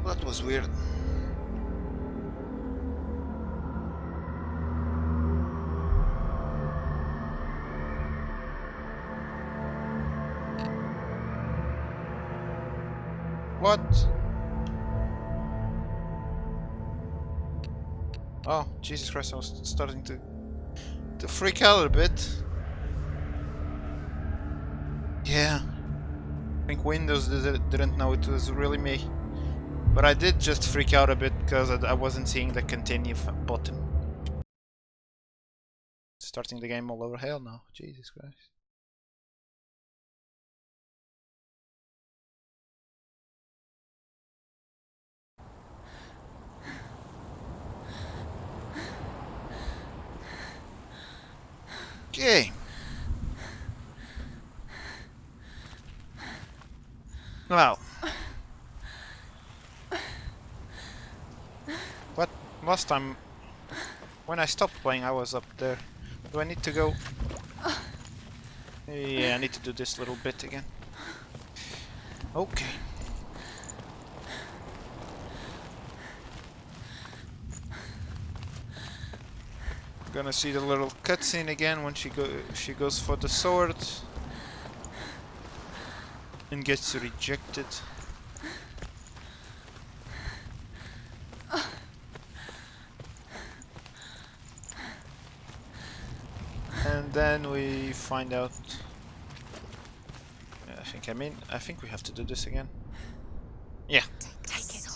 That was weird. What? Oh, Jesus Christ, I was starting to freak out a bit. Yeah. I think Windows didn't know it was really me. But I did just freak out a bit because I wasn't seeing the continue button. Starting the game all over hell now. Jesus Christ. Okay. Well. But last time, when I stopped playing, I was up there. Do I need to go? Yeah, I need to do this little bit again. Okay. Gonna see the little cutscene again when she goes for the sword and gets rejected. And then we find out. I think we have to do this again. Yeah. Take it.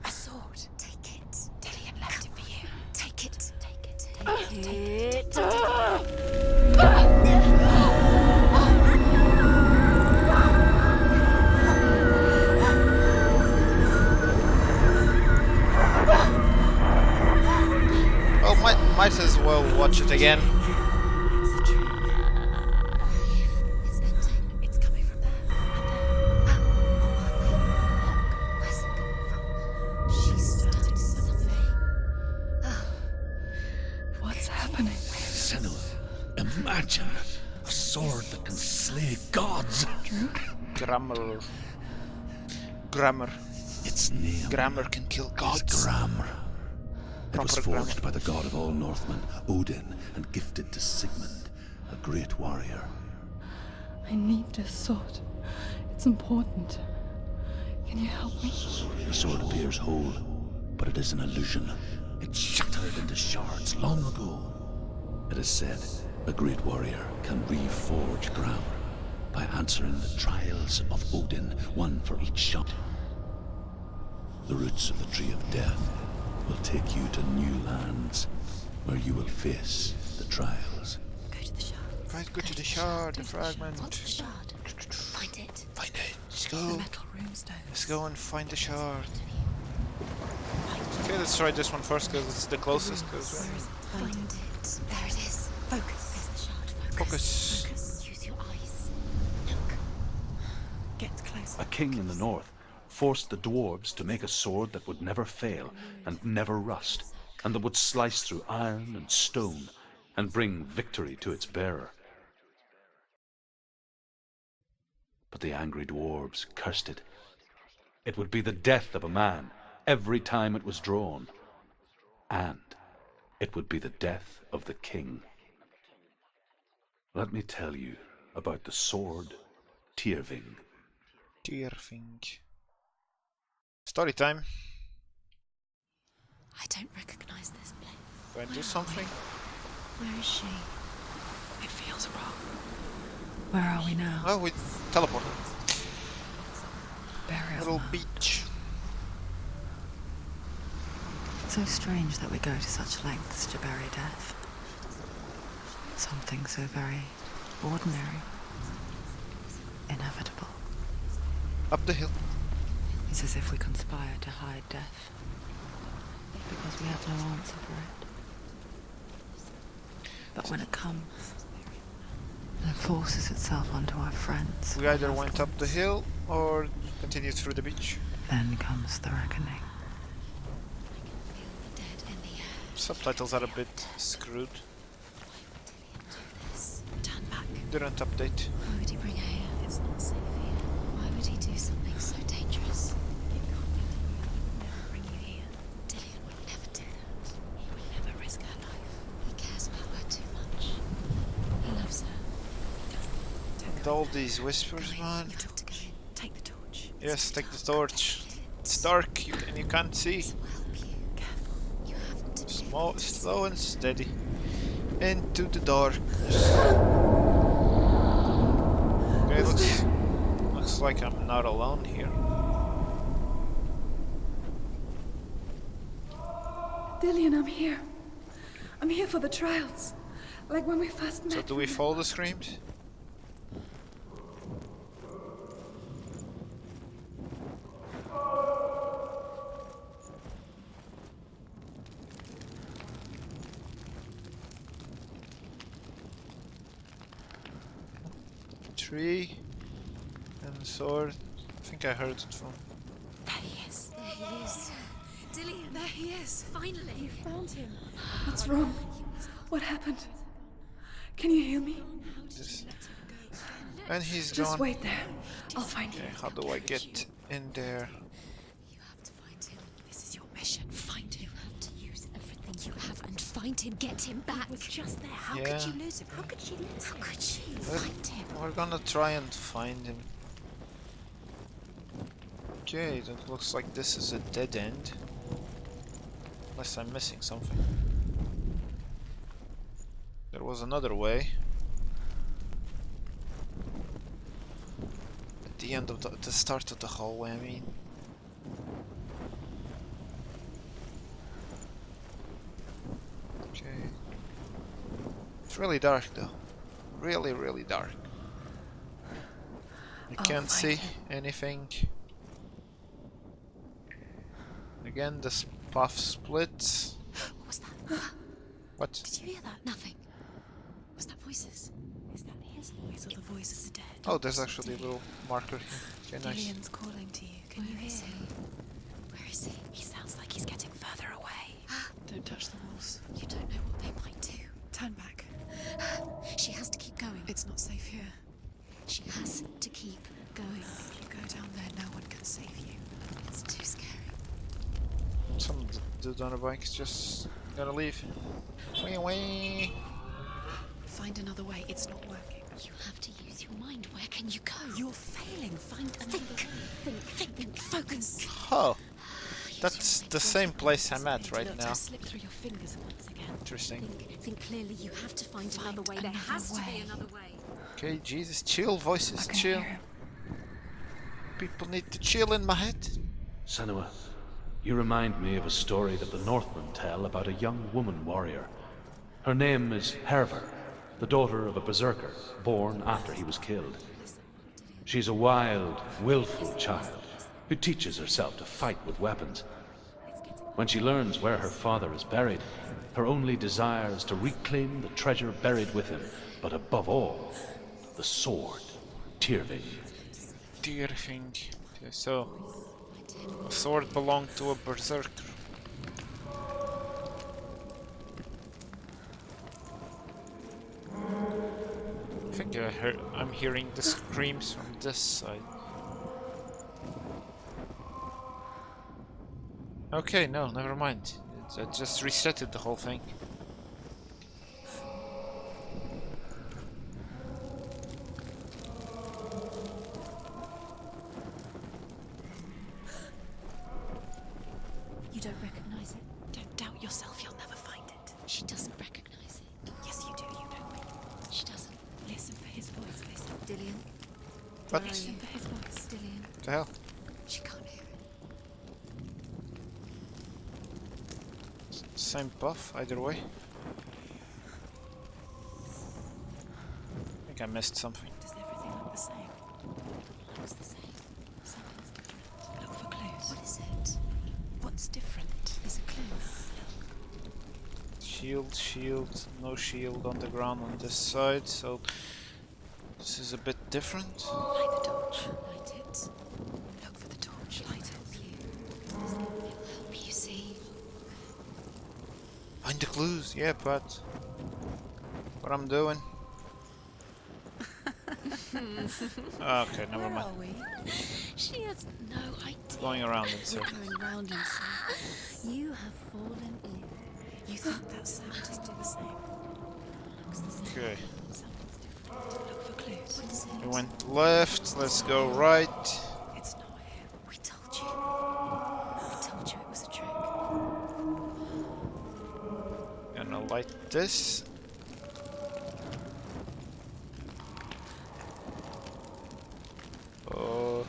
A sword. Take it. Dillian left it for you. Take it. Take it. Take it. Well, might as well watch it again. Imagine a sword that can slay gods. Gramr. Gramr. Its name. Gramr can kill gods. Gramr. It was forged Gramr. by the god of all Northmen, Odin, and gifted to Sigmund, a great warrior. I need this sword. It's important. Can you help me? The sword appears whole, but it is an illusion. It shattered into shards long ago. It is said a great warrior can reforge Gramr by answering the trials of Odin, one for each shot. The roots of the Tree of Death will take you to new lands where you will face the trials. Go to the shard. Right, go to the shard, the fragment. What's the shard? Find it. Find it. Let's The go. metal runestone. Let's go and find the shard. Okay, let's try this one first because it's the closest. Find it. There it is. Focus. There's the shard. Focus. Focus. Use your eyes. Look. Get closer. A king in the north forced the dwarves to make a sword that would never fail and never rust, and that would slice through iron and stone and bring victory to its bearer. But the angry dwarves cursed it. It would be the death of a man every time it was drawn, and it would be the death of the king. Let me tell you about the sword Tyrving. Tyrving. Story time. I don't recognize this place. Do I do something? Where is she? It feels wrong. Where are we now? Oh, we teleport. Burial. Little beach. So strange that we go to such lengths to bury death. Something so very ordinary. Inevitable. Up the hill. It's as if we conspire to hide death. Because we have no answer for it. But when it comes, and it forces itself onto our friends, We either went up the hill or continued through the beach. then comes the reckoning. Dead in the air. Subtitles are a bit screwed. Turn back. Didn't update. Why would he bring her here? It's not safe here. Why would he do something so dangerous? With all these whispers, man. You have to go in. Take the torch. Yes, take the torch. It's dark, and you can't see. This will help you. Careful. You have to Small, slow and steady. Into the darkness. Okay, looks like I'm not alone here. Dillian, I'm here. I'm here for the trials. Like when we first met. So do we follow the screams? Tree and the sword. I think I heard it from. There he is. There he is. Dillian. There he is. Finally. You found him. What's wrong? What happened? Can you hear me? This. And he's Just gone. wait there. I'll find you. Okay, how do I get in there? You have to find him. This is your mission. Find him. You have to use everything you have and find him. Get him back. He was just there. How Yeah. could you lose him? How could she lose him? How could she find him? We're gonna try and find him. Okay, that looks like this is a dead end. Unless I'm missing something. There was another way. At the end of the start of the hallway, I mean. Okay. It's really dark though. Really, really dark. You I'll can't find see him. anything. Again, the path splits. What was that? What? Did you hear that? Nothing. Was that voices? Is that his voice or the voice of the dead? Oh, there's actually a little marker here. Okay, nice. Dillian's calling to you. Can you hear him? Where is he? He sounds like he's getting further away. Don't touch the walls. You don't know what they might do. Turn back. She has to keep going. It's not safe here. She has to keep going. If you go down there, no one can save you. It's too scary. Some dude on a bike is just gonna leave. Wee wee. Find another way. It's not working. You have to use your mind. Where can you go? You're failing. Find another way. Think. Focus. Oh, that's the same place I'm at right Look, now. slip through your fingers once again. Interesting. Think clearly. You have to find another way. There another has to be way. another way. Okay, Jesus, chill, voices, I can chill. hear him. People need to chill in my head. Senua, you remind me of a story that the Northmen tell about a young woman warrior. Her name is Herver, the daughter of a berserker, born after he was killed. She's a wild, willful child who teaches herself to fight with weapons. When she learns where her father is buried, her only desire is to reclaim the treasure buried with him, but above all, the sword, Tyrving. Dear thing. Okay, so a sword belonged to a berserker. I think I'm hearing the screams from this side. Okay, no, never mind. It just resetted the whole thing. You don't recognize it. Don't doubt yourself. You'll never find it. She doesn't recognize it. Yes, you do. You don't. She doesn't. Listen for his voice. Listen. Dillian. What? Listen for his voice. Dillian. What the hell? She can't hear it. Same buff, either way. I think I missed something. Does everything look the same? Looks the same. Something's different. Look for clues. What is it? What's different? There's a clue. Shield, shield, no shield on the ground on this side, so this is a bit different. Light the torch. Light it. Look for the torch. Light it. It will help you see. Find the clues, yeah, but what I'm doing. Okay, never mind. Are we? She has no idea. Going around in circles. Going round in circles. You have fallen in. You think that sound is still the same? Looks the same. Okay. Something's different. Look for clues. We went left, let's go right. It's not him. We told you. We told you it was a trick. Gonna light this. Oh.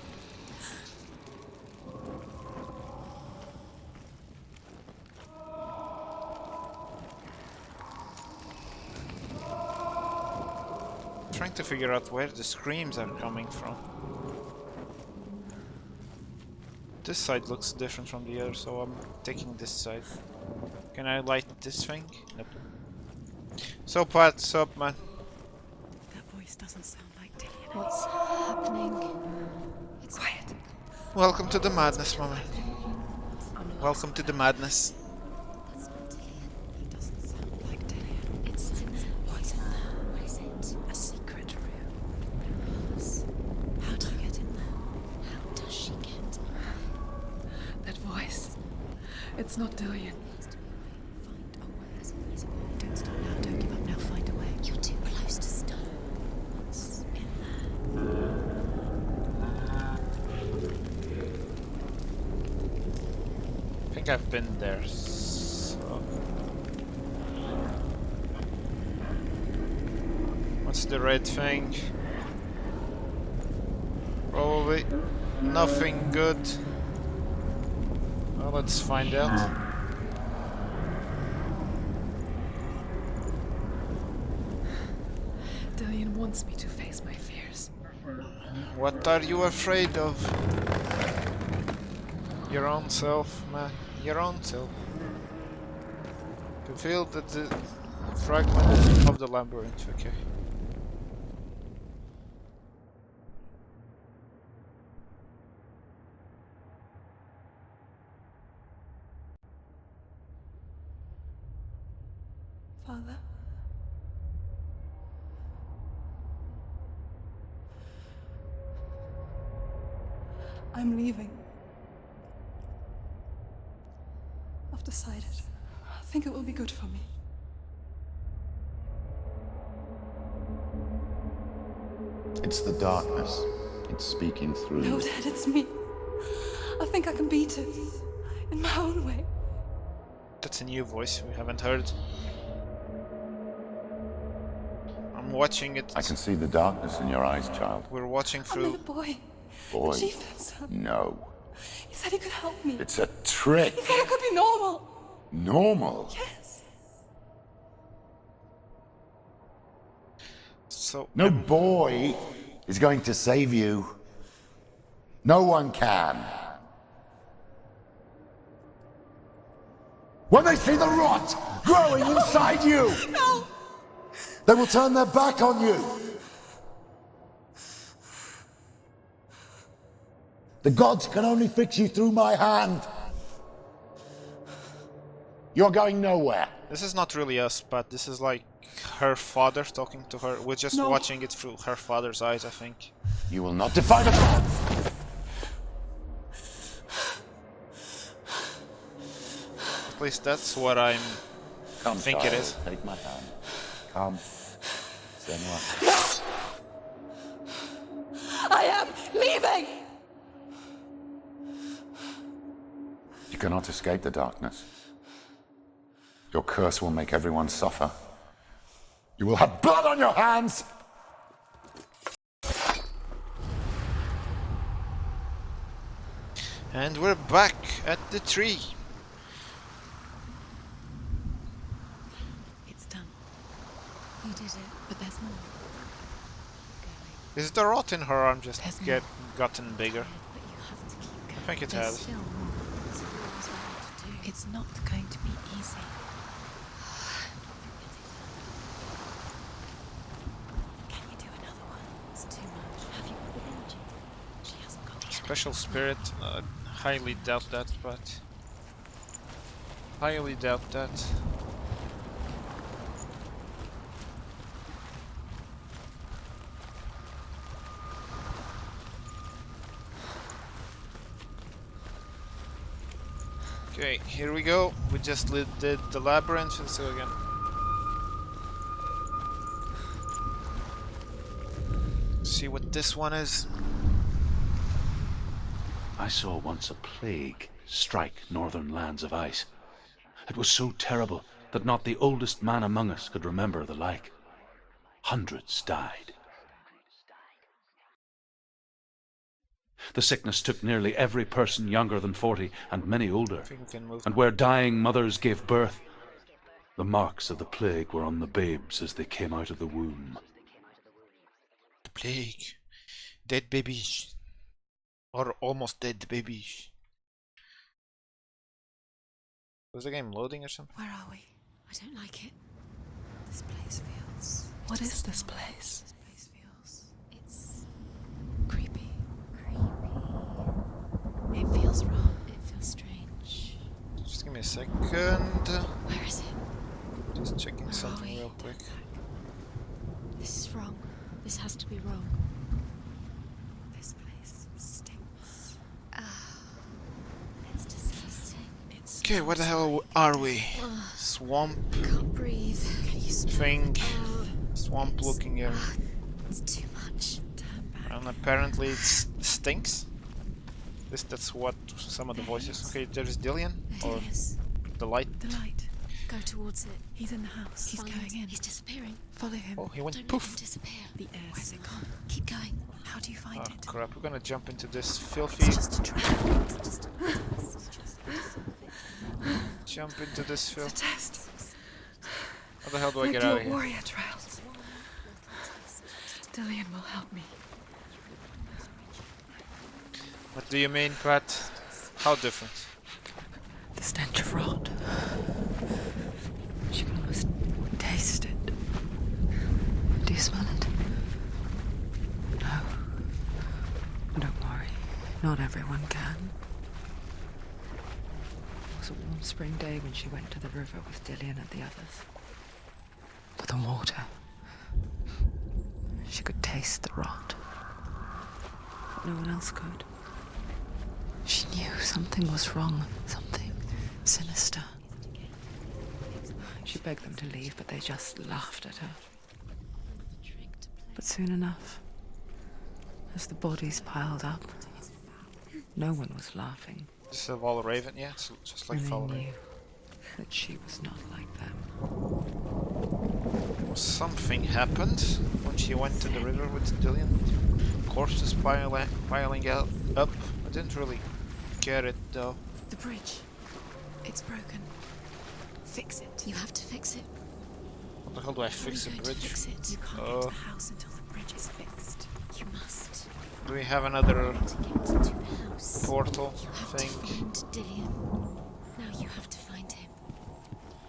Trying to figure out where the screams are coming from. This side looks different from the other, so I'm taking this side. Can I light this thing? Nope. So Pat, what's up, man? That voice doesn't sound like Dillian. What's happening? It's Quiet. Welcome to the madness, mama. Welcome to the madness. That's not Dillian. He doesn't sound like Dillian. It's what's in there? What is it? A secret room. Yes. How do you get in there? How does she get? That voice. It's not Dillian. Find a way. There's always a way. Don't stop now. Don't give up now. Find a way. You're too close to stop. What's in there? I think I've been there. So. What's the red thing? Probably nothing good. Well, let's find out. Dillian wants me to face my fears. What are you afraid of? Your own self, man. Your own self. You feel that the fragment of the labyrinth, okay. Father? I'm leaving. I've decided. I think it will be good for me. It's the darkness. It's speaking through No, you. Dad, it's me. I think I can beat it. In my own way. That's a new voice we haven't heard. I'm watching it. I can see the darkness in your eyes, child. We're watching I'm in a through. boy. Boy. The chief had son. No. He said he could help me. It's a trick. He said I could be normal. Normal. Yes. So No boy is going to save you. No one can. When they see the rot growing inside you, No! they will turn their back on you. The gods can only fix you through my hand. You're going nowhere. this is not really us, but this is like her father talking to her. We're just No. watching it through her father's eyes, I think. You will not defy the gods. At least that's what I Come, think it child, is. Take my hand. Come. Senua. I am leaving! You cannot escape the darkness. Your curse will make everyone suffer. You will have blood on your hands! And we're back at the tree. It's done. You did it. But there's more. Is the rot in her arm just There's gotten bigger? But you have to keep I going. think it There's has. still more. There's always more to do. It's not going to be easy. Can you do another one? It's too much. Have you got the energy? She hasn't got the energy. Special spirit? Highly doubt that, but... Highly doubt that. Okay, here we go. We just did the labyrinth, so again. see what this one is. I saw once a plague strike northern lands of ice. It was so terrible that not the oldest man among us could remember the like. Hundreds died. The sickness took nearly every person younger than 40 and many older. I think we can move. And where dying mothers gave birth, the marks of the plague were on the babes as they came out of the womb. The plague. Dead babies. Or almost dead babies. Was the game loading or something? Where are we? I don't like it. This place feels... What is this place? This place feels... It's... creepy. It feels wrong. It feels strange. Just give me a second. Where is it? Just checking Where are something we? real quick. This is wrong. This has to be wrong. This place stinks. It's disgusting. It's Okay, where the hell are we? Swamp can't breathe. Can you smell thing. it? Swamp It's- looking area. It's too much. Turn back. And apparently it stinks. At least that's what some of the voices. Okay, there's Dillian. There Or he is. the light. The light. Go towards it. He's in the house. He's Find- going in. He's disappearing. Follow him. Oh, he went Don't let him poof. disappear. The air. Where's it gone? Keep going. How do you find Oh it? crap, we're gonna jump into this It's filthy... just a trap. It's just a test. Jump into this It's a filth. test. How the hell do I Like get your out of here? warrior trials. Dillian will help me. What do you mean, Pat? How different? The stench of rot. She can almost taste it. Do you smell it? No. Don't worry. Not everyone can. It was a warm spring day when she went to the river with Dillian and the others. But the water. She could taste the rot. But no one else could. She knew something was wrong. Something sinister. She begged them to leave, but they just laughed at her. But soon enough, as the bodies piled up, no one was laughing. This is a Valraven, yeah, it's just like And they Valraven. knew that she was not like them. Something happened when she went to the river with Dillian. Corpses piling up. I didn't really get it though. The bridge. It's broken. Fix it. You have to fix it. What the hell do I fix the I'm going to bridge? fix it. You can't get to the house until the bridge is fixed. You must. Do we have another To get to the house. portal You have thing? to find Dillian. Now you have to find him.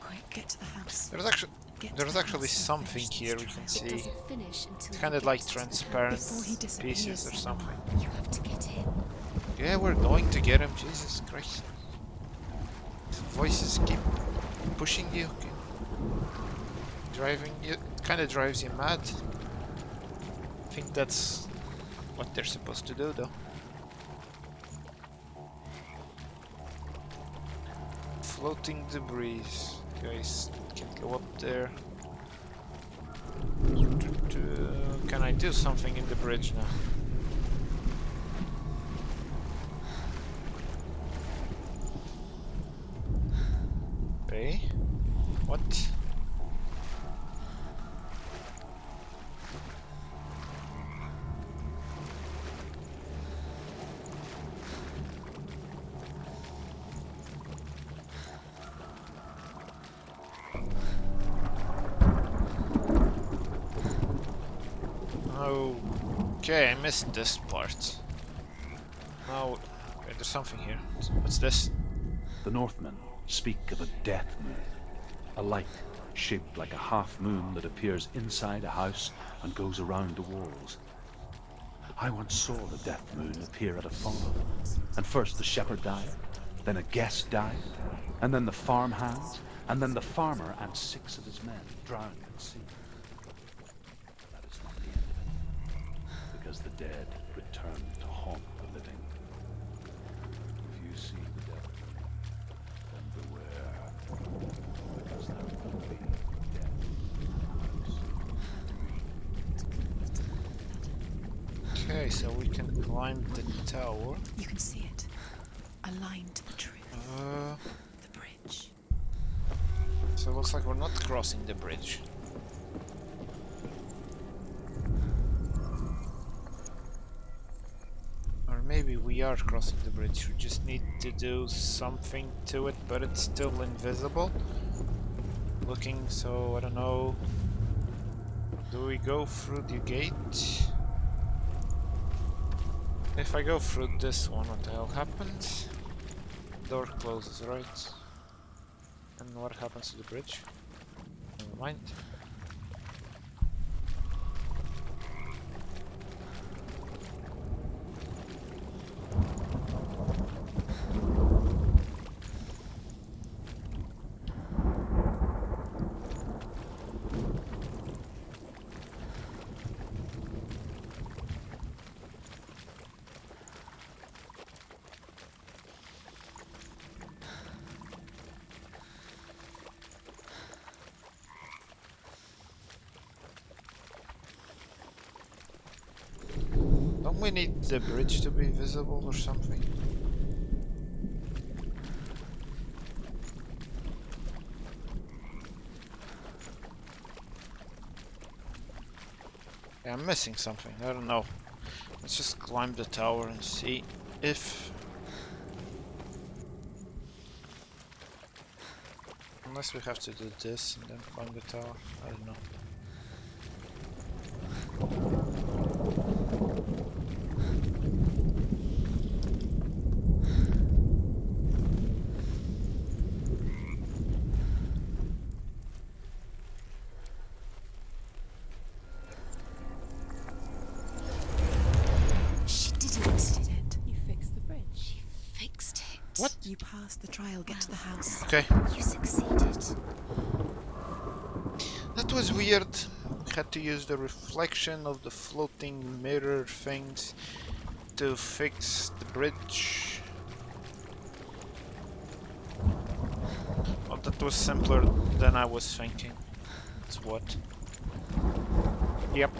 Quick. Get to the house. There's actually Get to there's the actually house and something finish here this we can trial. see. Doesn't finish until It's you kind of get like to the transparent Before he disappears. pieces or something. house. You have to get in. Yeah, we're going to get him. Jesus Christ. Voices keep pushing you. Driving you. It kind of drives you mad. I think that's what they're supposed to do though. Floating debris. Guys, can go up there. Can I do something in the bridge now? Okay. What? Okay, I missed this part. Now, okay, there's something here. What's this? The Northmen speak of a death moon, a light shaped like a half moon that appears inside a house and goes around the walls. I once saw the death moon appear at a farm, and first the shepherd died, then a guest died, and then the farmhands, and then the farmer and 6 of his men drowned at sea. That is not the end of it, because the dead return to haunt the living. If you see the devil, then beware, because there will be death in the house. Okay, so we can climb the tower. You can see it. Aligned to the truth. The bridge. So it looks like we're not crossing the bridge. Or maybe we are crossing the bridge. We just need to do something to it, but it's still invisible. Looking, so I don't know. Do we go through the gate? If I go through this one, what the hell happens? Door closes, right? And what happens to the bridge? Never mind. Don't we need the bridge to be visible or something? Yeah, I'm missing something. I don't know. Let's just climb the tower and see if... Unless we have to do this and then climb the tower. I don't know. What? You passed the trial, get to the house. Okay. You succeeded. That was weird. Had to use the reflection of the floating mirror things to fix the bridge. Well, that was simpler than I was thinking. That's what. Yep.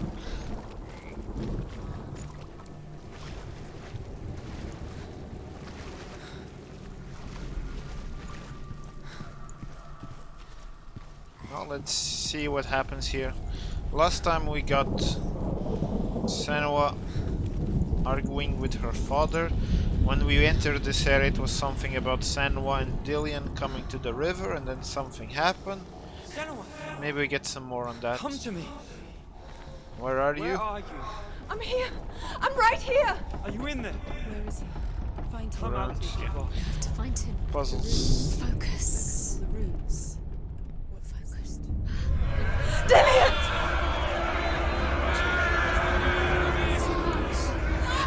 Well, let's see what happens here. Last time we got Senua arguing with her father. When we entered this area, it was something about Senua and Dillian coming to the river, and then something happened. Senua, Maybe we get some more on that. come to me. Where are Where you? are you? I'm here. I'm right here. Are you in there? Where is he? Find him. Come out Around if you here. are. You have to find him. Puzzles. Focus. The runes. What focused? Dillian!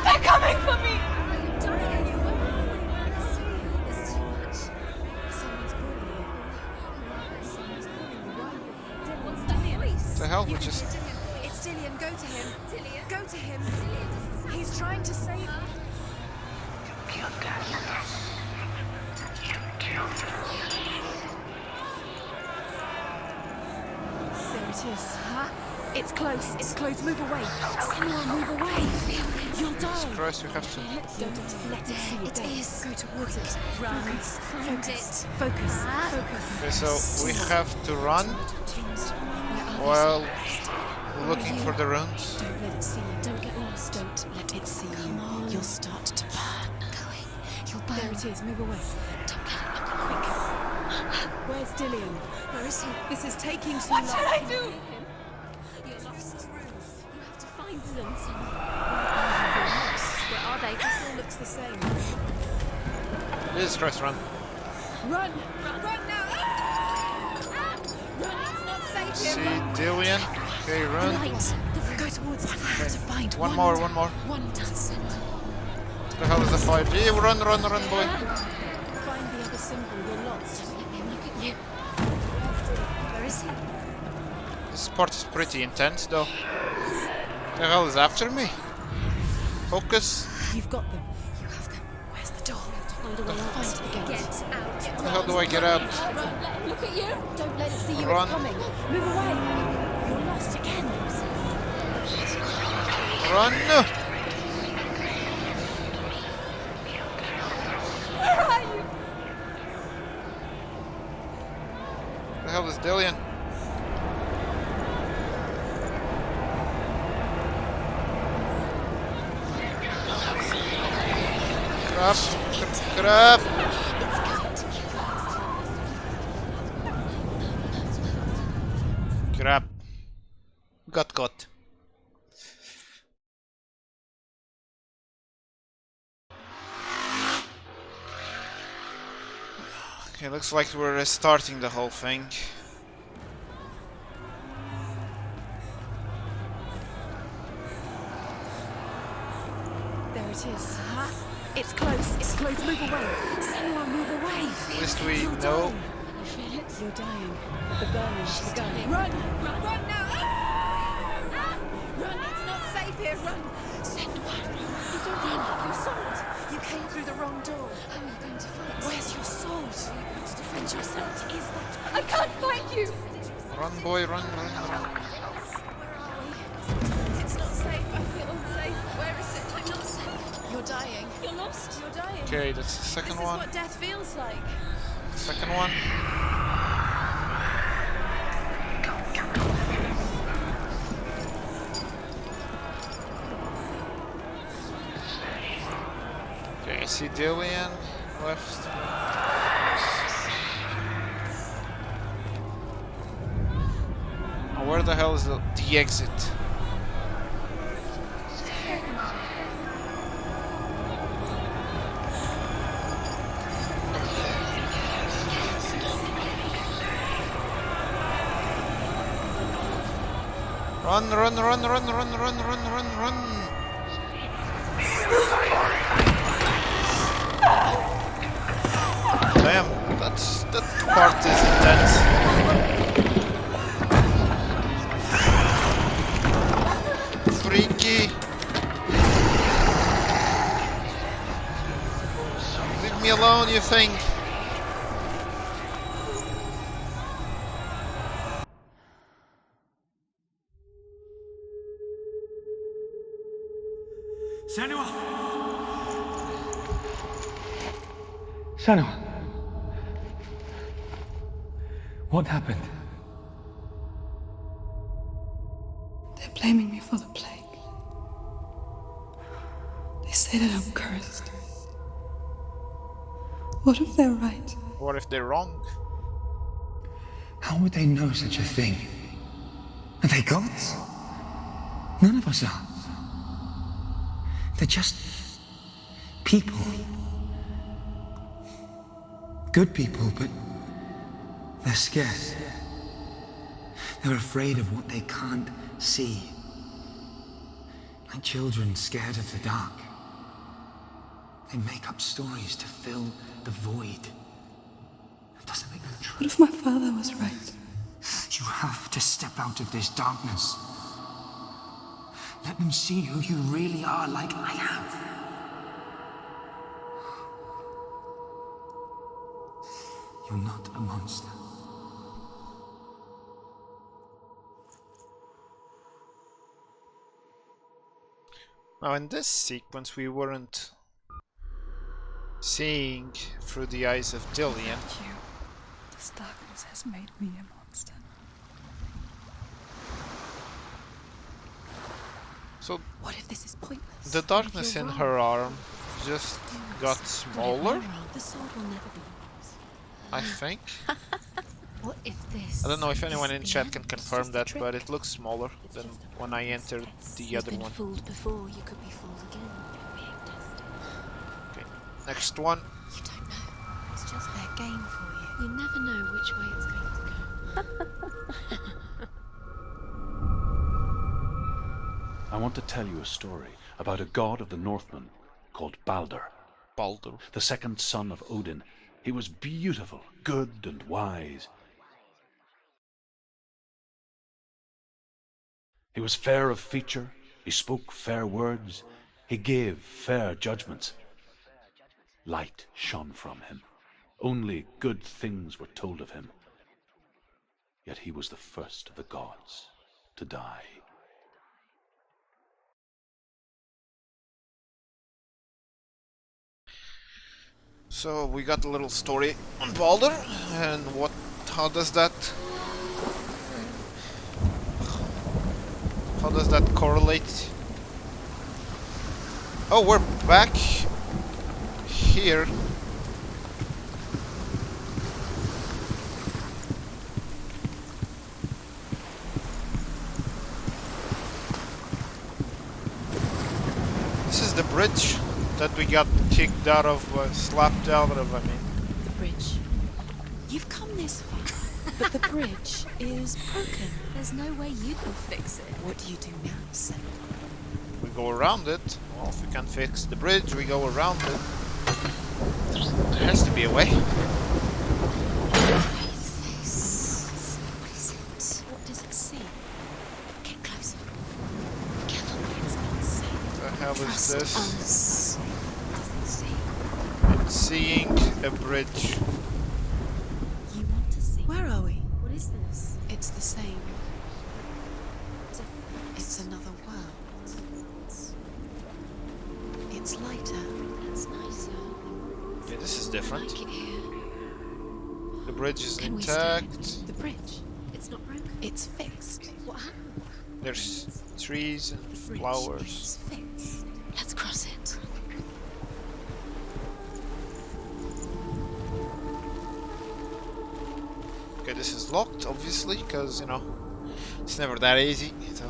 They're coming for me! Are you dying? There's too much. Someone's calling you. Someone's calling you. Why? What's that voice? The hell? We just... It's Dillian. Go to him. Dillian? Go to him. Dillian doesn't sound He's trying to save you. There it is. Huh? It's close. It's close. Move away. Senua, move away. You'll die. Christ, we have to... Don't let it see you. It is. Go towards it. Run. Focus. Find Focus. it. Focus. Ah. Focus. Okay, so we have to run while looking for the runes. Don't let it see you. Don't get lost. Don't let it see Come you. on. You'll start to burn. Going. You'll burn. There it is. Move away. Don't let it look quick. Where's Dillian? Where is he? This is taking too long. What should I do? You're lost. You have to find them. Where are they? This all looks the same. Jesus Christ, run. Run! Run now! Run! Let's not save See him. Dillian. Okay, run. Right. Go towards it. I have to find One more. One dance. What the hell is the fight? Yeah, run, boy. Find the other symbol. You're lost. Let him look at you. Where is he? This part is pretty intense, though. The hell is after me? Focus. You've got them. You have them. Where's the door? You have to find a way out. Find the gate. Get out. How the hell do I get out? Run! Let him look at you. Don't let it see you. Run. It's coming. Move away. You're lost again. Run! hell is Dillian? Crap! Crap! Crap! Got caught. Okay, looks like we're restarting the whole thing. There it is. Huh? It's close. It's close. Move away. Senua, move away. At least we You're know. dying. You feel it? You're dying. The burning's begun. Run! Run! Run now! Run! It's not safe here. Run! Senua, you don't run. Your sword. You came through the wrong door. How are you going to fight? Where's your sword? Are you going to defend yourself? Is that? I can't fight you. Run, boy, run, run, run. Where are we? It's not safe. I feel unsafe. Where is it? I'm not safe. You're dying. You're lost. You're dying. Okay, that's the second This is one. what death feels like. Second one. Okay, I see Dillian left. Now where the hell is the exit? Run, run, run, run, run, run, run, run, run. Damn, that part is intense. Freaky. Leave me alone, you think? Senua! Senua! What happened? They're blaming me for the plague. They say that I'm cursed. What if they're right? What if they're wrong? How would they know such a thing? Are they gods? None of us are. They're just people. Good people, but they're scared. They're afraid of what they can't see. Like children scared of the dark. They make up stories to fill the void. That doesn't make them true. What if my father was right? You have to step out of this darkness. Let them see who you really are, like I have. You're not a monster. Now in this sequence we weren't seeing through the eyes of Dillian. You. This darkness has made me a monster. So What if this is pointless? the darkness You're in wrong. her arm just got What if smaller, I'm wrong? The sword will never be yours. I think. What if this? I don't know if anyone is in the chat end? can It's confirm just a that, trick. but it looks smaller than when I entered the You've other been one. fooled before. You could be fooled again. You're being tested. Okay, next one. You don't know. It's just their game for you. You never know which way it's going to go. I want to tell you a story about a god of the Northmen called Baldur, Baldur. the second son of Odin. He was beautiful, good, and wise. He was fair of feature, he spoke fair words, he gave fair judgments. Light shone from him. Only good things were told of him. Yet he was the first of the gods to die. So we got a little story on Baldur, and how does that How does that correlate? Oh, we're back here. This is the bridge that we got kicked out of, slapped out of, I mean. The bridge. You've come this far, but the bridge is broken. There's no way you can fix it. What do you do now, Senua? We go around it. Well, if we can't fix the bridge, we go around it. There has to be a way. What is it? What does it see? Get closer. Careful, it's not safe. What the hell is Trust this? us. What does it see? It's seeing a bridge. You want to see? Where are we? What is this? It's the same. Different. It's another world. It's lighter. It's nicer. Yeah, this is I different. like it here. The bridge is Can we stand? intact. The bridge. It's not broken. It's fixed. What happened? There's trees and The bridge flowers. is fixed. Let's cross it. Okay, this is locked, obviously, because, you know, it's never that easy, so...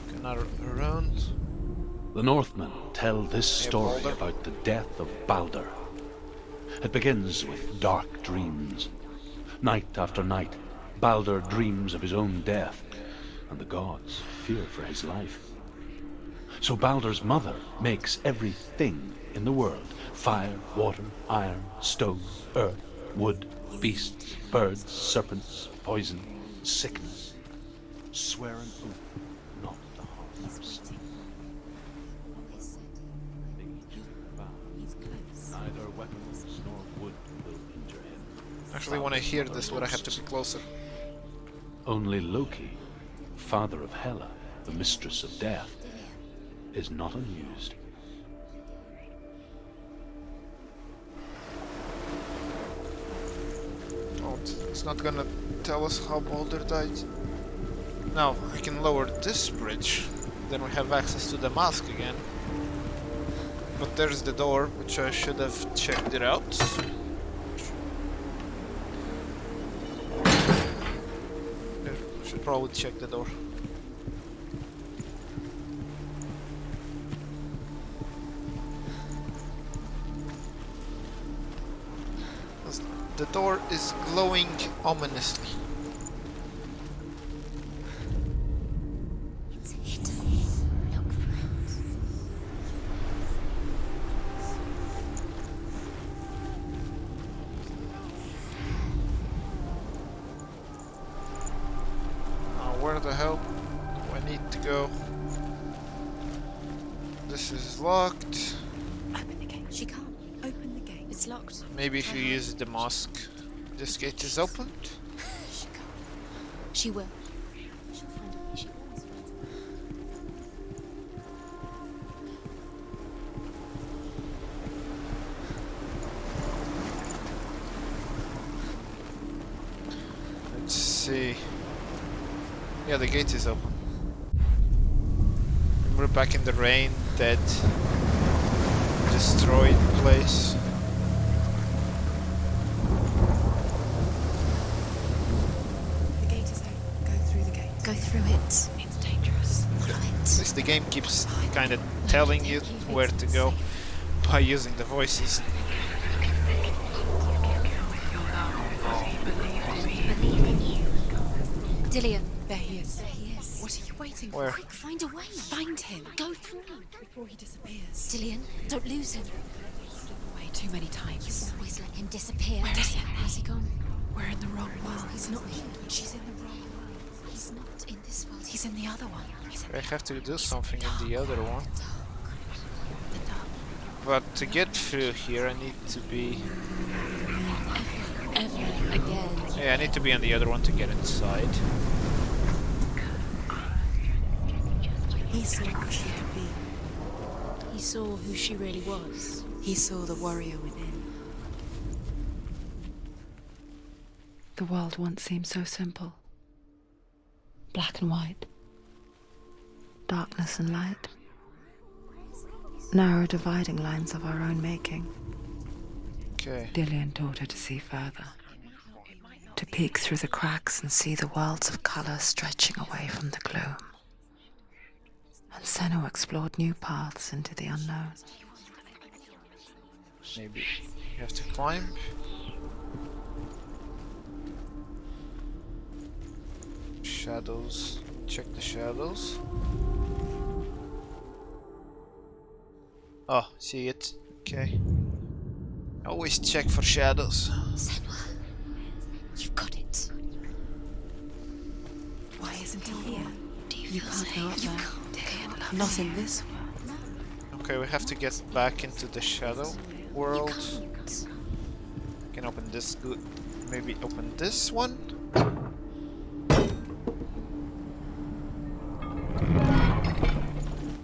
Cannot around. The Northmen tell this story Balder. about the death of Balder. It begins with dark dreams. Night after night, Balder dreams of his own death, and the gods fear for his life. So Balder's mother makes everything in the world: fire, water, iron, stone, earth, wood, beasts, birds, serpents, poison, sickness. Swear an oath not to harm their son. They each vow neither weapons nor wood will injure him. Actually, when I hear this, would I have to be closer? Only Loki, father of Hela, the mistress of death, is not amused. Oh, it's not gonna tell us how Balder died. Now, I can lower this bridge. Then we have access to the mask again. But there's the door, which I should have checked it out. Should probably check the door. The door is glowing ominously. It's hidden. Look for it. Where the hell do I need to go? This is locked. Open the gate. She can't. Open the gate. It's locked. Maybe if you use the mask, this gate is opened. She can't. She will. She'll find a way. She always finds a way. Let's see. Yeah, the gate is open. We're back in the rain, dead, destroyed place. The gate is open. Go through the gate. Go through it. It's dangerous. Follow At it. least the game keeps kind of telling you where to go by using the voices. Dillian. There he is. There he is. What are you waiting Where? for? Quick, find a way. Find him. Go through. Before he disappears. Dillian, don't lose him. Away too many You times. always let him disappear. Where is he? Where's he gone? We're in the wrong world. He's not here. She's in the wrong world. He's not in this world. He's in the other one. He's in I have to do something in the other one. the dark. But to get through here, I need to be... Ever again. Yeah, I need to be on the other one to get inside. He saw who she could be. He saw who she really was. He saw the warrior within. The world once seemed so simple. black and white. Darkness and light. Narrow dividing lines of our own making. Okay. Dillian taught her to see further. To peek through the cracks and see the worlds of colour stretching away from the gloom. And Senua explored new paths into the unknown. Maybe you have to climb. Shadows. Check the shadows. Oh, see it. Okay. Always check for shadows. Senua, you've got it. Why isn't he here? Do you You feel can't safe? go up You there. can't. Not in this world. Okay, we have to get back into the shadow world. Can't. Can open this good. Maybe open this one.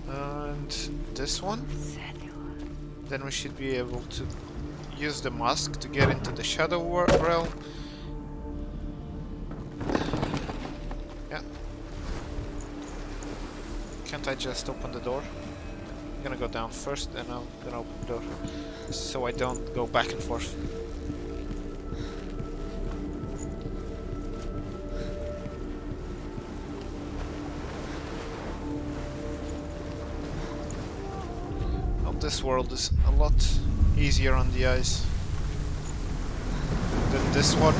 And this one. Then we should be able to use the mask to get into the shadow realm. Yeah. Can't I just open the door? I'm gonna go down first, and I'm gonna open the door, so I don't go back and forth. This world is a lot easier on the eyes than this one.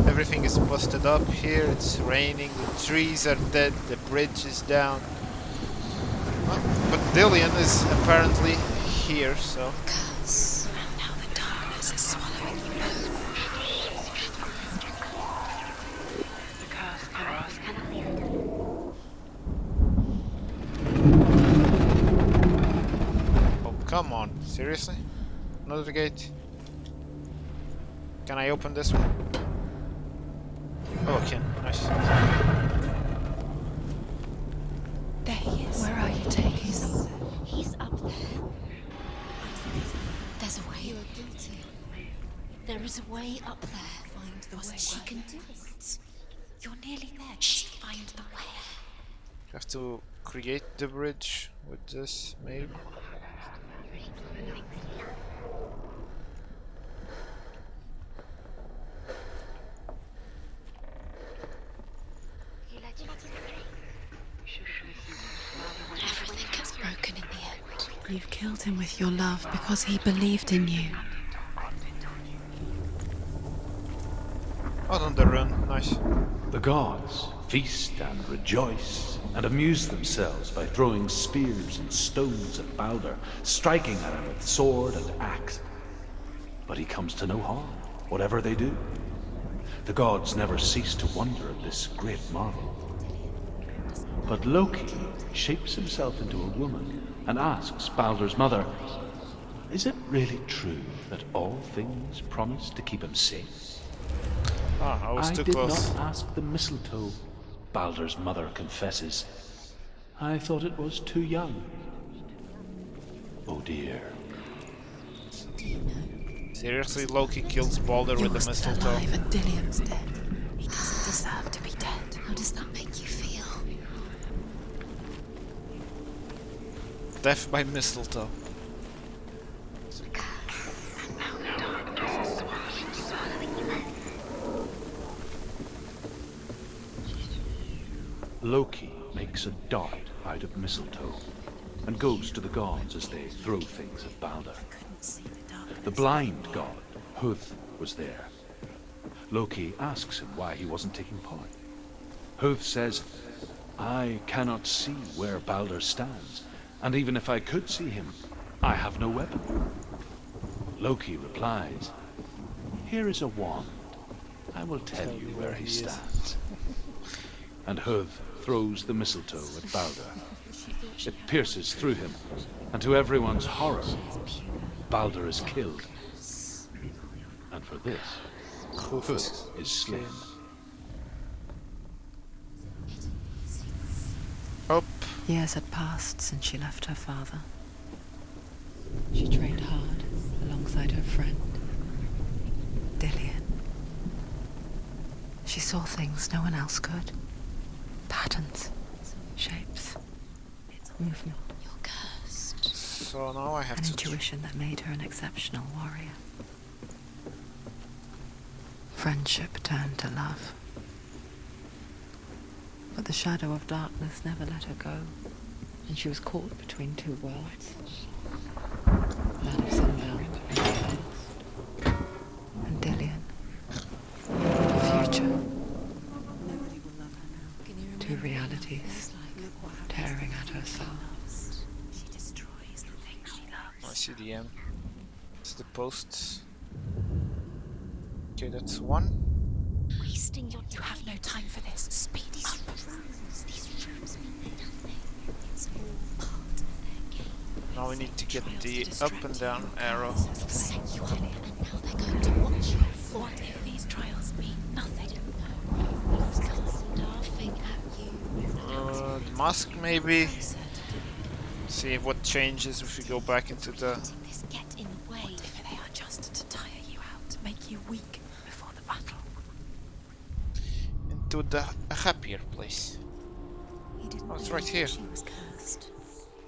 Everything is busted up here. It's raining, the trees are dead, the bridge is down. Well, but Dillian is apparently here, so. Curse. Now the darkness is swallowing you both. Come on, seriously? Another gate? Can I open this one? Oh, I can. Nice. There he is. Where are you taking He's him? up there. He's up there. There's a way. You are guilty. There is a way up there. Find the way. She can do it. You're nearly there. Just find the way. Have to create the bridge with this, maybe. Everything gets broken in the end. You've killed him with your love because he believed in you. Out on the run, nice. The gods feast and rejoice and amuse themselves by throwing spears and stones at Baldur, striking at him with sword and axe. But he comes to no harm, whatever they do. The gods never cease to wonder at this great marvel. But Loki shapes himself into a woman and asks Baldur's mother, "Is it really true that all things promise to keep him safe?" Ah, I was too did close. not ask the mistletoe, Baldur's mother confesses. I thought it was too young. Oh dear. Seriously, Loki kills Baldur with the You're still mistletoe. alive and Dillian's dead. He doesn't deserve to be dead. How does that make you feel? Death by mistletoe. Loki makes a dart out of mistletoe and goes to the gods as they throw things at Baldur. The blind god, Huth, was there. Loki asks him why he wasn't taking part. Huth says, "I cannot see where Baldur stands, and even if I could see him, I have no weapon." Loki replies, "Here is a wand. I will tell you where he stands." And Huth throws the mistletoe at Baldur. It pierces through him, and to everyone's horror, Baldur is killed. And for this, Huth is slain. Up. Years had passed since she left her father. She trained hard alongside her friend, Dillian. She saw things no one else could. Patterns, shapes, movement. You're cursed. So now I have An to... intuition that made her an exceptional warrior. Friendship turned to love. But the shadow of darkness never let her go, and she was caught between two worlds. That of Sinbel and the past. And Dillian. The future. Two realities tearing at her soul. She destroys the things she loves. I see the M. It's the posts. Okay, that's one. Wasting your time. You have no time for this. Speed up. These rooms mean nothing. It's all part of their game. Now we need to get the up and down arrow. Set you up, and now they're going to watch you. What if these trials mean nothing? He's laughing at you. The mask maybe. See what changes if we go back into the... This get in the way. What if they are just to tire you out, to make you weak before the battle? into a happier place. He didn't Oh, it's believe right here. She was cursed.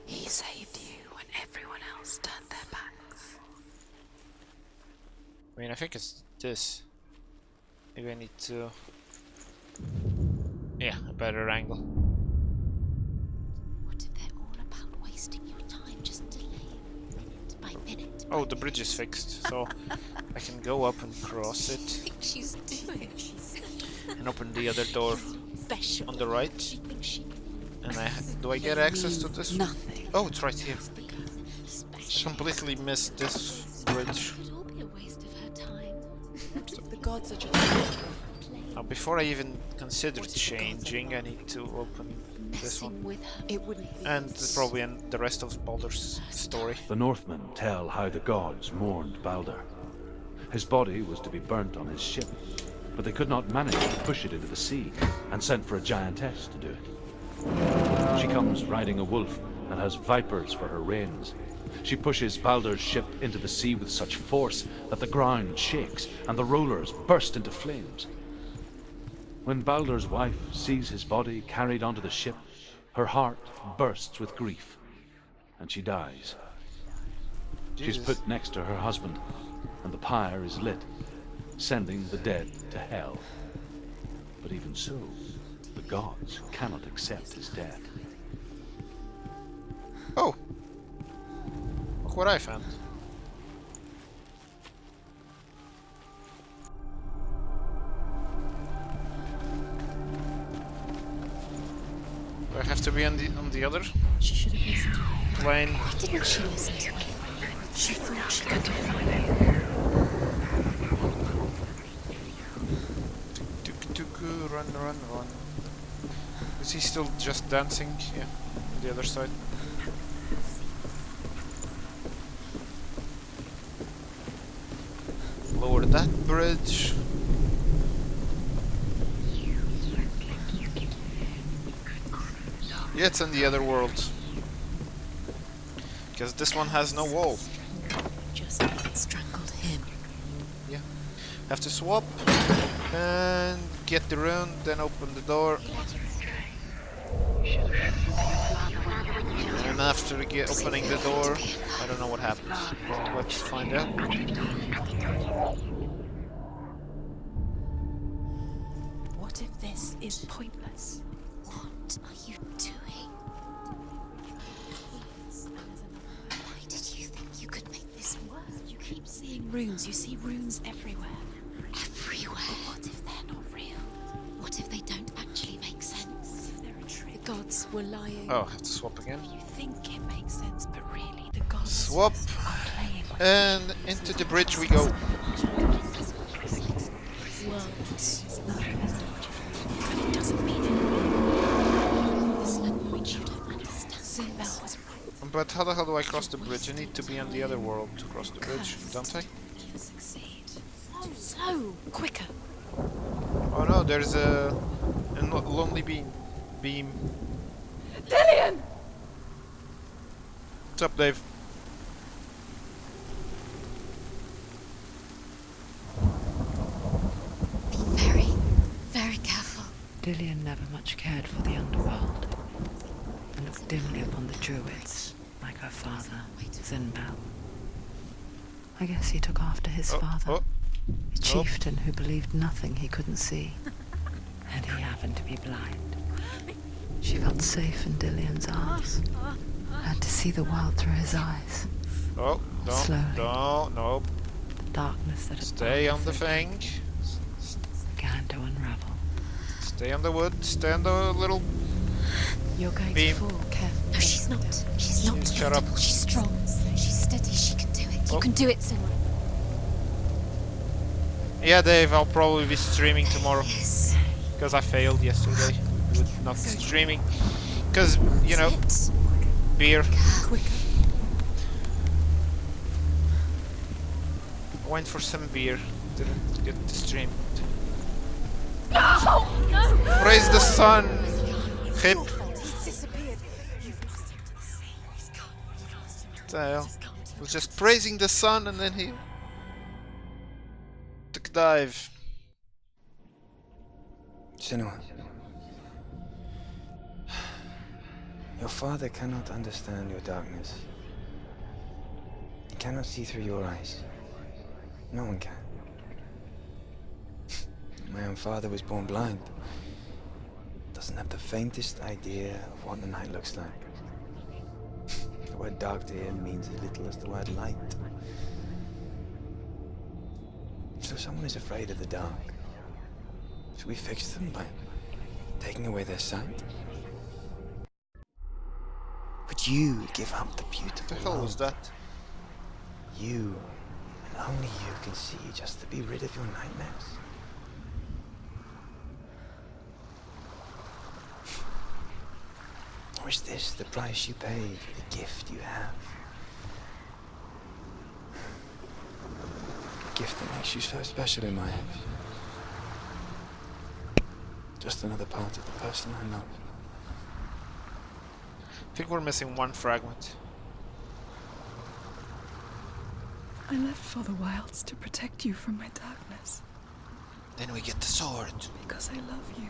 He saved you when everyone else turned their backs. I mean, I think it's this. Maybe I need to... Yeah, a better angle. What if they're all about wasting your time, just delaying minute by minute? Oh, the bridge is fixed, so I can go up and cross it Think she's doing? and open the other door Special. on the right. She thinks she And do I get access to this? Nothing. Oh, it's right here. special. Completely missed this bridge. Could all be a waste of her time. The gods are just Now, before I even consider changing, I need to open this one. Messing with her. It wouldn't be. And probably the rest of Baldur's story. The Northmen tell how the gods mourned Baldur. His body was to be burnt on his ship, but they could not manage to push it into the sea, and sent for a giantess to do it. She comes riding a wolf and has vipers for her reins. She pushes Baldur's ship into the sea with such force that the ground shakes and the rollers burst into flames. When Baldur's wife sees his body carried onto the ship, her heart bursts with grief, and she dies. She's Jesus. put next to her husband, and the pyre is lit, sending the dead to hell. But even so, the gods cannot accept his death. Oh! Look what I found. Do I have to be on the other She should have listened to her. plane? Why didn't she listen to him? She thought she could defy Tuk-tuk, run, run, run. Is he still just dancing? Yeah, on the other side. Lower that bridge. Yeah, it's in the other world. Because this one has no wall. just strangled him. Yeah. Have to swap and get the rune, then open the door. And after opening the door, I don't know what happens. Let's find out. What if this is pointless? What are you doing? Why did you think you could make this work? You keep seeing runes. You see runes everywhere. Everywhere. But what if they're not real? What if they don't actually make sense? They're a trick. The gods were lying. Oh, I have to swap again. You think it makes sense, but really the gods Swap. are playing with And into the bridge we go. Worlds. but it doesn't mean it. This language you don't understand. Sinbel was right. But how the hell do I cross the bridge? I need to be on the other world to cross the bridge, don't I? You succeed. So quicker. Oh no, there's a lonely beam. Dillian! What's up, Dave? Be very, Dillion never much cared for the underworld, and looked dimly upon the druids, like her father, Zinbel. I guess he took after his father, a chieftain who believed nothing he couldn't see, and he happened to be blind. She felt safe in Dillion's arms, had to see the world through his eyes. Oh, no, Slowly. no. The darkness that had Stay bound on the her thing. began to unravel. Stay on the wood. Stay on the little You're going beam. to fall, careful. No, she's not. She's not Shut up. comfortable. She's strong. She's steady. She can do it. You can do it, Senua. Yeah, Dave, I'll probably be streaming tomorrow. Yes. Because I failed yesterday with not streaming. Because, you know, beer. Quicker. I went for some beer. Didn't get to stream. No! No! Praise the sun! Hip. He's disappeared. You've lost him to the sea. He's gone. You've lost him. What the hell? I was just praising the sun and then he took a dive. Senua. Your father cannot understand your darkness. He cannot see through your eyes. No one can. My own father was born blind. Doesn't have the faintest idea of what the night looks like. The word dark to him means as little as the word light. So someone is afraid of the dark. Should we fix them by taking away their sight? Would you give up the beautiful What the hell was world? that? You, and only you, can see just to be rid of your nightmares. Or is this the price you pay for the gift you have? A gift that makes you so special in my eyes. Just another part of the person I love. I think we're missing one fragment. I left for the wilds to protect you from my darkness. Then we get the sword. Because I love you.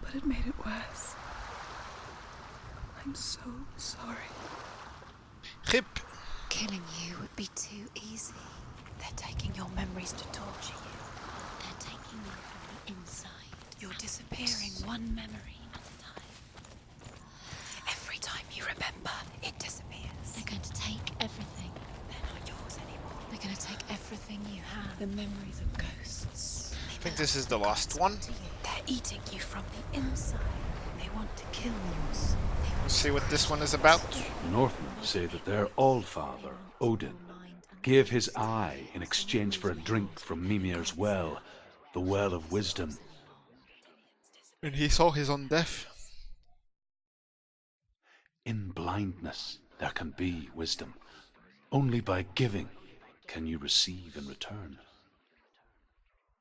But it made it worse. I'm so sorry. Hip. Killing you would be too easy. They're taking your memories to torture you. They're taking you from the inside. You're disappearing one memory at a time. Every time you remember, it disappears. They're going to take everything. They're not yours anymore. They're going to take everything you have. The memories of ghosts. I think this is the last one. They're eating you from the inside. They want to kill your soul. Let's see what this one is about. The Northmen say that their Allfather, Odin, gave his eye in exchange for a drink from Mimir's well, the Well of Wisdom. And he saw his own death. In blindness there can be wisdom. Only by giving can you receive in return.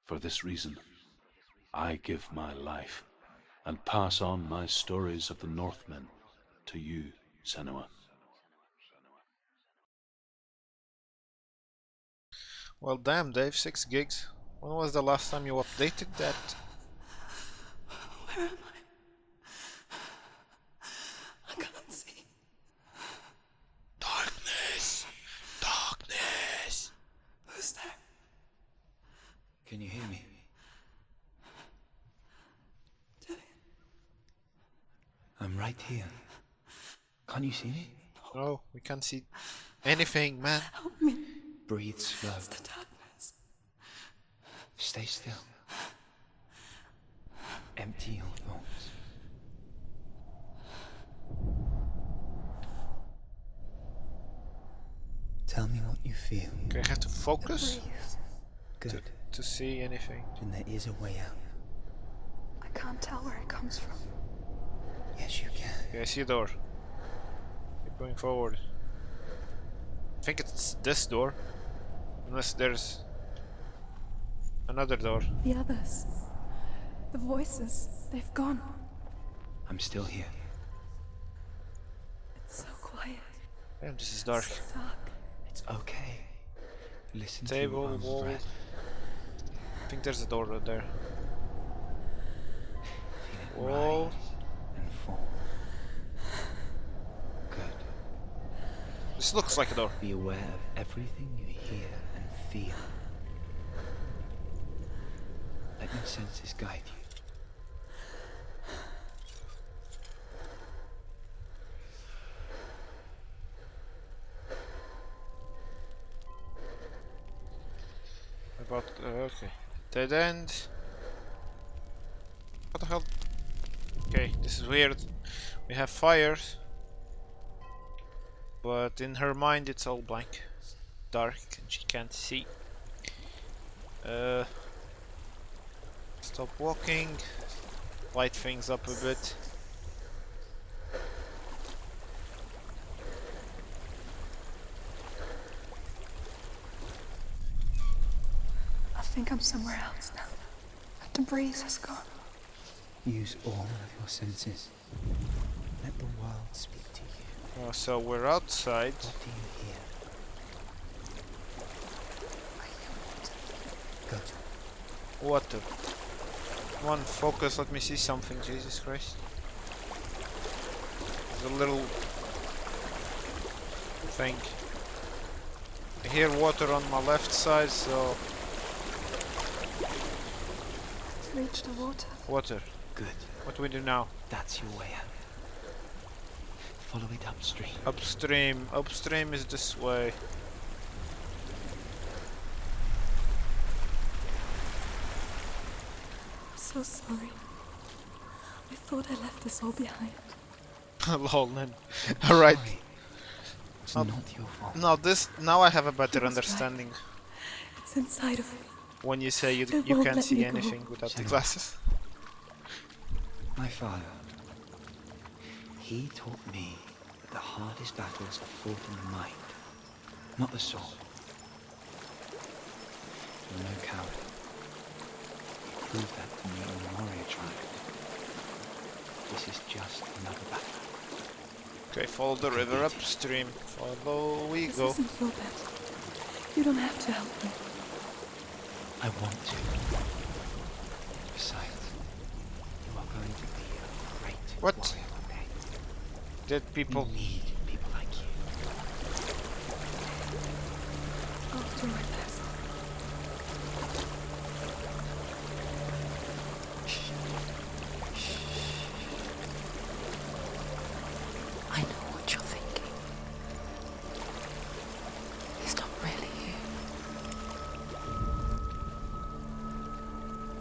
For this reason, I give my life and pass on my stories of the Northmen to you, Senua. Well, damn, Dave, 6 gigs. When was the last time you updated that? Where am I can't see. Darkness! Darkness! Who's there? Can you hear me? I'm right here. Can't you see me? No, we can't see anything, man. Help me. Breathe slow. It's the darkness. Stay still. Empty your thoughts. Tell me what you feel. Okay, I have to focus Good. to see anything. Then there is a way out. I can't tell where it comes from. Yes, you can. Okay, I see a door. Keep going forward. I think it's this door. Unless there's another door. The others. The voices. They've gone. I'm still here. It's so quiet. Damn, this is dark. So dark. It's okay. Listen Table, to your own wall. breath. I think there's a door right there. Fall. and fall. Good. This looks like a door. Be aware of everything you hear and feel. Let your senses guide you. About okay. Dead end. What the hell? Okay, this is weird. We have fires, but in her mind it's all blank, dark, and she can't see. Stop walking. Light things up a bit. I think I'm somewhere else now. The breeze has gone. Use all of your senses. Let the world speak to you. Oh, so we're outside. What do you hear? Good. Water. Come on, focus. Let me see something. Jesus Christ. There's a little thing. I hear water on my left side, so To reach the water. water. Good. What do we do now? That's your way out. Follow it upstream. Upstream. Upstream is this way. I'm so sorry. I thought I left this all behind. Lol, then. Alright. Sorry. It's Oh. not your fault. Now I have a better He was right. understanding. It's inside of me. When you say It you won't can't let see me go. anything without the Shut up. glasses. My father. He taught me that the hardest battles are fought in the mind, not the soul. You're no coward. You proved that to me in the warrior tribe. This is just another battle. Okay, follow the river upstream. Follow we This go. isn't your bed. You don't have to help me. I want to. Besides, you are going to be a great What? warrior one day. Dead people. We need people like you. I'll do my best. I know what you're thinking. He's not really here.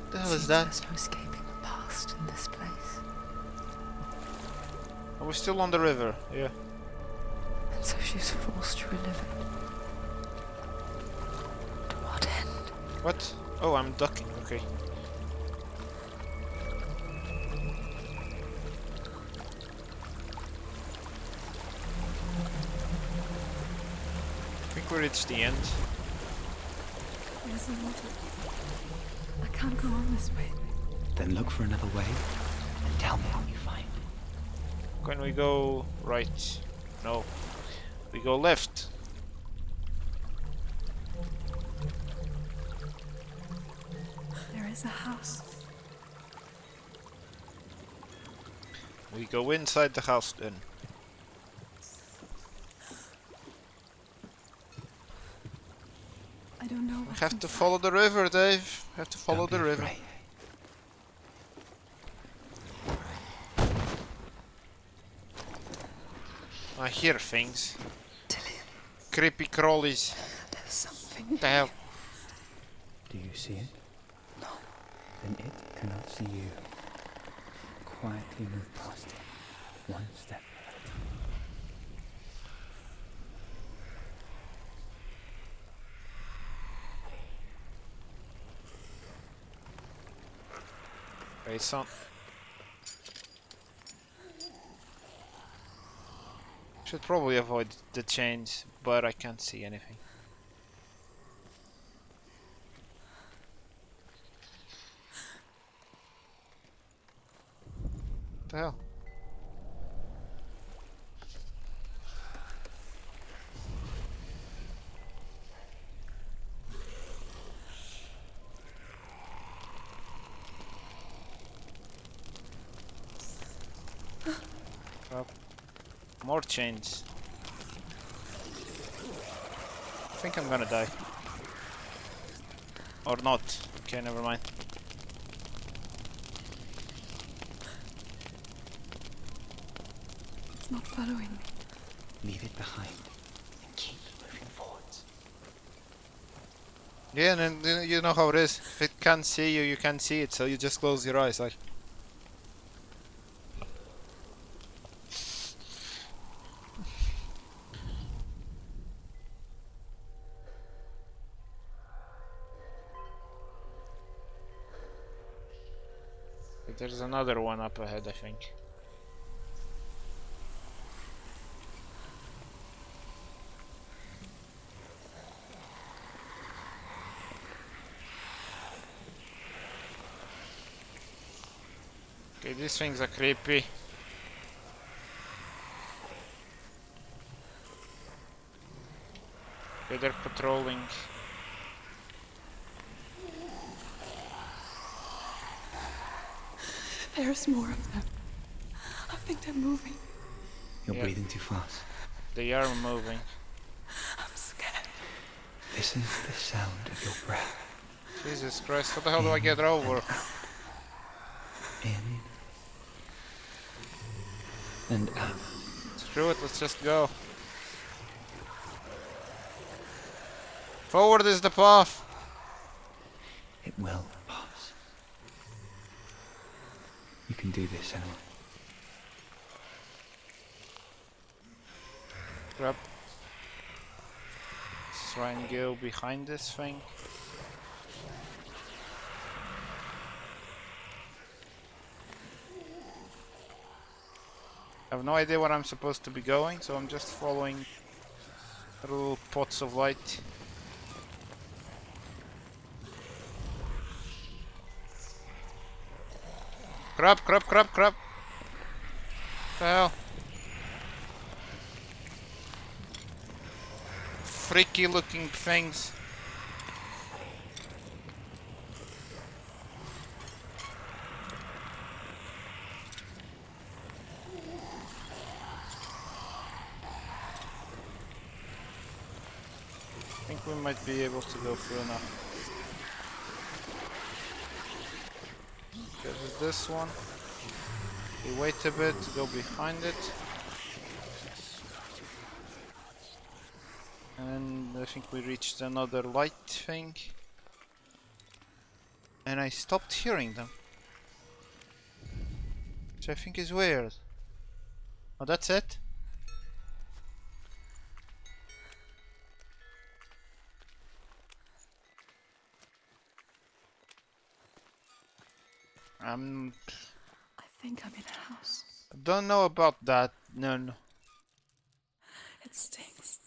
What the hell is Seems that? there's no escaping the past in this place. Are we still on the river? Yeah. And so she's forced to relive it. To what end? What? Oh, I'm ducking. Okay. I think we reached the end. There's no water. I can't go on this way. Then look for another way and tell me what you find. Can we go right? No. We go left. There is a house. We go inside the house then. I don't know We what's have to inside. follow the river, Dave. We have to follow Don't be the river. afraid. I hear things. Tilly, Creepy crawlies. there's something. What the hell? Do you see it? No. Then it cannot see you. Quietly move past it, one step at a time. Okay, so should probably avoid the chains, but I can't see anything. What the hell? Crap. More chains. I think I'm gonna die. Or not. Okay, never mind. It's not following me. Leave it behind and keep moving forwards. Yeah, and then you know how it is. If it can't see you, you can't see it, so you just close your eyes, like. But there's another one up ahead, I think. Okay, these things are creepy. Okay, they're patrolling. There's more of them. I think they're moving. You're Yeah. breathing too fast. They are moving. I'm scared. Listen to the sound of your breath. Jesus Christ, how the hell do I get over? In and out. Screw it, let's just go. Forward is the path. It will pass. You can do this, Hela. Grab. Let's try and go behind this thing. I have no idea where I'm supposed to be going, so I'm just following little pots of light. Crap, crap, crap, crap. What the hell? Freaky looking things. I think we might be able to go through now. There's this one. We wait a bit, go behind it. And I think we reached another light thing. And I stopped hearing them. Which I think is weird. Oh, that's it? I think I'm in a house. I don't know about that. No. It stinks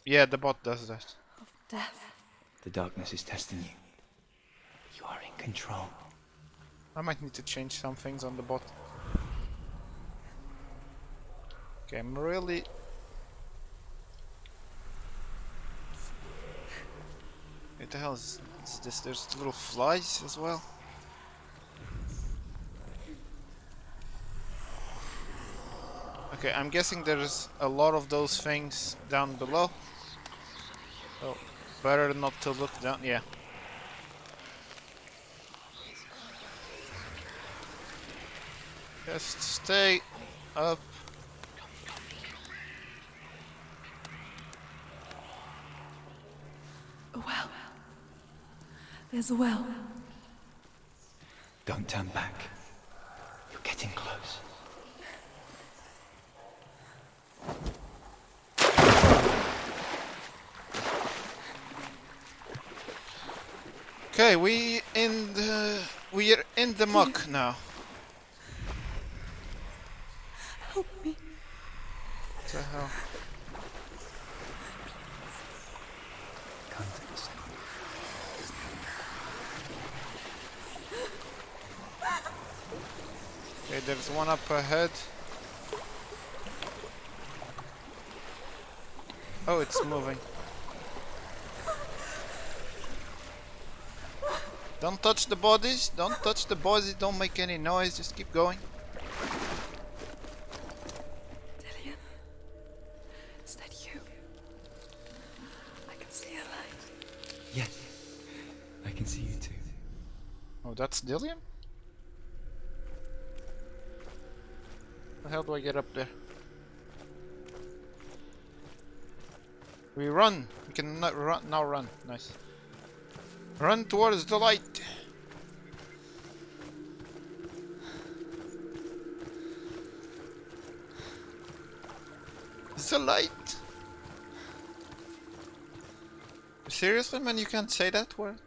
Yeah, the bot does that. of death. The darkness is testing you. You are in control. I might need to change some things on the bot. Okay, I'm really... What the hell is this? There's little flies as well. Okay, I'm guessing there's a lot of those things down below. So, better not to look down. Yeah. Just stay up. A well. There's a well. Don't turn back. You're getting close. Okay, we're in the muck now. Help me. What the hell? Come to the center. Okay, there's one up ahead. Oh, it's moving. Don't touch the bodies. Don't touch the bodies. Don't make any noise. Just keep going. that's Dillian? How do I get up there? We run! We can now run. Nice. Run towards the light! The light! Seriously, man, you can't say that word?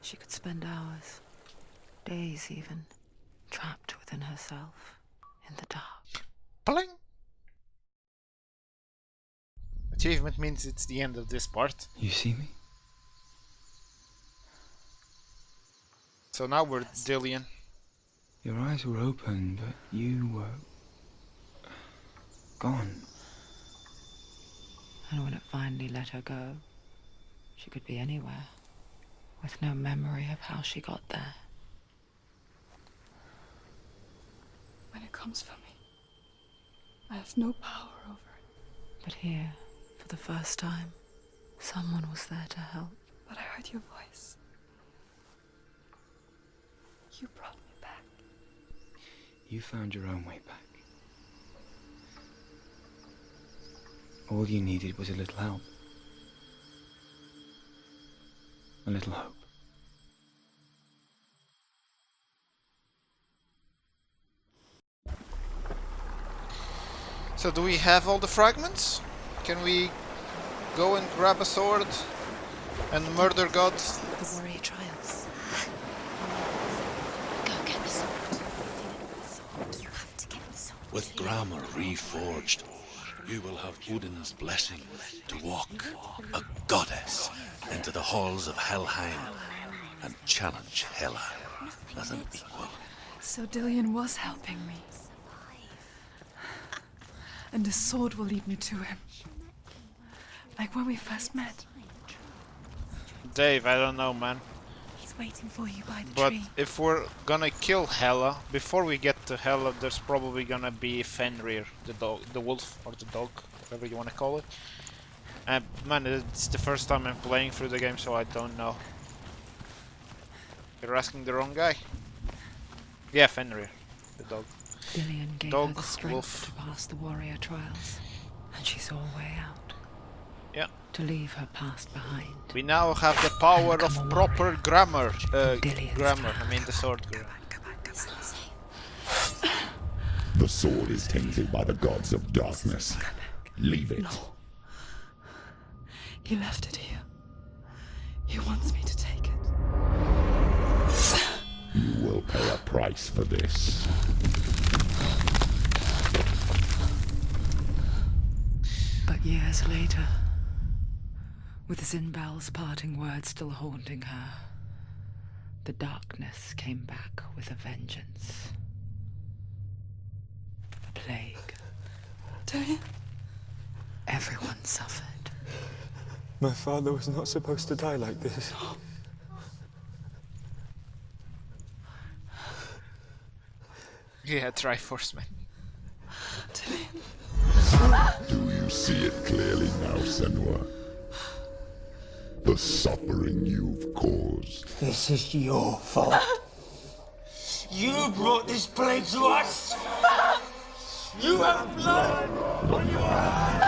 She could spend hours, days even, trapped within herself, in the dark. Bling! Achievement means it's the end of this part. You see me? So now we're Dillian. Your eyes were open, but you were gone. And when it finally let her go, she could be anywhere, with no memory of how she got there. When it comes for me, I have no power over it. But here, for the first time, someone was there to help. But I heard your voice. You brought me back. You found your own way back. All you needed was a little help. A little hope. So do we have all the fragments? Can we go and grab a sword and murder gods? The warrior trials. Go get the sword. You have to get the sword. With Gramr reforged, you will have Odin's blessing to walk, a goddess, into the halls of Helheim and challenge Hela as an equal. So Dillian was helping me. And the sword will lead me to him. Like when we first met. Dave, I don't know, man. He's waiting for you by the But tree. if we're gonna kill Hela, before we get to Hela, there's probably gonna be Fenrir, the dog, the wolf, or the dog, whatever you wanna call it. And man, it's the first time I'm playing through the game, so I don't know. You're asking the wrong guy. Yeah, Fenrir, the dog. Dillian gave Dog, her the strength wolf. to pass the warrior trials, and she saw a way out. Yeah. To leave her past behind. We now have the power become of a proper Gramr. Dillian's Gramr, time. I mean the sword Gramr. The sword is tainted by the gods of darkness. Leave it. No. He left it here. He wants me to take it. You will pay a price for this. But years later, with Zinbal's parting words still haunting her, the darkness came back with a vengeance. A plague. Dillian? Everyone suffered. My father was not supposed to die like this. Yeah, Triforce, man. Dillian. Do you see it clearly now, Senua? The suffering you've caused. This is your fault. You brought this plague to us. You have blood on your hands.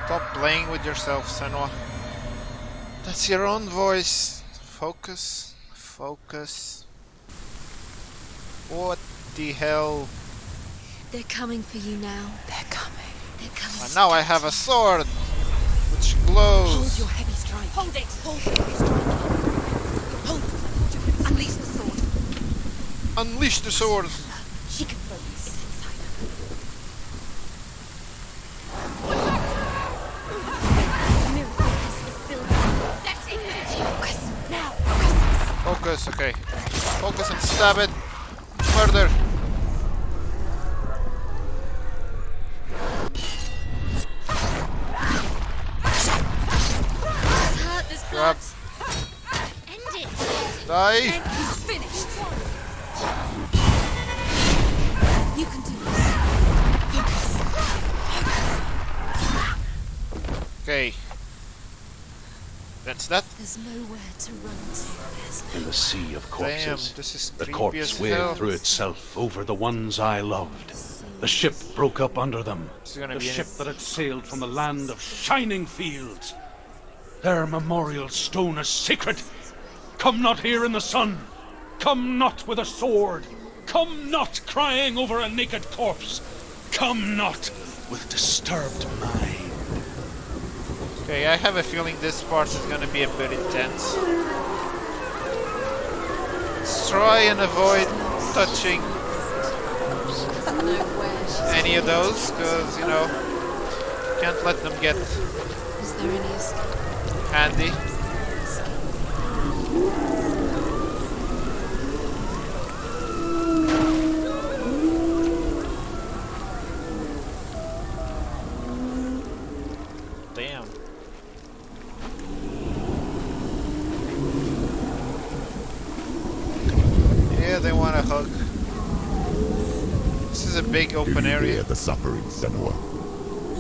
Stop playing with yourself, Senua. That's your own voice. Focus. Focus. What the hell? They're coming for you now. They're coming. They're coming. And now I have a sword, which Hold glows. your heavy strike. Hold it. Hold your heavy strike. Hold. Unleash the sword. Unleash the sword. She can throw this. It's inside her. Miracles is building. That's it. Focus. Now. Focus. Focus, okay. Focus and stab it. Murder. Hurt this Grab. blood. End it. Die. And he's finished. You can do this. Focus. Okay. That What's that? There's nowhere to run to. In the sea of Damn, corpses, this is the creepy corpse as waved hell. through itself over the ones I loved. The ship broke up under them. This is gonna The be ship that had sailed from the land of shining fields. Their memorial stone is sacred. Come not here in the sun. Come not with a sword. Come not crying over a naked corpse. Come not with disturbed mind. Okay, I have a feeling this part is gonna be a bit intense. Let's try and avoid touching any of those, because, you know, can't let them get Is there any escape? handy. Damn. Yeah, they want a hug. This is a big open area. Hear the suffering, Senua.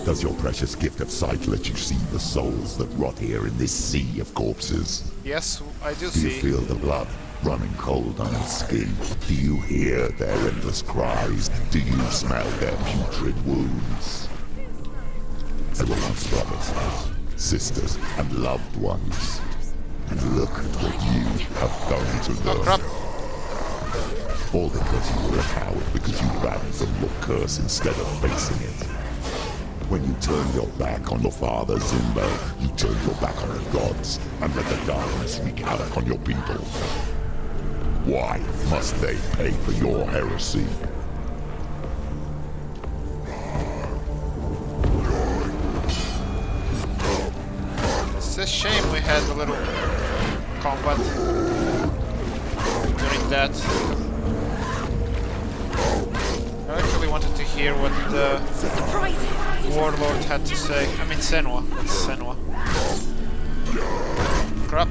Does your precious gift of sight let you see the souls that rot here in this sea of corpses? Yes, I do Do you see. feel the blood running cold on your skin? Do you hear their endless cries? Do you smell their putrid wounds? They were once brothers, sisters, and loved ones. And look at what you have done to them. Oh crap. All because you were a coward, because you ran from your curse instead of facing it. When you turned your back on your father, Zimbo, you turned your back on the gods, and let the darkness wreak havoc on your people. Why must they pay for your heresy? It's a shame we had a little combat during that. I actually wanted to hear what the warlord had to say. I mean Senua. It's Senua. Crap.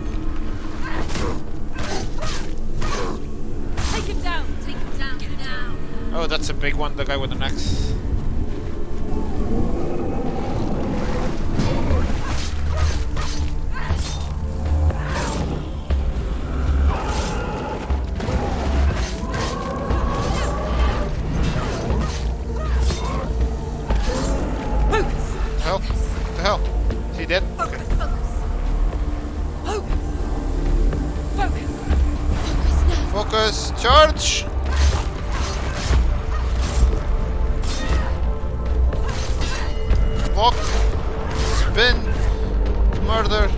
Take him down! Take him down! Get him down! Oh, that's a big one, the guy with an axe. What the hell? Is he dead? Okay. Focus! Charge! Block! Spin! Murder!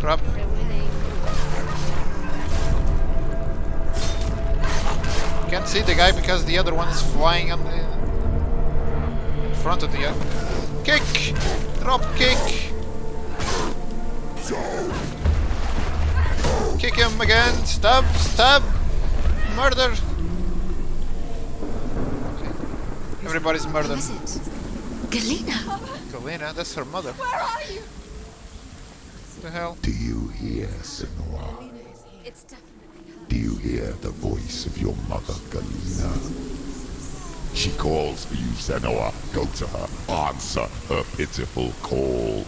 Crap. Can't see the guy because the other one is flying on the front of the other. Kick! Drop kick! Kick him again! Stab! Stab! Murder! Okay. Everybody's murdered. Who is it? Galena! Galena, that's her mother. Where are you? What the hell? Do you hear, Senua? It's definitely her. Do you hear the voice of your mother, Galena? She calls for you, Senua. Go to her. Answer her pitiful call.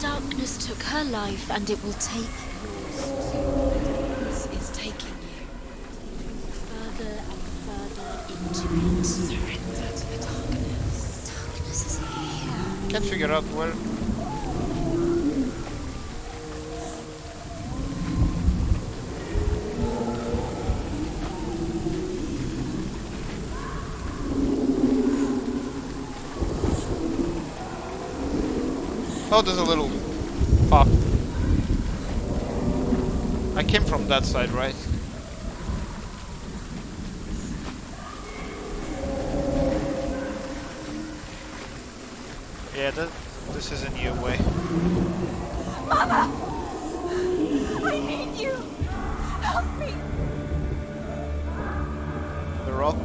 Darkness took her life and it will take yours. It's taking you further and further into it. Surrender to the darkness. Darkness is here. Can't figure out where. Oh, there's a little pop. I came from that side, right? Yeah, this is a new way. Mama! I need you! Help me! The rock.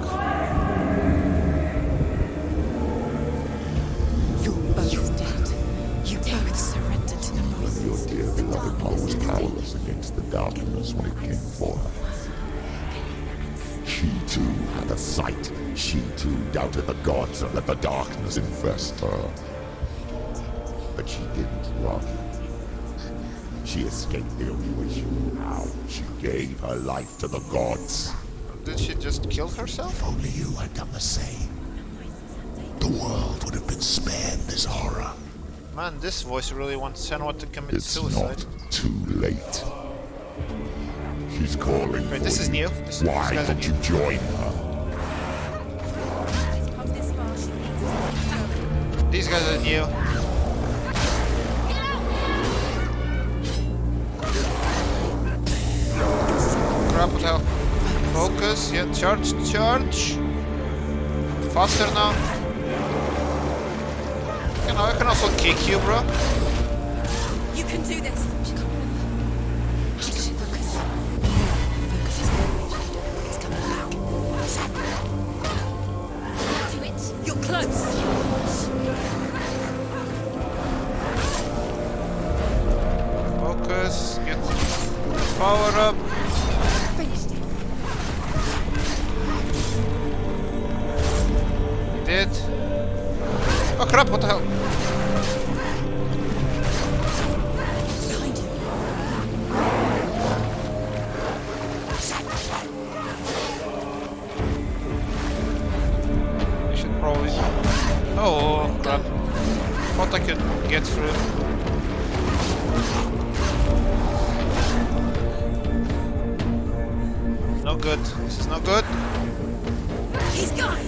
You're both dead. You both surrendered to the voices. Your dear beloved mother was powerless against the darkness when it came for her. She She too had a sight. She too doubted the gods and let the darkness infest her. But she didn't run. She escaped the only way she knew how. She gave her life to the gods. Did she just kill herself? If only you had done the same, the world would have been spared this horror. Man, this voice really wants Senua to commit It's suicide. not too late. She's calling. Wait, for this is you. new. Why these guys are don't new. you join her? These guys are new. Crap, what the hell? Focus, yeah, charge. Faster now. I can also kick you, bro. You can do this. You're close. Focus, get power up. Finished it. You did. Oh crap, what the hell? Behind you. You should probably... Oh crap. Thought I could get through. No good. This is no good. He's gone.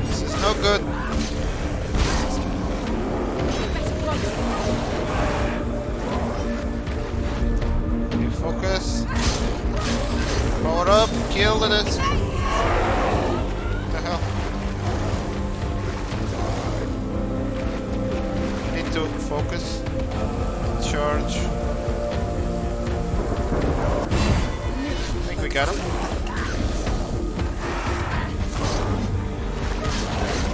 This is no good. Okay, focus. Power up. Kill it. What the hell? Need to focus. Charge. I think we got him.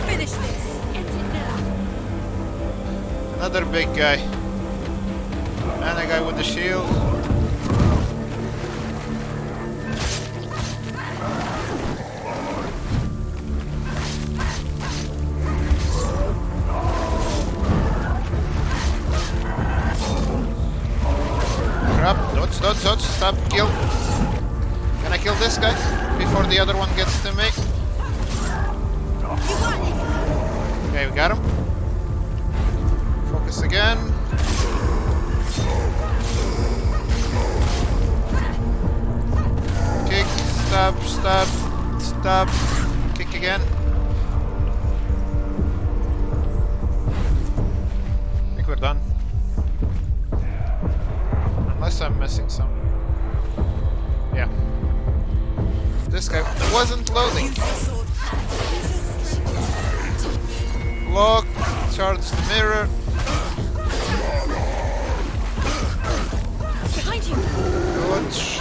Finish this. End it now. Another big guy. And a guy with the shield. Crap, dodge, stop, kill. Can I kill this guy before the other one gets to me? Okay, we got him. Focus again. Kick, stop. Kick again. I think we're done. Unless I'm missing some. Yeah. This guy wasn't loading. Block, charge the mirror. Behind you. Dodge.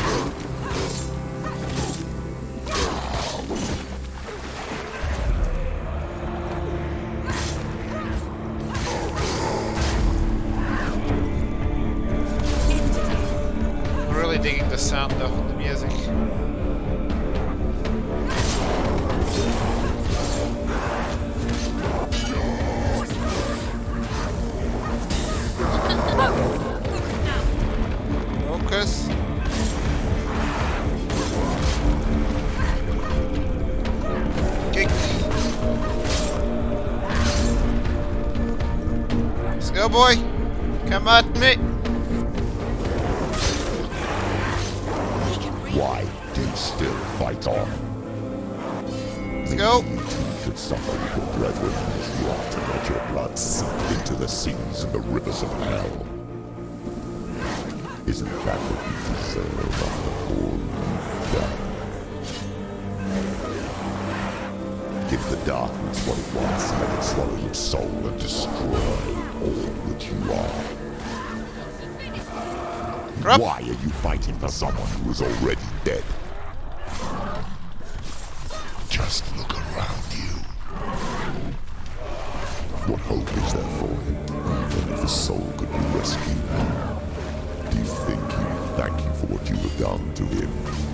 I'm really digging the sound though, the music. Focus. Kick. Let's go, boy. Come at me. Why do you still fight on? Let's go. You should suffer with your brethren as you ought to let your blood seep into the seas and the rivers of hell. Isn't that what you deserve after all you've done? Give the darkness what it wants and let it swallow your soul and destroy all that you are. Crap. Why are you fighting for someone who is already dead? Just look around you. What hope is there for him? Even if the soul could be rescued, do you think he thank you for what you have done to him,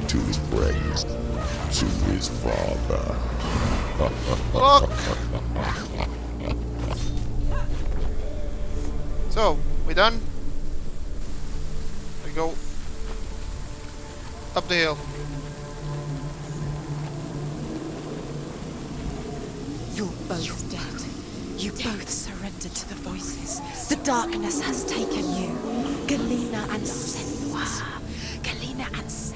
to his friends, to his father. Look! So, we done? We go up the hill. You're both dead. You both surrendered to the voices. The darkness has taken you. Galena and Senua. Galena and Senua.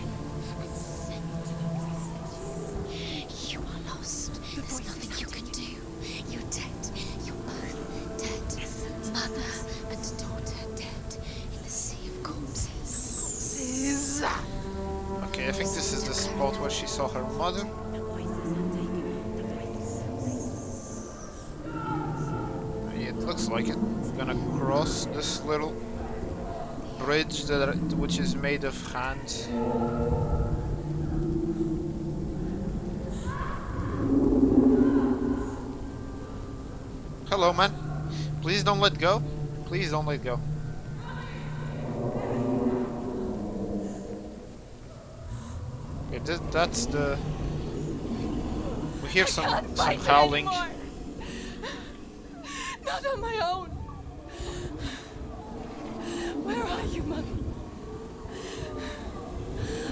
You are lost. There's nothing you can do. You're dead. You're both dead. Mother and daughter dead in the sea of corpses. Okay, I think this is the spot where she saw her mother. It looks like it. We're gonna cross this little bridge which is made of hands. Hello, man. Please don't let go. Please don't let go. Okay, that's the... We hear some howling. Not on my own. Where are you, Mother?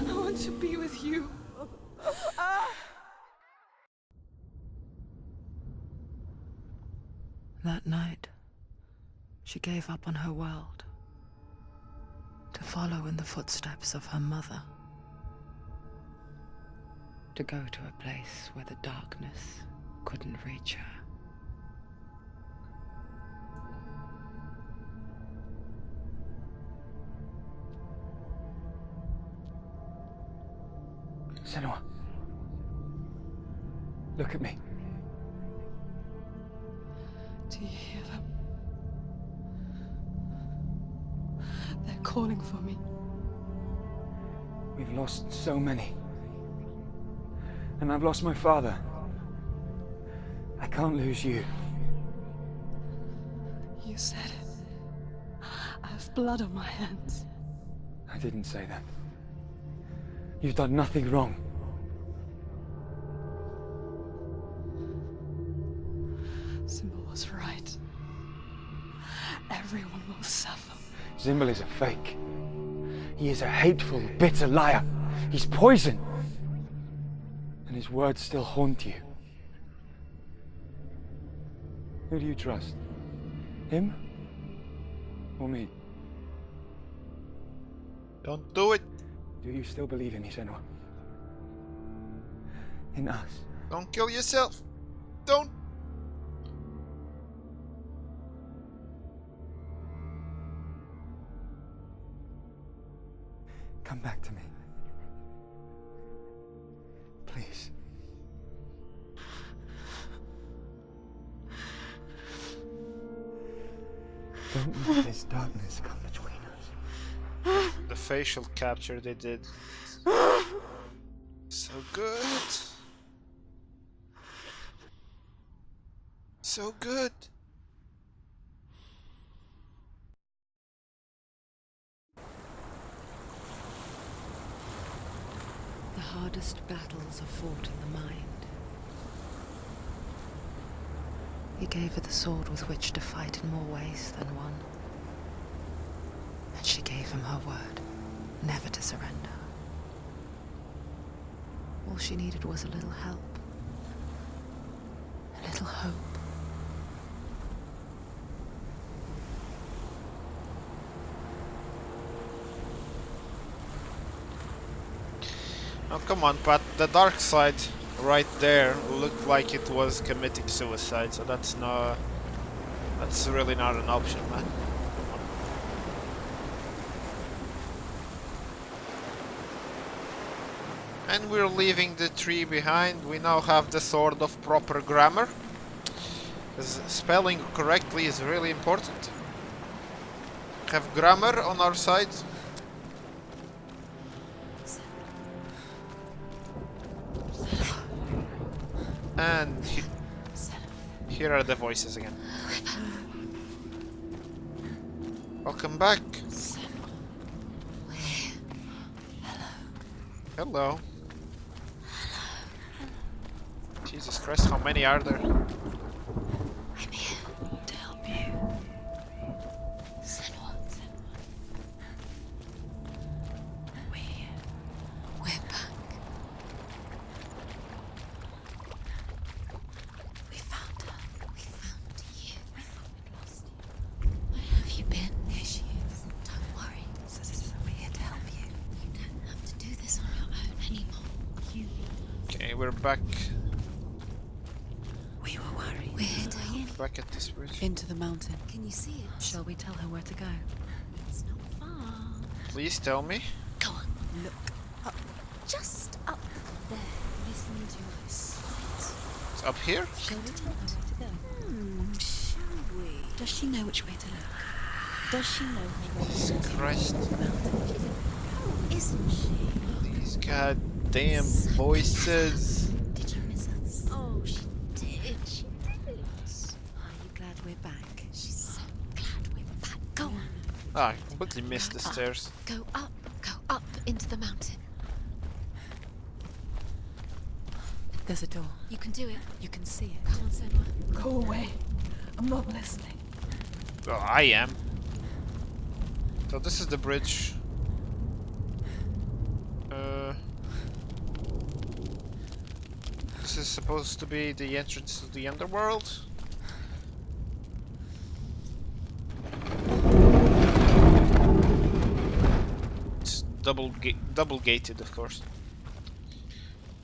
I want to be with you. That night, she gave up on her world to follow in the footsteps of her mother, to go to a place where the darkness couldn't reach her. Senua. Look at me. Do you hear them? They're calling for me. We've lost so many. And I've lost my father. I can't lose you. You said it. I have blood on my hands. I didn't say that. You've done nothing wrong. Symbol was right. Everyone will suffer. Zimbel is a fake. He is a hateful, bitter liar. He's poison. And his words still haunt you. Who do you trust? Him? Or me? Don't do it. Do you still believe in me, Senua? In us? Don't kill yourself. Don't. Come back to me. Please. Don't let this darkness come between us. The facial capture they did. So good. So good. The hardest battles are fought in the mind. He gave her the sword with which to fight in more ways than one. And she gave him her word, never to surrender. All she needed was a little help, a little hope. Oh, come on, Pat. The dark side right there looked like it was committing suicide, so that's really not an option, man. And we're leaving the tree behind. We now have the sword of proper grammar. Because spelling correctly is really important. Have grammar on our side. And here are the voices again. Welcome back. Hello. Jesus Christ, how many are there? I'm here to help you. Senua. We're back. We found her. We found you. We thought we'd lost you. Where have you been? Here she is. Don't worry. We're here to help you. You don't have to do this on your own anymore. Okay, we're back. We were worried. We're here to help. Back at this bridge. Into the mountain. Can you see it? Shall we tell her where to go? It's not far. Please tell me. Go on. Look up. Just up there. Listen to us. It's up here? Shall we tell her where to go? Shall we? Does she know which way to look? Does she know her way? Jesus Christ. Oh, isn't she? These goddamn voices. Did you miss us? Oh, she did. She did. Are you glad we're back? She's so glad we're back. Go on. Ah, I completely missed the stairs. Go up into the mountain. There's a door. You can do it. You can see it. Come on, Senua. Go away. I'm not listening. Well, I am. So this is the bridge. This is supposed to be the entrance to the underworld. It's double gated, of course.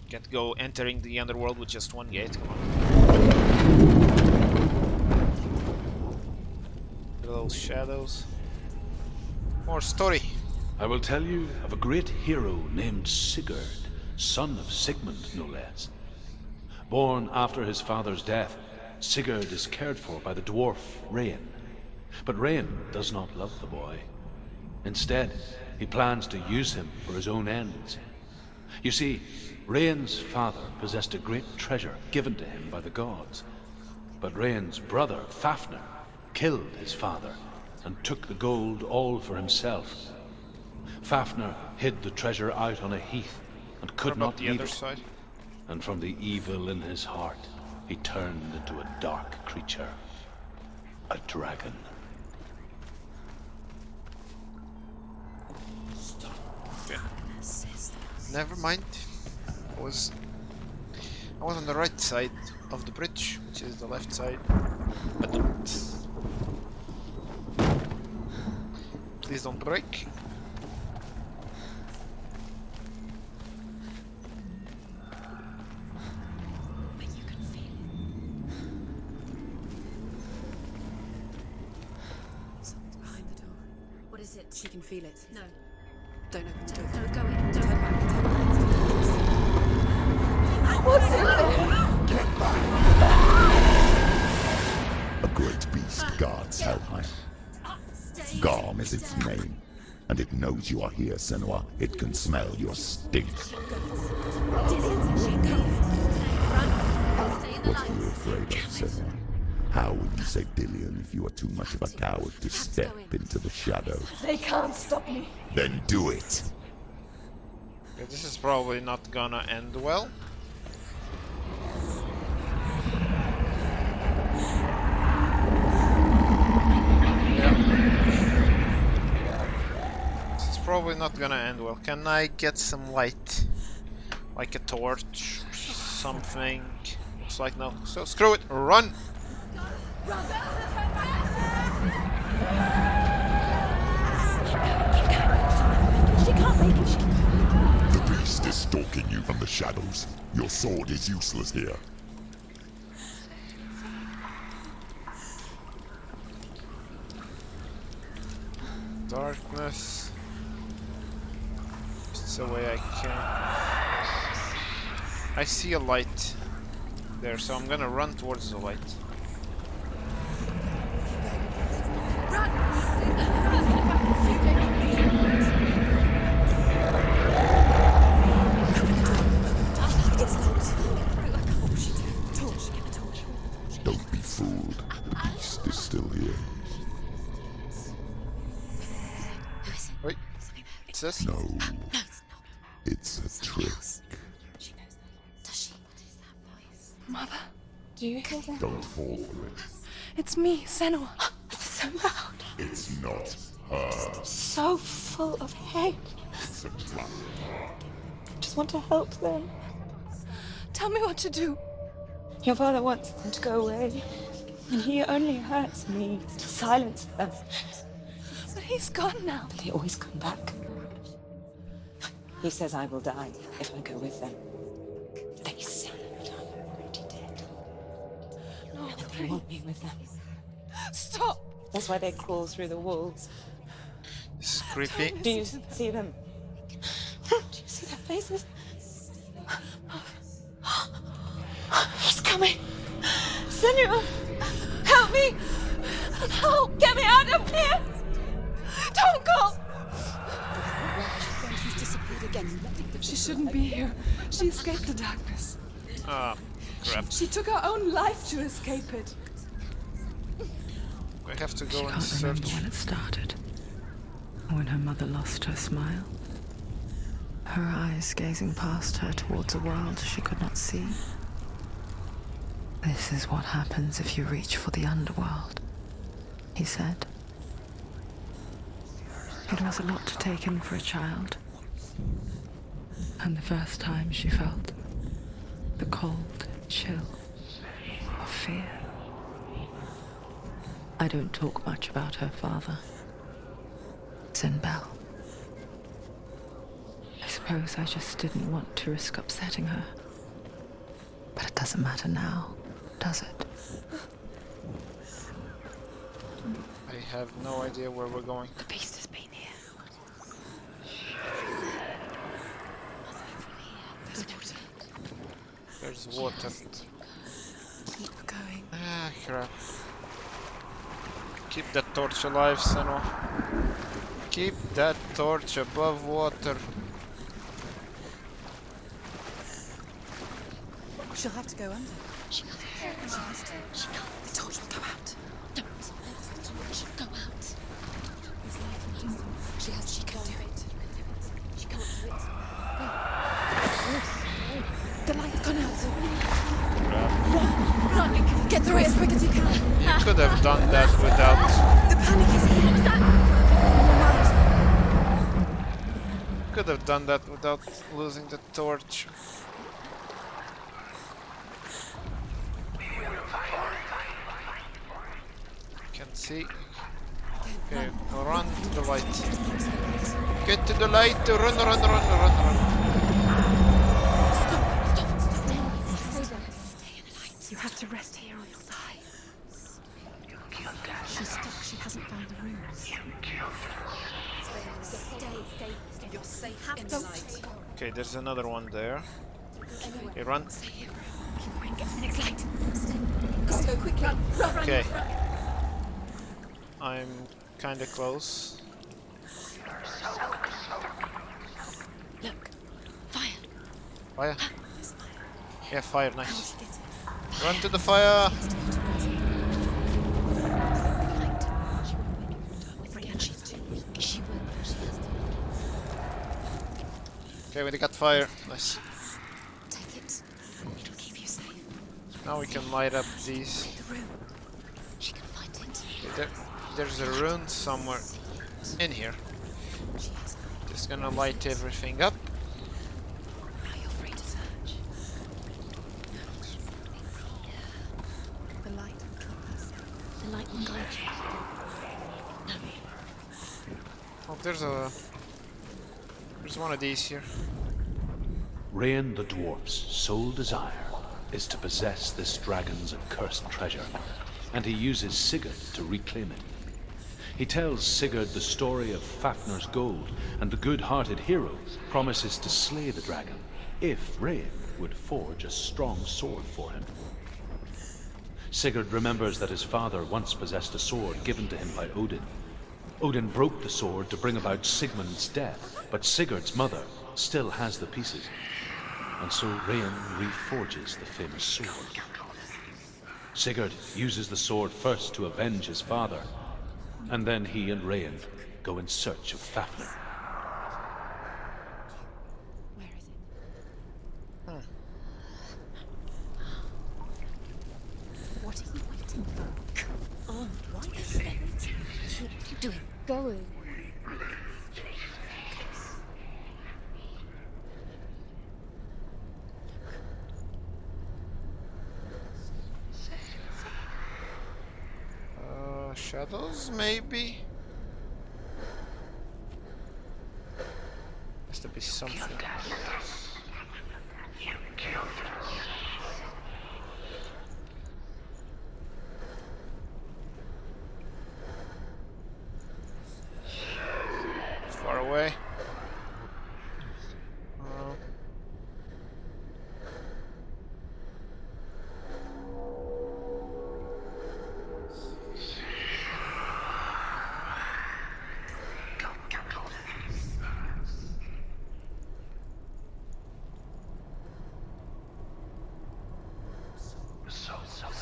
Can't go entering the underworld with just one gate. Come on. Little shadows. More story. I will tell you of a great hero named Sigurd, son of Sigmund, no less. Born after his father's death, Sigurd is cared for by the dwarf Rain. But Rain does not love the boy. Instead, he plans to use him for his own ends. You see, Rain's father possessed a great treasure given to him by the gods. But Rain's brother, Fafnir, killed his father and took the gold all for himself. Fafnir hid the treasure out on a heath and What could about not the leave other it. side? And from the evil in his heart, he turned into a dark creature. A dragon. Okay. Never mind. I was on the right side of the bridge, which is the left side. But please don't break. But you can feel it. Something's behind the door. What is it? She can feel it. No. Don't open the door. No, go in. Don't. Turn back. Turn back. What's in there? A great beast guards Helheim. Garm is its name, and it knows you are here, Senua. It can smell your stink. What are you afraid of, Senua? How would you say Dillion if you were too much of a coward to step into the shadows? They can't stop me. Then do it! Okay, this is probably not gonna end well. This is probably not gonna end well. Can I get some light? Like a torch or something? Looks like no. So screw it, run! She can't make it. The beast is stalking you from the shadows. Your sword is useless here. Darkness. Just the way I can. I see a light there, so I'm gonna run towards the light. Don't be fooled. The beast is still here. Wait, what's this? No. No, it's not. It's a trick. She knows that. Does she? What is that voice? Mother, do you hear that? Don't fall for it. It's me, Senua. It's so loud. It's not her. So full of hate. It's a trap. I just want to help them. Tell me what to do. Your father wants them to go away. And he only hurts me to silence them. But he's gone now. But they always come back. He says I will die if I go with them. They say that I'm already dead. No, they want me with them. Stop! That's why they crawl through the walls. This is creepy. Do you see them? Do you see their faces? He's coming! Senua! Help me! No! Get me out of here! Don't go! She's disappeared again. She shouldn't be here. She escaped the darkness. Ah, crap. She took her own life to escape it. We have to She go and can't remember search. when it started. When her mother lost her smile. Her eyes gazing past her towards a world she could not see. This is what happens if you reach for the underworld, he said. It was a lot to take in for a child. And the first time she felt the cold chill of fear. I don't talk much about her father, Sinbel. I suppose I just didn't want to risk upsetting her. But it doesn't matter now, does it? I have no idea where we're going. The beast has been here. There's water. There's water. Keep going. Ah, crap. Keep that torch alive, Senua. Keep that torch above water. She'll have to go under. She has to. She can't. The torch will go out. Don't let the torch go out. She can do it. She can't do it. The light's gone out. Crap. Run! Get through it as quick as you can. You could have done that without... The panic is here. What's that? Could have done that without losing the torch. Can see. Okay, run to the light. Get to the light. Run, run, run, run, run. Stop. Stay there. Stay in the light. You have to rest here or you'll die. She's stuck. She hasn't found the rooms. Stay. You're safe in the light. Okay, there's another one there. Okay, run. Stay here. Keep going. Get to the next light. Stay. Let's go quickly. Run. Okay. I'm kinda close. Look. Fire. Fire? There's fire. Yeah, fire, How nice. she gets it. Run to the fire! She's too weak. She will. She has to. Okay, we got fire. Nice. Take it. It'll keep you safe. Now we can light up these. The room. She can find it. Okay, there's a rune somewhere in here. She has Just gonna light everything up. Now you're free to search. The light will keep us. The light will guide you. No. Oh, there's one of these here. Rain the dwarf's sole desire is to possess this dragon's accursed treasure, and he uses Sigurd to reclaim it. He tells Sigurd the story of Fafnir's gold, and the good-hearted hero promises to slay the dragon if Rain would forge a strong sword for him. Sigurd remembers that his father once possessed a sword given to him by Odin. Odin broke the sword to bring about Sigmund's death, but Sigurd's mother still has the pieces. And so Rain reforges the famous sword. Sigurd uses the sword first to avenge his father, and then he and Rain go in search of Fafnir. you doing? Going. Shadows, maybe? Has to be something. Far away.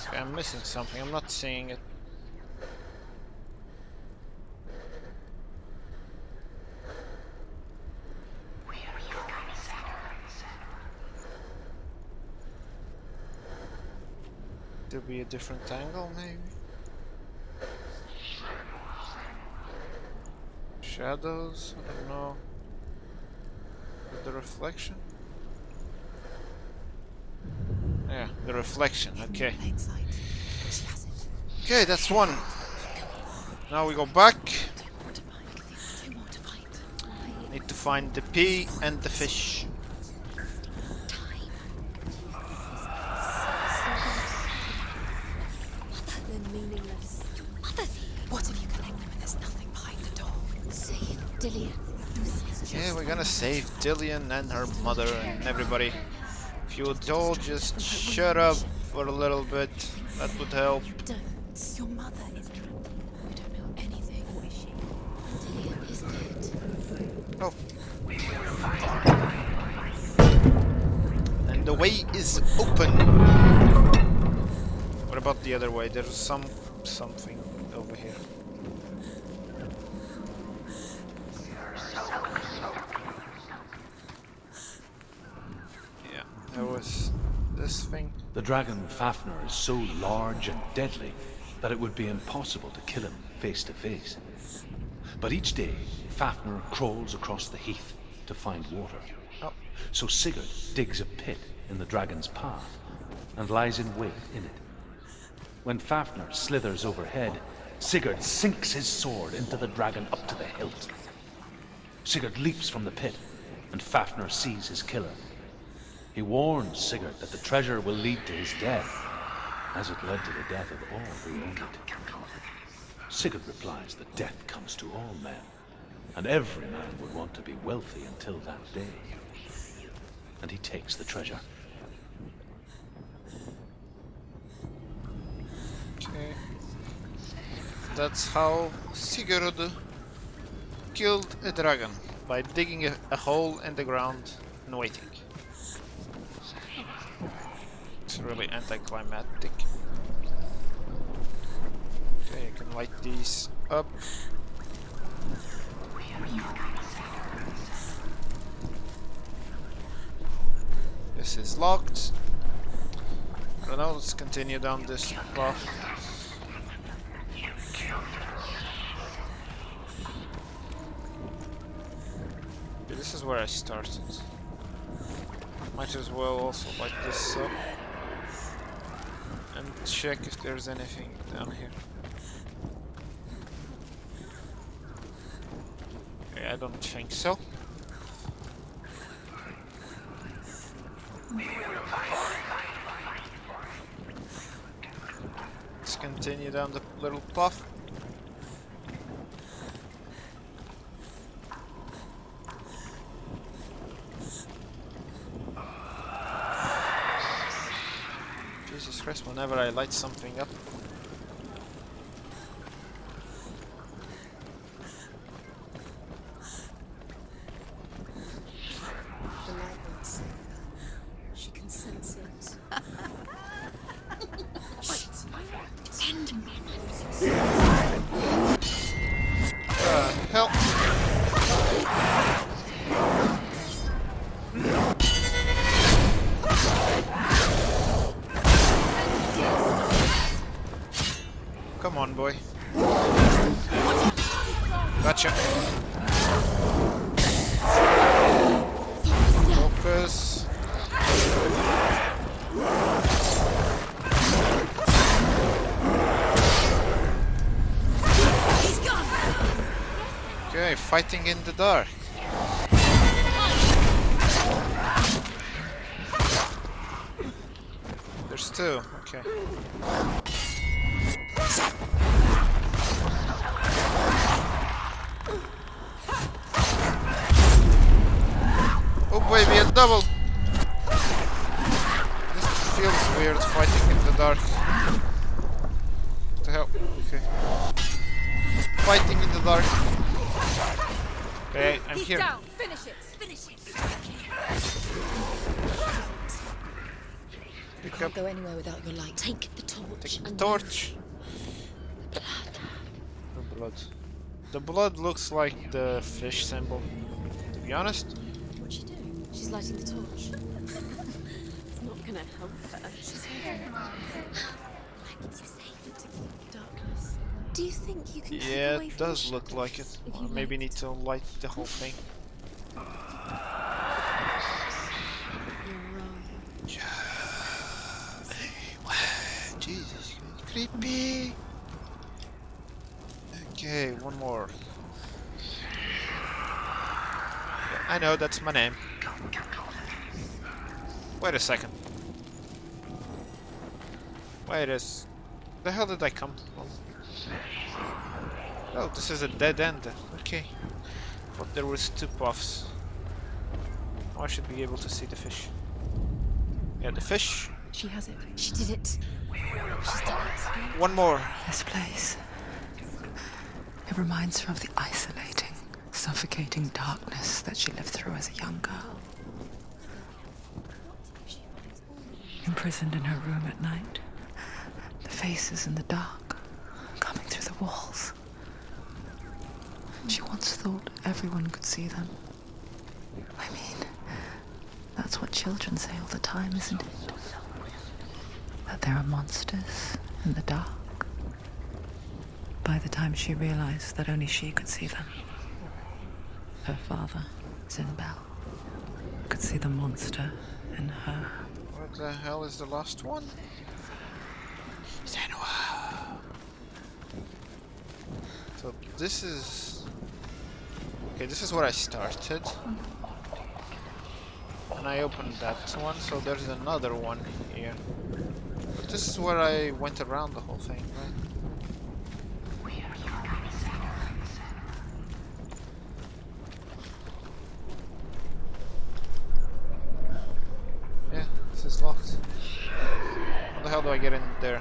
Okay, I'm missing something. I'm not seeing it. There'll be a different angle, maybe? Shadows? I don't know. With the reflection? Yeah, the reflection, okay. Okay, that's one. Now we go back. Need to find the pea and the fish. They're meaningless. What if you collect them and there's nothing behind the door? Save Dillian. Yeah, we're gonna save Dillian and her mother and everybody. If you would all just shut up for a little bit, that would help. Don't. Your mother is trapped. We don't know anything. Who is she? Dillian is dead. Oh. And the way is open. What about the other way? There's something over here. Yeah, there was this thing. The dragon Fafnir is so large and deadly that it would be impossible to kill him face to face. But each day, Fafnir crawls across the heath to find water. Oh. So Sigurd digs a pit in the dragon's path and lies in wait in it. When Fafnir slithers overhead, Sigurd sinks his sword into the dragon up to the hilt. Sigurd leaps from the pit, and Fafnir sees his killer. He warns Sigurd that the treasure will lead to his death, as it led to the death of all who owned it. Sigurd replies that death comes to all men, and every man would want to be wealthy until that day. And he takes the treasure. Okay. That's how Sigurd killed a dragon, by digging a hole in the ground and waiting. It's really anticlimactic. Okay, I can light these up. This is locked. I don't know, let's continue down this path. Okay, this is where I started. Might as well also light this up and check if there's anything down here. Okay, I don't think so. Let's continue down the little path. Jesus Christ, whenever I light something up. The light won't save her. She can sense it. Help! Gotcha. Focus. He's gone. Okay, fighting in the dark. There's two. Okay. Oh baby, a double! This feels weird fighting in the dark. What the hell? Okay. Fighting in the dark. Okay, I'm here. Down. Finish it. Finish it. You can't go anywhere without your light. Take the torch. Take the and torch. The blood. The blood looks like the fish symbol. To be honest. What's she doing? She's lighting the torch. It's not gonna help her. She's here. That keeps you safe to keep the darkness. Do you think you can keep Yeah, away it from does the look like it. if Or you maybe light need to light the whole thing. You're wrong. Jesus, creepy. Okay, one more. I know that's my name. Wait a second. Wait a s. The hell did I come from? Oh, this is a dead end. Okay. Thought there was two puffs. Now I should be able to see the fish. Yeah, the fish. She has it. She did it. She's done it. One more. This place. It reminds her of the isolating, suffocating darkness that she lived through as a young girl. Imprisoned in her room at night. The faces in the dark, coming through the walls. She once thought everyone could see them. I mean, that's what children say all the time, isn't it? That there are monsters in the dark. By the time she realized that only she could see them, her father, Zinbel, could see the monster in her. What the hell is the last one? Senua. So this is... Okay, this is where I started. And I opened that one, so there's another one here. But this is where I went around the whole thing, right? Yeah, this is locked. How the hell do I get in there?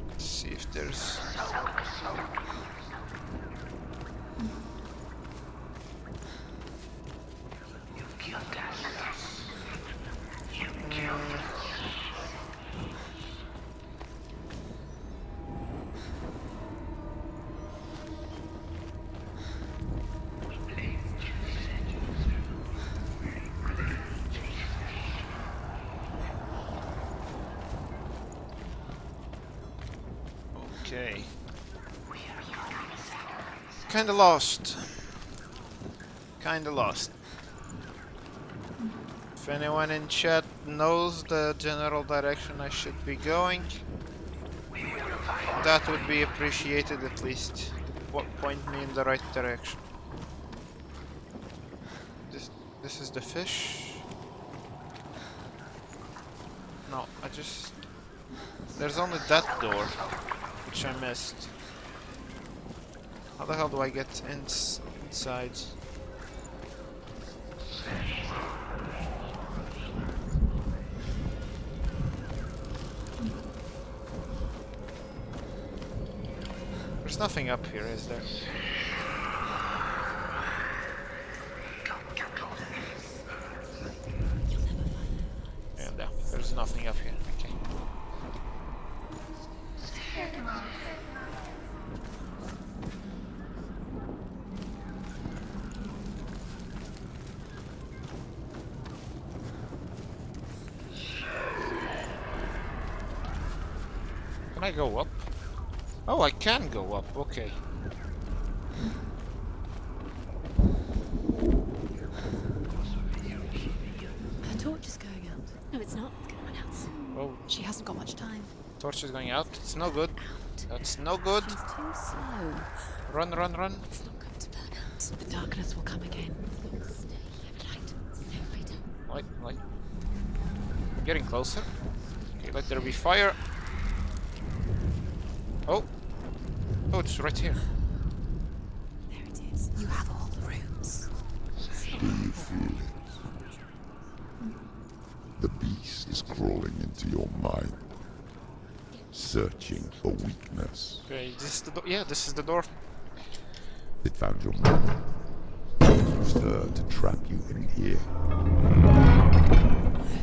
Let's see if there's... Okay. Kinda lost. Kinda lost. If anyone in chat knows the general direction I should be going, that would be appreciated at least. Point me in the right direction. This is the fish. No, I just... There's only that door, which I missed. How the hell do I get inside? There's nothing up here, is there? Yeah, no, there's nothing up here. Okay. Can I go up? Oh, I can go up. Okay. Her torch is going out. No, it's not. It's going out. Oh, She hasn't got much time. torch is going out. It's no good. Out. That's no good. She's too slow. Run, run, run. It's not going to burn out. The darkness will come again. Stay light. Stay right. Light, light. I'm getting closer. Okay, let there be fire. Oh. Oh, it's right here. There it is. You have all the rooms. Do you feel it? The beast is crawling into your mind, searching for weakness. Okay, this is the door. Yeah, this is the door. It found your mother. It used her to trap you in here.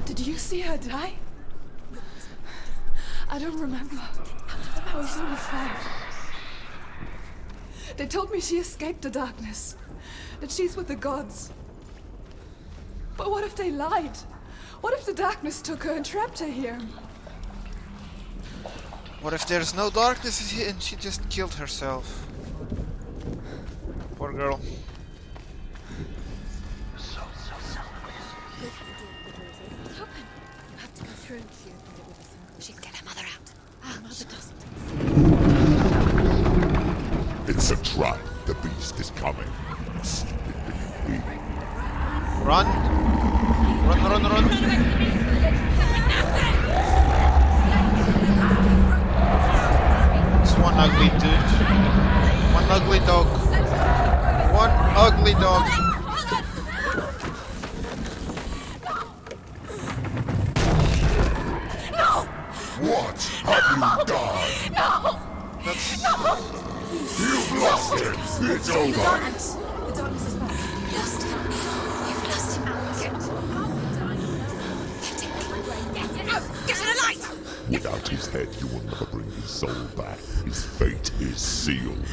Did you see her die? I don't remember. I was only 5. They told me she escaped the darkness, that she's with the gods. But what if they lied? What if the darkness took her and trapped her here? What if there's no darkness and she just killed herself? Poor girl. It's open. You have to go through. She can get her mother out. Her mother doesn't. It's a trap. The beast is coming. Stupid weak. Run! Run, run, run! It's one ugly dude. One ugly dog. One ugly dog. What have you done? That's... You've lost it. It's over. The darkness is back. Lost him. You've lost him. Get out. Get to the light. Without his head, you will never bring his soul back. His fate is sealed.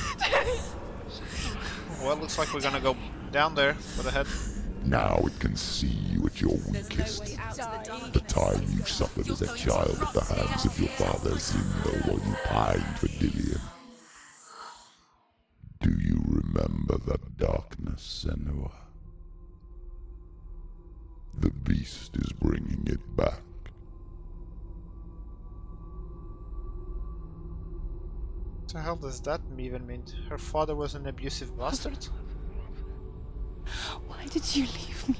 Well, looks like we're gonna go down there for the head. Now it can see you at your weakest. The time you suffered as a child at the hands of your father Zinno while you pined for Dillion. Do you remember that darkness, Senua? The beast is bringing it back. What the hell does that even mean? Her father was an abusive bastard? Why did you leave me?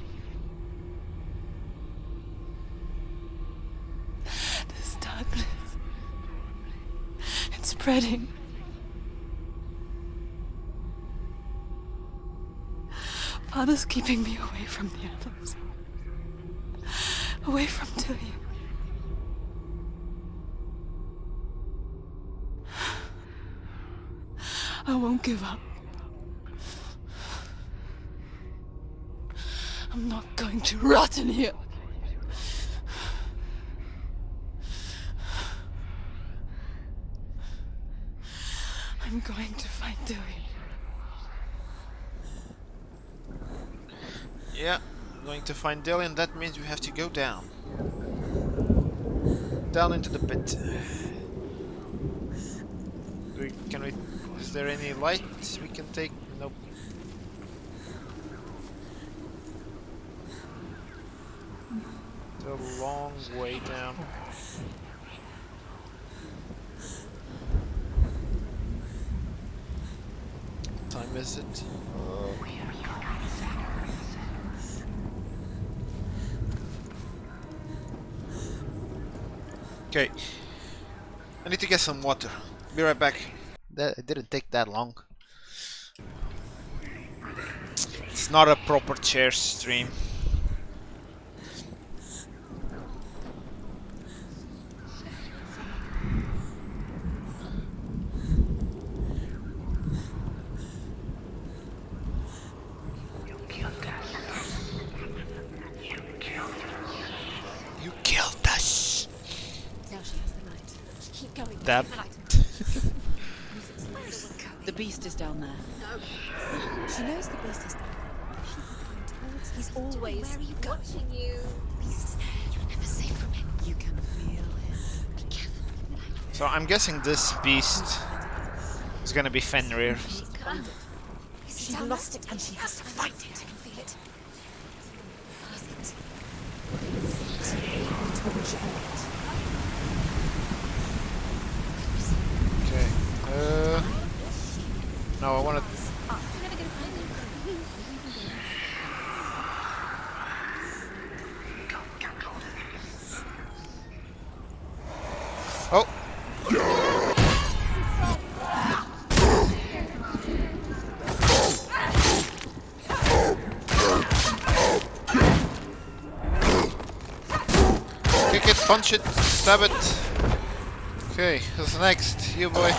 This darkness. It's spreading. Father's keeping me away from the others. Away from Dillion. I won't give up. I'm not going to rot in here. I'm going to find Dillion. Yeah, going to find Dillion. That means we have to go down. Down into the pit. Is there any light we can take? Nope. It's a long way down. What time is it? Okay. I need to get some water. Be right back. It didn't take that long. It's not a proper chair stream. You killed us. Now she has the light. Keep going. That. The beast is down there. She knows the beast is there. He's always where are you watching you. The beast is there. You're never safe from him. You can feel him. Be careful. So I'm guessing this beast is gonna be Fenrir. She lost it and she has to find it. I can feel it. Okay. No, I wanna. Oh! Kick it, punch it, stab it. Okay, who's next? You boy.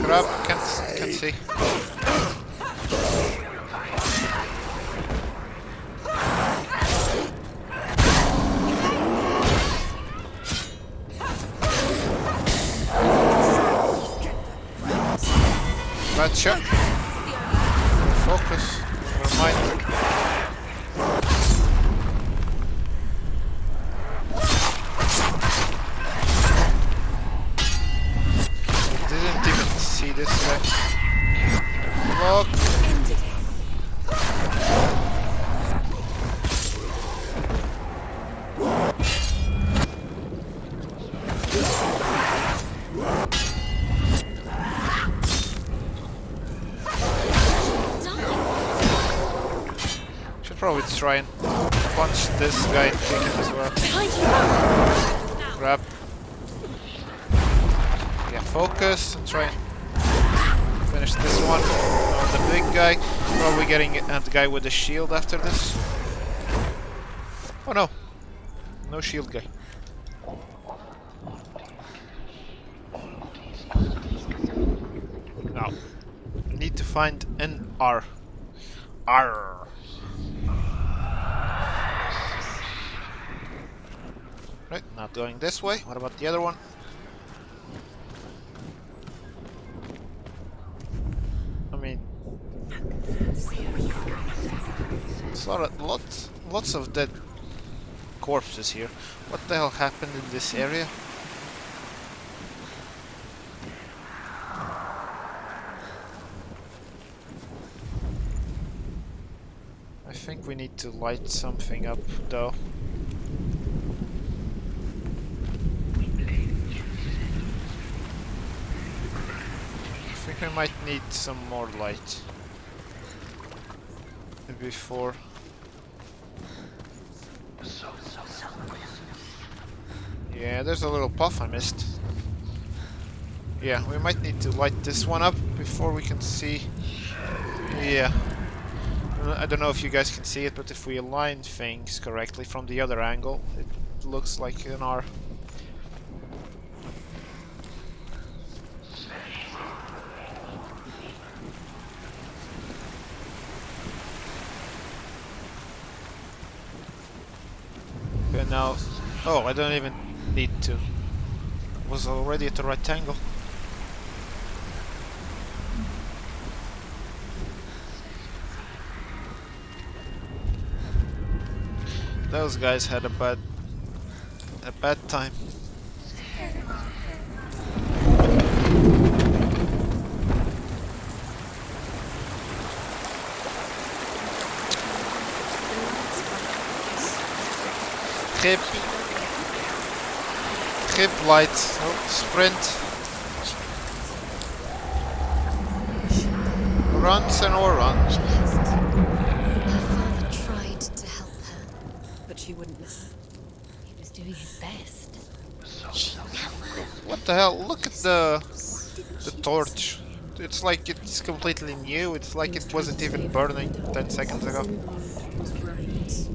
Grab, can't see. Gotcha. Focus. Never mind. Didn't even see this guy. Look. Should probably try and punch this guy and kick him as well. Grab. Yeah, focus and try and finish this one. Oh, the big guy. Probably getting at the guy with the shield after this. Oh no. No shield guy. Now, I need to find an R. R. Right, not going this way. What about the other one? I mean, it's lots of dead corpses here. What the hell happened in this area? I think we need to light something up, though. I think I might need some more light before. Yeah, there's a little puff I missed. Yeah, we might need to light this one up before we can see. Yeah. I don't know if you guys can see it, but if we align things correctly from the other angle, it looks like an R. Okay, now... Oh, I don't even need to. Was already at the right angle. Those guys had a bad time. Grip light. Oh, sprint. Run, Senua, run. Her father tried to help her, But she wouldn't listen. he was doing his best. She never. What the hell? Look at the torch. It's like it's completely new. It's like it wasn't even burning 10 seconds ago. Was right.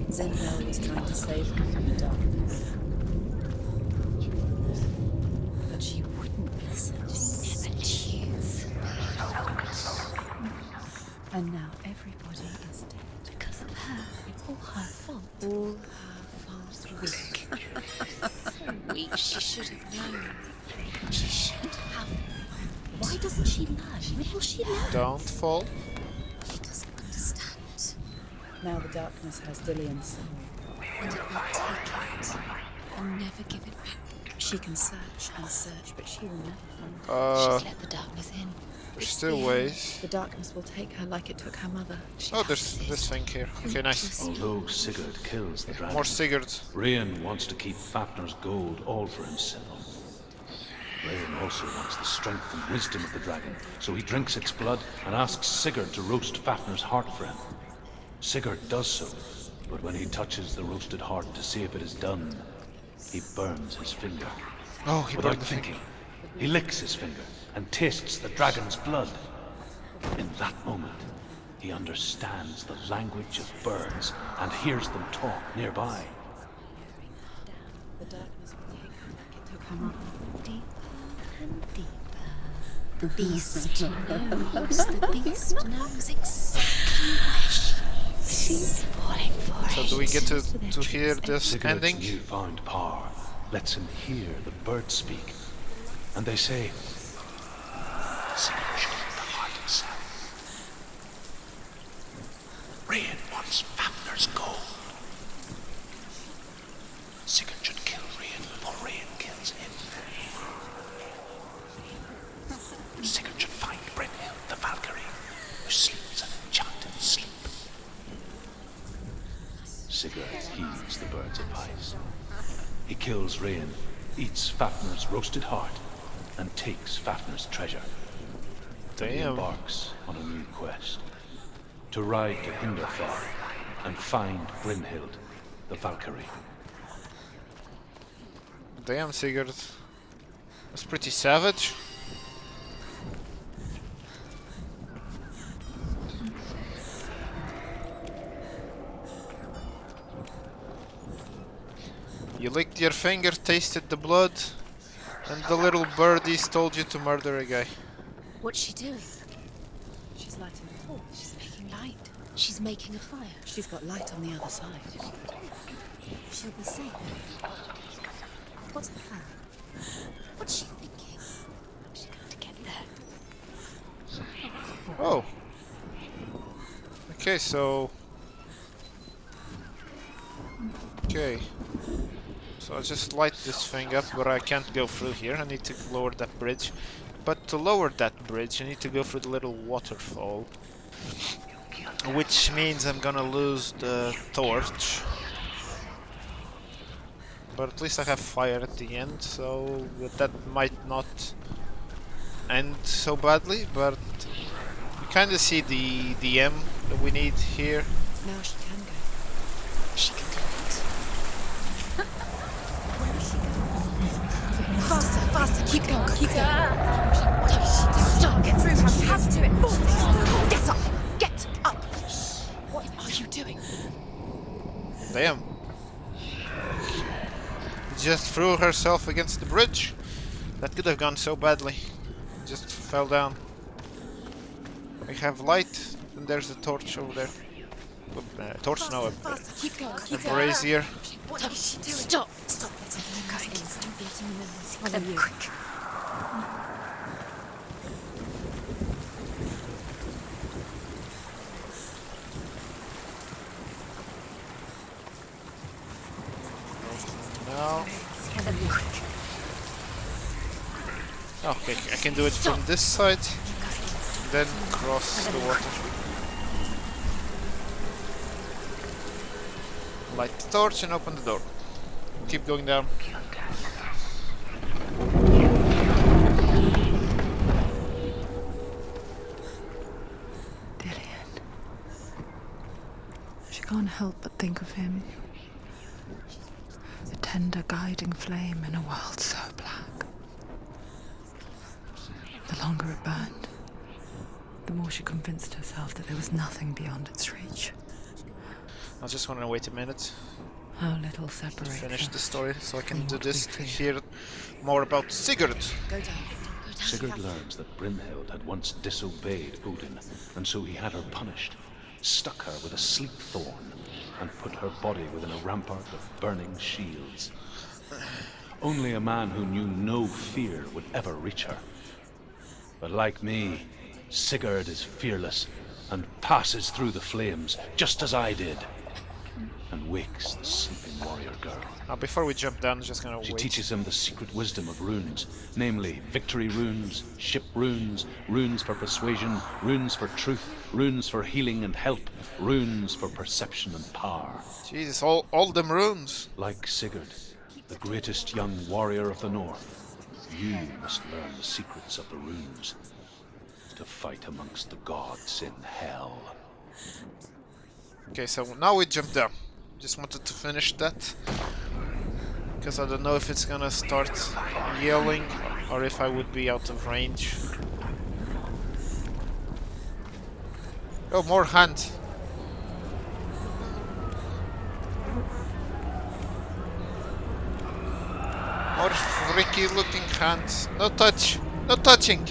Zenbel was trying to save her from the darkness. But she wouldn't listen. She never choose. And now everybody is dead. Because of her. It's all her fault. All her fault. Weak. So weak. She should have known. She should have. Why doesn't she learn? When will she learn? Don't fall. She doesn't understand. Now the darkness has Dillian's soul. And it will take it and never give it back. She can search and search, but she will never find it. She's let the darkness in. There's still ways. The darkness will take her like it took her mother. Oh, there's this thing here. Okay, nice. Although Sigurd kills the dragon, More Sigurd. Rain wants to keep Fafnir's gold all for himself. Rain also wants the strength and wisdom of the dragon, so he drinks its blood and asks Sigurd to roast Fafnir's heart for him. Sigurd does so, but when he touches the roasted heart to see if it is done, he burns his finger. Oh, he Without burned the thinking, he licks his finger and tastes the dragon's blood. In that moment, he understands the language of birds and hears them talk nearby. The darkness will take her like it took her mother. Deeper and deeper. The beast knows. The beast knows exactly where she is. She's falling for it. So do we get to hear this Sigurd's ending? newfound power lets him hear the birds speak, and they say, Sigurd should eat the heart himself. Rain wants Fafnir's gold. Sigurd should kill Rain before Rain kills him. Sigurd should find Brynhild the Valkyrie, who sleeps an enchanted sleep. Sigurd heeds the bird's advice. He kills Rain, eats Fafnir's roasted heart, and takes Fafnir's treasure. Then he Damn. embarks on a new quest, to ride to Hinderfell and find Brynhild the Valkyrie. Damn, Sigurd. That's pretty savage. You licked your finger, tasted the blood, and the little birdies told you to murder a guy. What's she doing? She's lighting a torch. She's making light. She's making a fire. She's got light on the other side. She'll be safe. What's the plan? What's she thinking? How's she going to get there? Oh. Okay, so... Okay. So I'll just light this thing up, but I can't go through here. I need to lower that bridge. But to lower that bridge, I need to go through the little waterfall. Which means I'm gonna lose the torch. But at least I have fire at the end, so that might not end so badly, but you kinda see the M that we need here. Now she can go. She can do it. Faster, faster, keep going, keep going. Stop! Get through her. She has to do it. Get up! Get up! What are you doing? Damn. Just threw herself against the bridge. That could have gone so badly. Just fell down. We have light, and there's the torch over there. Torch, no, Keep going, a keep going. brazier. What is she doing? Stop! Stop, let's have a look. Don't get in the memories. Follow Clever, you. quick. Now. Okay, I can do it from this side, then cross the water. Light the torch and open the door. Keep going down. Dillian. She can't help but think of him. A tender guiding flame in a world so black. The longer it burned, the more she convinced herself that there was nothing beyond its reach. I just want to wait a minute How little to separates finish us the story so I can from do what this we to fear. hear more about Sigurd. Go down. Sigurd learns that Brynhild had once disobeyed Odin, and so he had her punished, stuck her with a sleep thorn, and put her body within a rampart of burning shields. Only a man who knew no fear would ever reach her. But like me, Sigurd is fearless and passes through the flames, just as I did, and wakes the sleeping warrior girl. Now, before we jump down, I'm just gonna She wait. teaches him the secret wisdom of runes, namely victory runes, ship runes, runes for persuasion, runes for truth, runes for healing and help, runes for perception and power. Jesus, all them runes. Like Sigurd, the greatest young warrior of the North, you must learn the secrets of the runes to fight amongst the gods in hell. Okay, so now we jump down. Just wanted to finish that. Because I don't know if it's gonna start yelling or if I would be out of range. Oh, more hand. More freaky looking hands. No touch. No touching.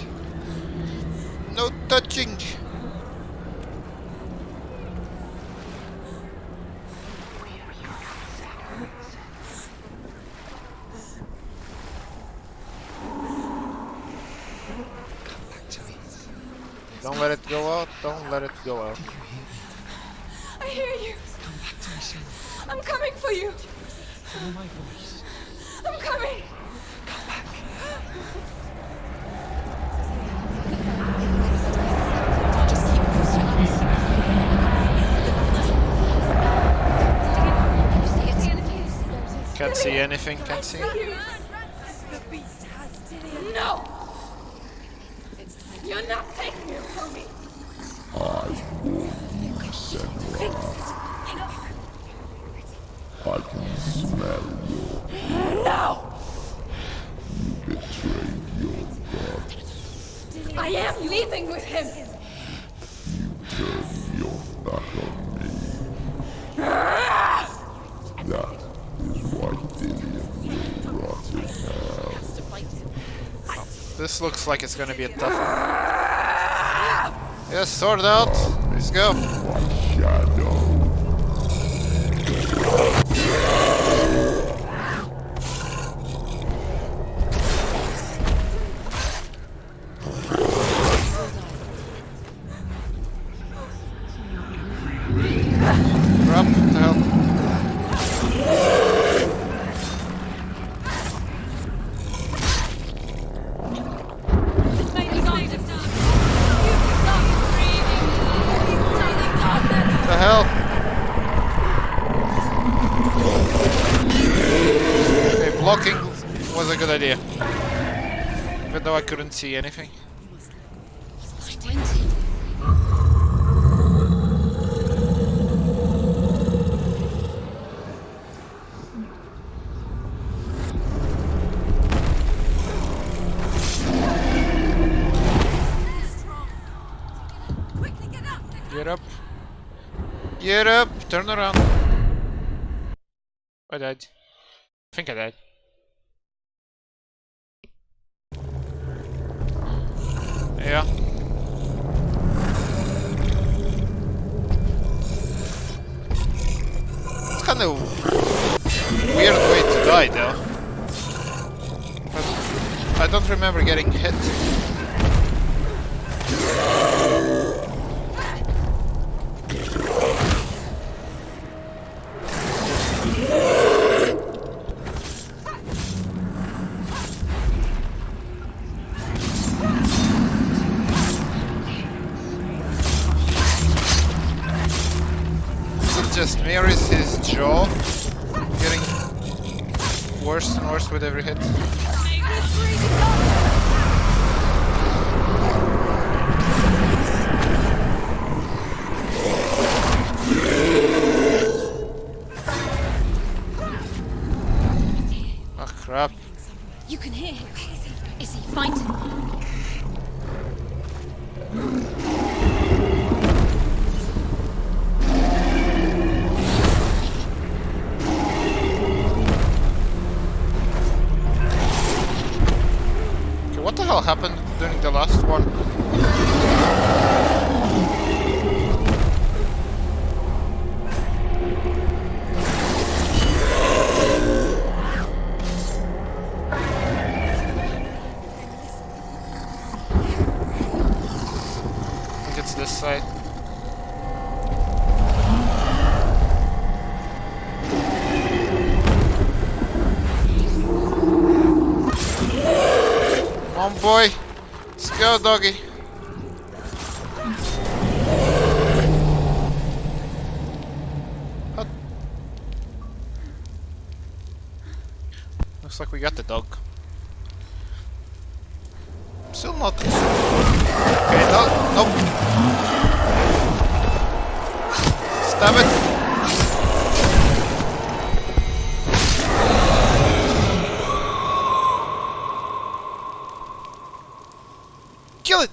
No touching. Don't let it go out. Don't let it go out. I hear you. Come back to me, Senua. I'm coming for you. Follow my voice. I'm coming. Can't see anything. Can't see. The beast has no. You're not taking it from me. I warn you, Senua. I can smell your... No. You betrayed your god. I am leaving with him. You turned your back on me. That is why Dillion will rot in hell. This looks like it's gonna be a tough one. Yes, sword out. Let's go. My shadow. Grab, what the hell? The hell? Okay, blocking was a good idea. Even though I couldn't see anything. Get up. Get up. Turn around. I died. I think I died. Yeah. It's kind of weird way to die, though. But I don't remember getting hit. Just me, or is his jaw getting worse and worse with every hit? Oh crap. You can hear him. Is he fighting? What the hell happened during the last one? this side. Come on, boy. Let's go, doggy. What? Looks like we got the dog. Still not. Okay, no, nope. Stab it. Kill it!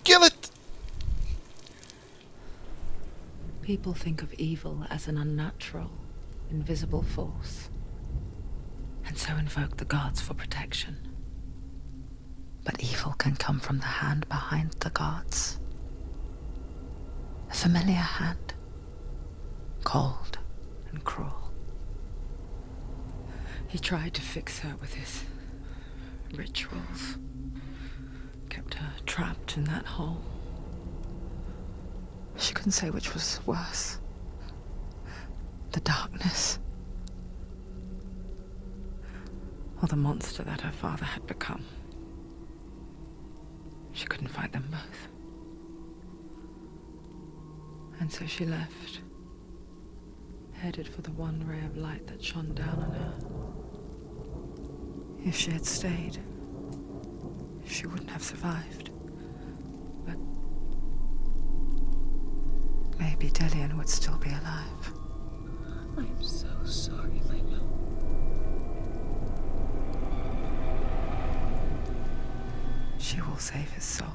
Kill it! People think of evil as an unnatural, invisible force, and so invoke the gods for protection. But evil can come from the hand behind the gods. A familiar hand, cold and cruel. He tried to fix her with his rituals, kept her trapped in that hole. She couldn't say which was worse. The darkness, or the monster that her father had become. She couldn't fight them both. And so she left, headed for the one ray of light that shone down on her. If she had stayed, she wouldn't have survived. But maybe Dillian would still be alive. I'm so sorry, my love. She will save his soul.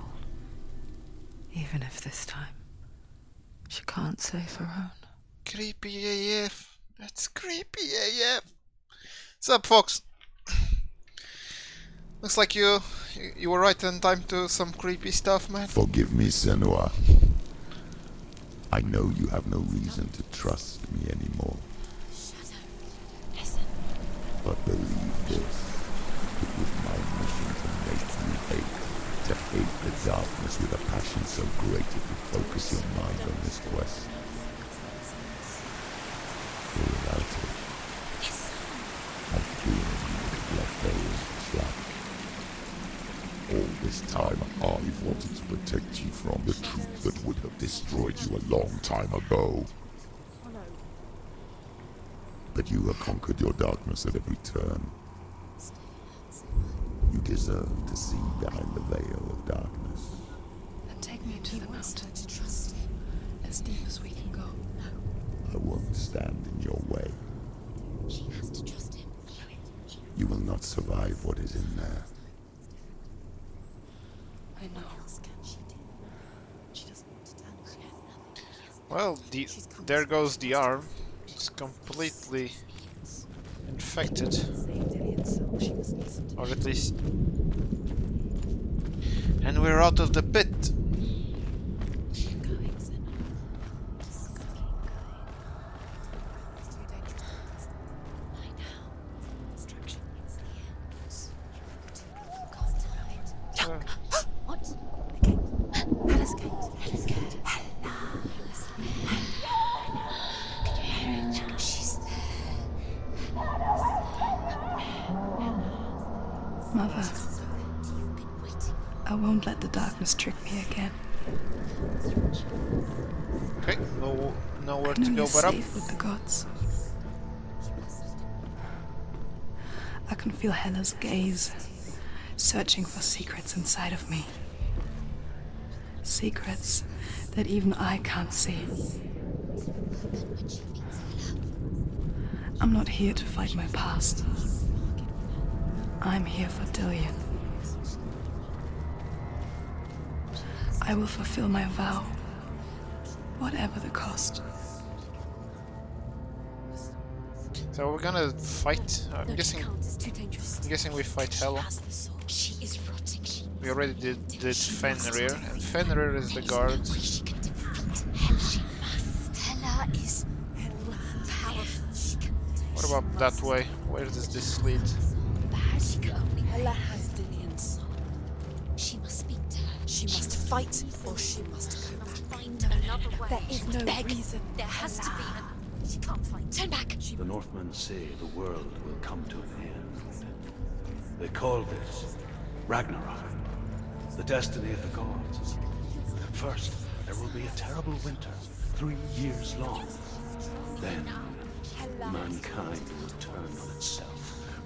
Even if this time she can't save her own. Creepy AF. That's creepy AF. What's up, folks? Looks like you were right on time to some creepy stuff, man. Forgive me, Senua. I know you have no reason to trust me anymore. Listen. But believe this. It was my mission to make you hate. To hate the darkness with a passion so great it would focus your mind on this quest. For without it, I fear you would have left there in the trap. All this time I've wanted to protect you from the truth that would have destroyed you a long time ago. But you have conquered your darkness at every turn. You deserve to see behind the veil of darkness. Then take me to the mountain to trust him as deep as we can go. I won't stand in your way. She has to trust him. You will not survive what is in there. I know. Well, there goes the arm. It's completely infected. Or at least... And we're out of the pit. What? Hela's gate. Hela's gate. She's there. Mother, I won't let the darkness trick me again. Okay, nowhere I to know go you're but up. safe with the gods. I can feel Hela's gaze, searching for secrets inside of me. Secrets that even I can't see. I'm not here to fight my past. I'm here for Dillian. I will fulfill my vow, whatever the cost. So we're gonna fight. I'm guessing we fight Hela. She is rotting. We already did Fenrir, and Fenrir is the guard. Hela is powerful. What about that way? Where does this lead? Hela has Dillian's soul. She must speak to her. She must fight or she must go back. Find another way. There is no reason. There has to be. She can't fight. Turn back. The Northmen say the world will come to an end. They call this Ragnarok, the destiny of the gods. First, there will be a terrible winter, 3 years long. Then, mankind will turn on itself.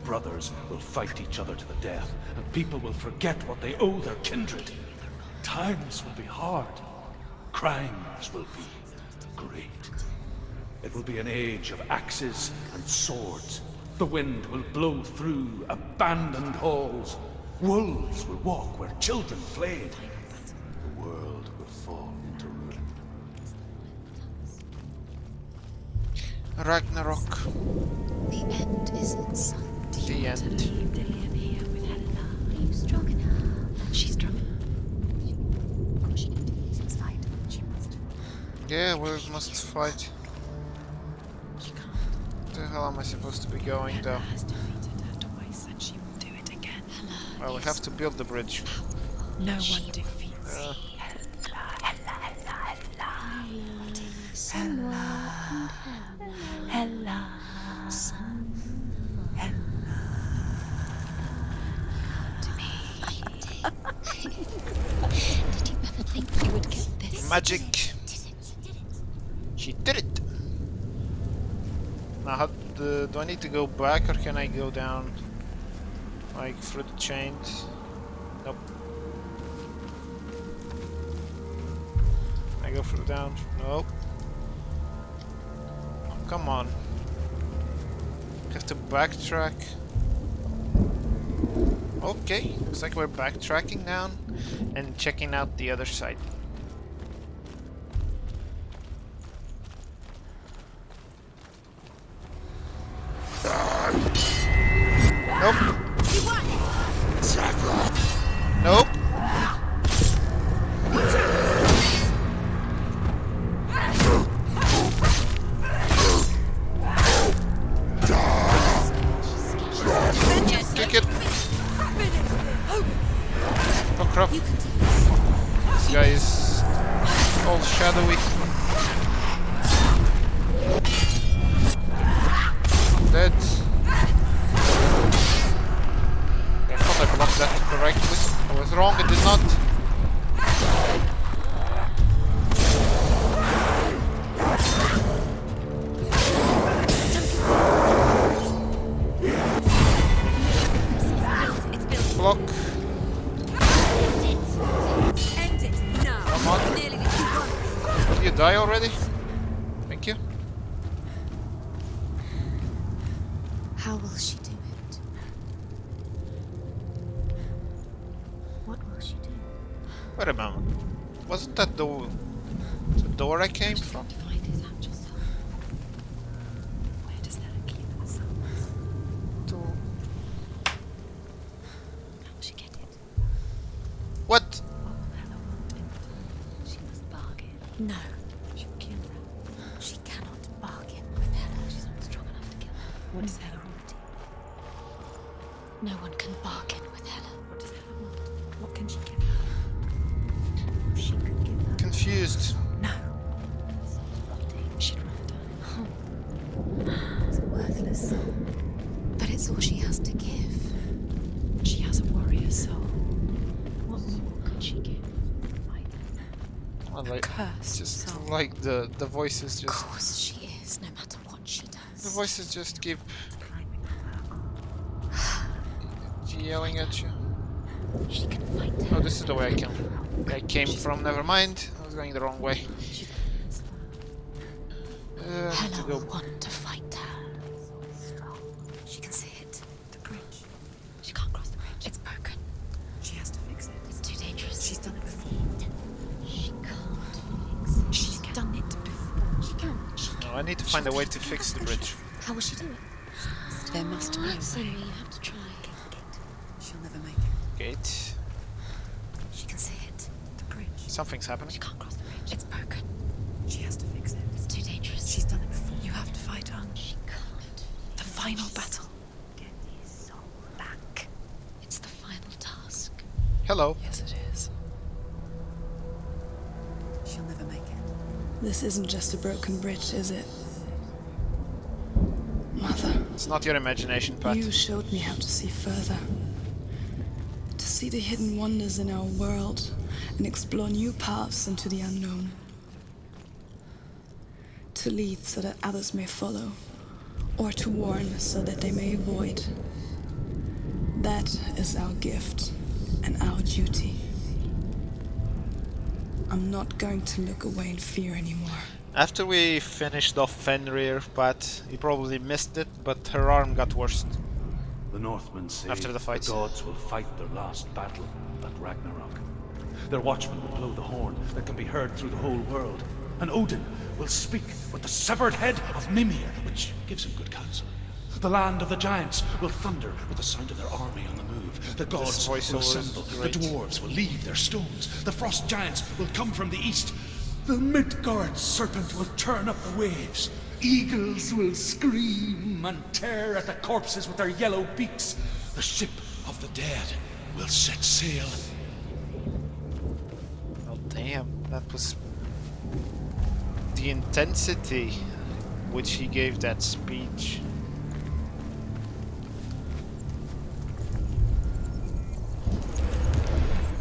Brothers will fight each other to the death, and people will forget what they owe their kindred. Times will be hard. Crimes will be great. It will be an age of axes and swords. The wind will blow through abandoned halls. Wolves will walk where children played. The world will fall into ruin. Ragnarok. The end is in sight. The end. Dillian here with Hela. Are you strong enough? She's strong enough. Of course she can do this. It's fine. She must. Yeah, we must fight. She can't. Where the hell am I supposed to be going though? Has defeated her twice and she will do it again. Well, we have to build the bridge. No one defeats Uh, Hela. Did you ever think we would get this? magic. She did it. Now, do I need to go back or can I go down, like through the chains? Nope. Can I go through down? Nope. Oh, come on. Have to backtrack. Okay, looks like we're backtracking down and checking out the other side. Nope. Nope. Kick it. Oh crap. This guy is all shadowy. Dead. I thought I blocked that correctly. I was wrong, I did not. Block. Come on. Did you die already? Thank you. How will she do it? What will she do? Wait a moment. Wasn't that the door I came from? To find his actual self. Where does that keep the souls? How will she get it? What? What will Hela want in return? She must bargain. No. She'll kill her. She cannot bargain with Hela. She's not strong enough to kill her. What does Hela want? No one can bargain with Hela. What does Hela want? What can she give her? She could give her. Confused. No. She'd rather die. It's worthless. But it's all she has to give. She has a warrior soul. What more could she give? I like, Cursed just soul. like the voices Of just course she is, no matter what she does. the voices just keep yelling at you. She can fight Oh, her. this is the way I came from. Never mind. I was going the wrong way. I have to Hela go. will want to fight her. She can see it. The bridge. She can't cross the bridge. It's broken. She has to fix it. It's too dangerous. She's done it before. She can't fix it. She's done it before. She can. No, I need to find a way to fix the bridge. How will she do it? There must be a So way. you have to try. She'll never make it. Gate. She can see it. The bridge. Something's happening. She can't cross the bridge. It's broken. She has to fix it. It's too dangerous. She's done it before. You have to fight on. She can't. The final battle. Get his soul back. It's the final task. Hello. Yes, it is. This isn't just a broken bridge, is it? Mother, It's not your imagination, Pat. you showed me how to see further. To see the hidden wonders in our world and explore new paths into the unknown. To lead so that others may follow, or to warn so that they may avoid. That is our gift and our duty. I'm not going to look away in fear anymore. After we finished off Fenrir, Pat, you probably missed it, but her arm got worse. The Northmen say After the fight. gods will fight their last battle at Ragnarok. Their watchmen will blow the horn that can be heard through the whole world. And Odin will speak with the severed head of Mimir, which gives him good counsel. The land of the giants will thunder with the sound of their army on the move. The gods will assemble. The dwarves will leave their stones. The frost giants will come from the east. The Midgard serpent will turn up the waves. Eagles will scream and tear at the corpses with their yellow beaks. The ship of the dead will set sail. Oh damn, that was the intensity which he gave that speech.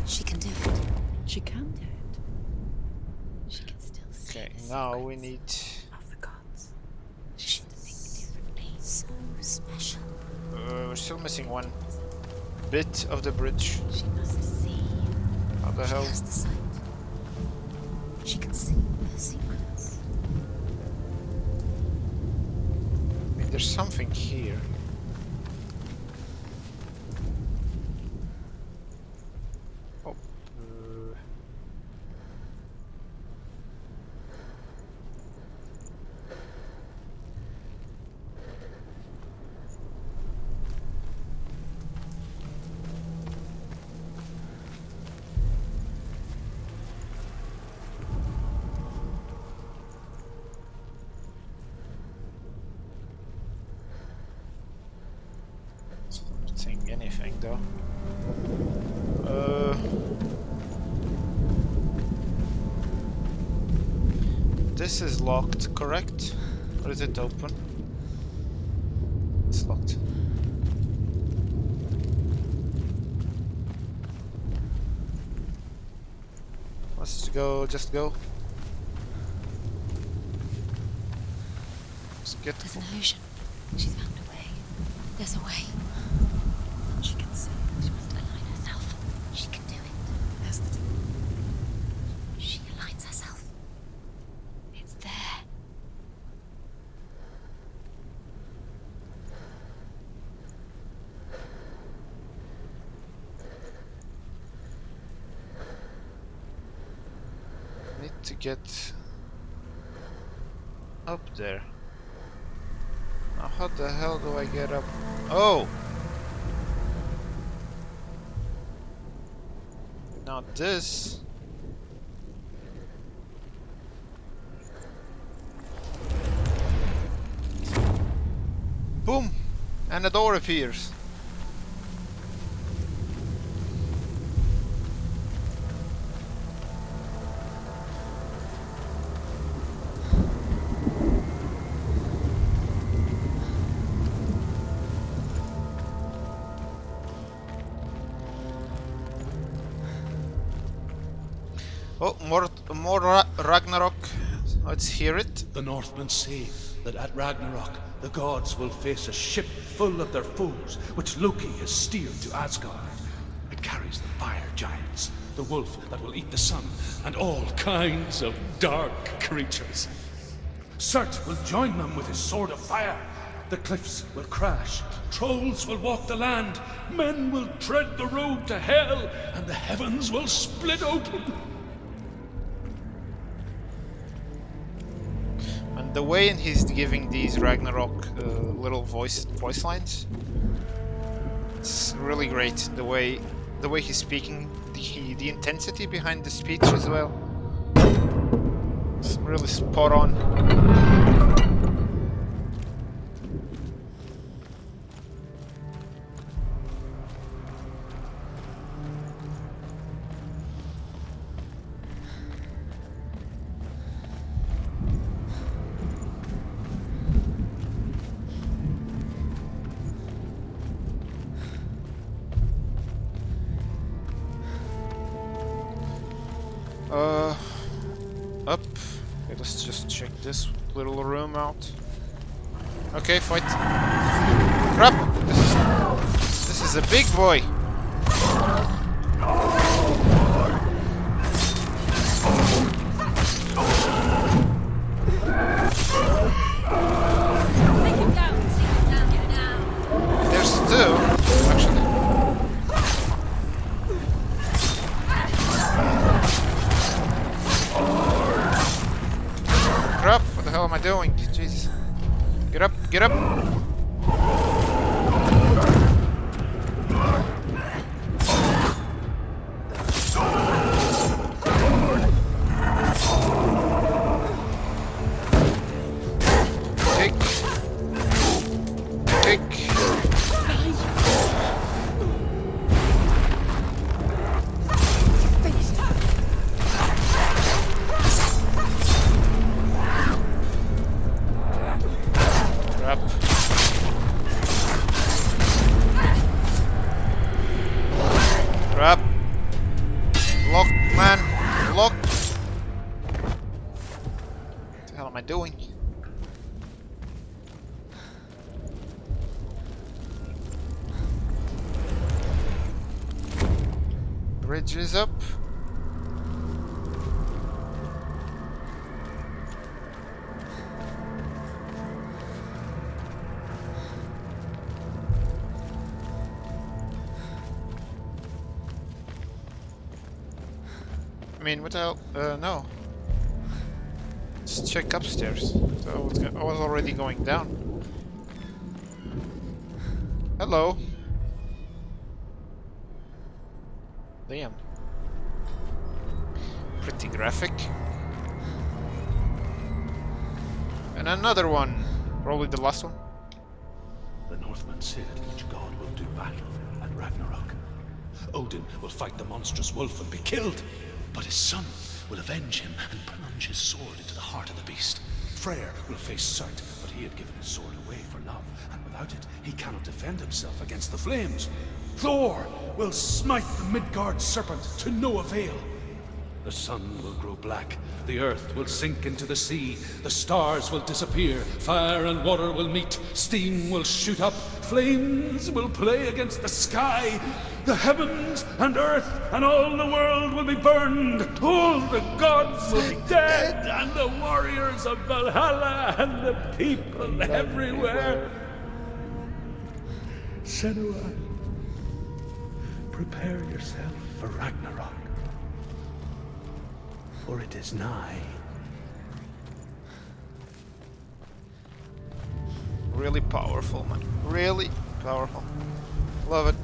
She can do it. She can do it. She can still see Okay, the now we need... Of the gods. She should think differently. So special. we're still missing one bit of the bridge. She must see. How the hell? She has the sight. She can see her secrets. I mean, there's something here. Oh. Not seeing anything though. This is locked, correct? Or is it open? It's locked. Let's go, just go. Let's get There's an illusion. She's found a way. There's a way. She can see. She must align herself. She can do it. There's the She aligns herself. It's there. Need to get up there. Now how the hell do I get up? Oh! Now this... Boom! And a door appears. Oh, more Ragnarok. Let's hear it. The Northmen say that at Ragnarok the gods will face a ship full of their foes, which Loki has steered to Asgard. It carries the fire giants, the wolf that will eat the sun, and all kinds of dark creatures. Surt will join them with his sword of fire. The cliffs will crash, trolls will walk the land, men will tread the road to hell, and the heavens will split open. And the way he's giving these Ragnarok little voice lines, it's really great. The way he's speaking, the intensity behind the speech as well. It's really spot on. Up. Okay, let's just check this little room out. Okay, fight. Crap! This is a big boy. There's two, actually. Crap! What the hell am I doing? Jesus. Get up, get up! Kick. Kick. Crap. Crap. Lock, man. Lock. What the hell am I doing? Bridge is up. I mean, what the hell? No. Let's check upstairs. So I was already going down. Hello. Damn. Pretty graphic. And another one. Probably the last one. The Northmen said each god will do battle at Ragnarok. Odin will fight the monstrous wolf and be killed, but his son will avenge him and plunge his sword into the heart of the beast. Freyr will face Surt, but he had given his sword away for love, and without it, he cannot defend himself against the flames. Thor will smite the Midgard serpent to no avail. The sun will grow black, the earth will sink into the sea, the stars will disappear, fire and water will meet, steam will shoot up, flames will play against the sky, the heavens and earth and all the world will be burned, all the gods will be dead, and the warriors of Valhalla and the people everywhere. Senua, prepare yourself for Ragnarok, for it is nigh. Really powerful, man. Really powerful. Love it.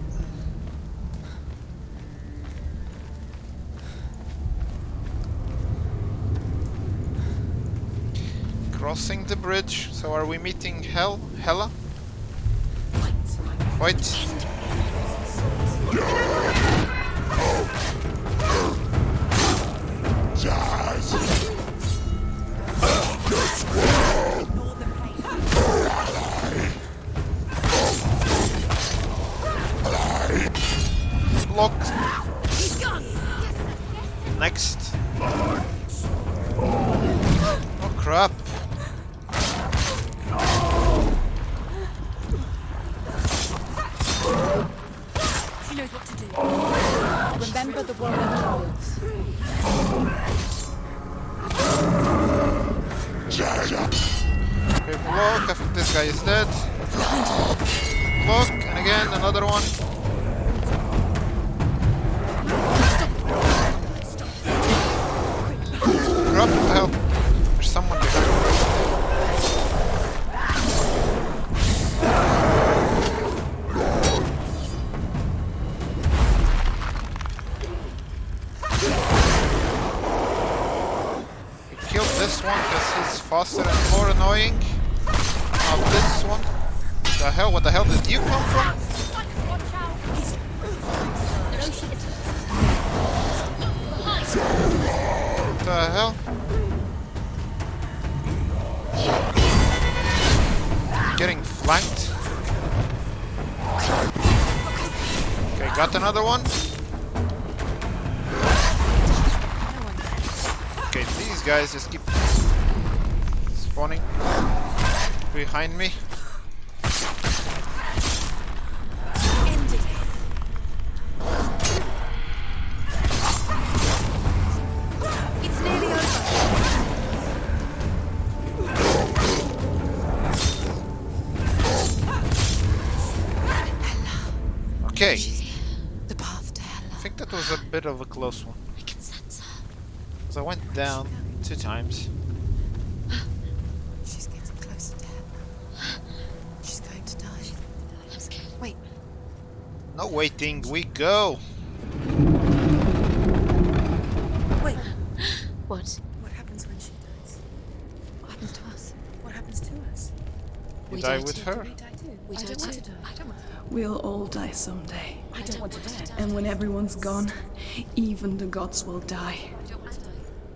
Crossing the bridge. So are we meeting Hela? Wait. Blocked. Next. Oh crap. She knows what to do. Remember the warrior trolls. Okay, block. I think this guy is dead. Block, and again another one. Crap, what the hell? There's someone behind. We killed this one because he's faster and more annoying. Not this one. The hell? What the hell did you come from? What the hell? Getting flanked. Okay, got another one. these guys just keep spawning behind me. Ended. It's nearly over. Okay. The path to Hela. I think that was a bit of a close one. I can sense her. Because I went down 2 times. She's getting closer to Hela. She's going to die. I'm scared. Wait. No waiting, we go! Wait. What? What happens when she dies? What happens to us? What happens to us? You We die die with too. her. We die too. We I die don't want too. to die. I don't want to die. We'll all die someday. I don't want to die. And when everyone's gone, even the gods will die.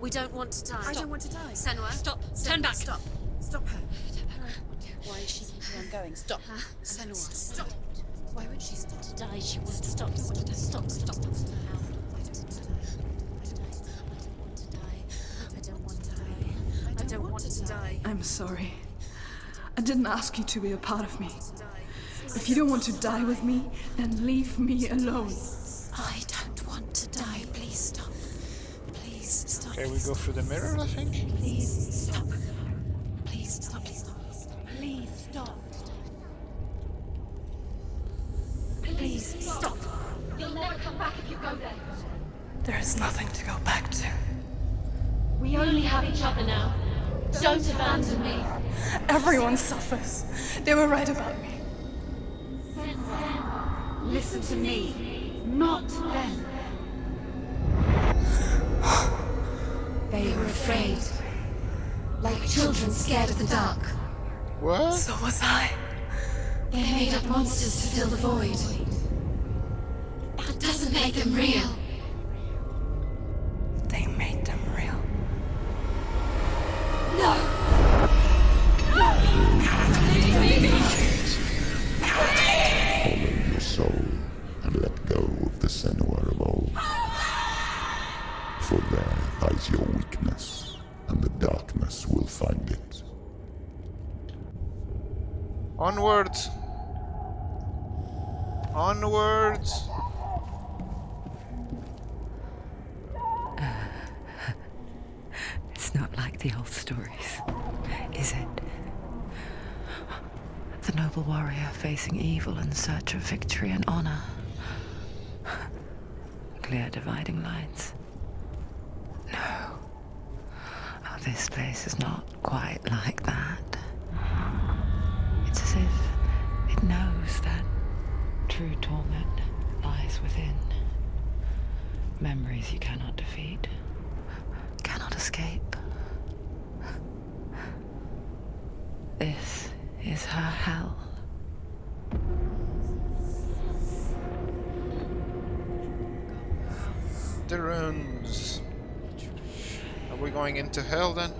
We don't want to die. I don't want to die. Senua, stop. Turn back. Stop. Stop her. Why is she keeping on going? Stop. Senua, stop. Why would she stop? To die, she won't stop. Stop. Stop. I don't want to die. I don't want to die. I'm sorry. I didn't ask you to be a part of me. If you don't want to die with me, then leave me alone. I don't want to die. Please stop. Please stop. Okay, we go through the mirror, I think. Please stop. Please stop. Please stop. Please stop. Please stop. You'll never come back if you go there. There is nothing to go back to. We only have each other now. Don't abandon me. Everyone suffers. They were right about me. Listen to me, not them. They were afraid. Like children scared of the dark. What? So was I. They made up monsters to fill the void. That doesn't make them real. They made them real. No! Follow your soul and let go of the Senua of old. For there lies your weakness, and the darkness will find it. Onwards! Onwards! It's not like the old stories, is it? The noble warrior facing evil in search of victory and honor. Clear dividing lines. No. Oh, this place is not quite like that. It's as if it knows that true torment lies within. Memories you cannot defeat, cannot escape. This is her hell. The runes. Are we going into hell then?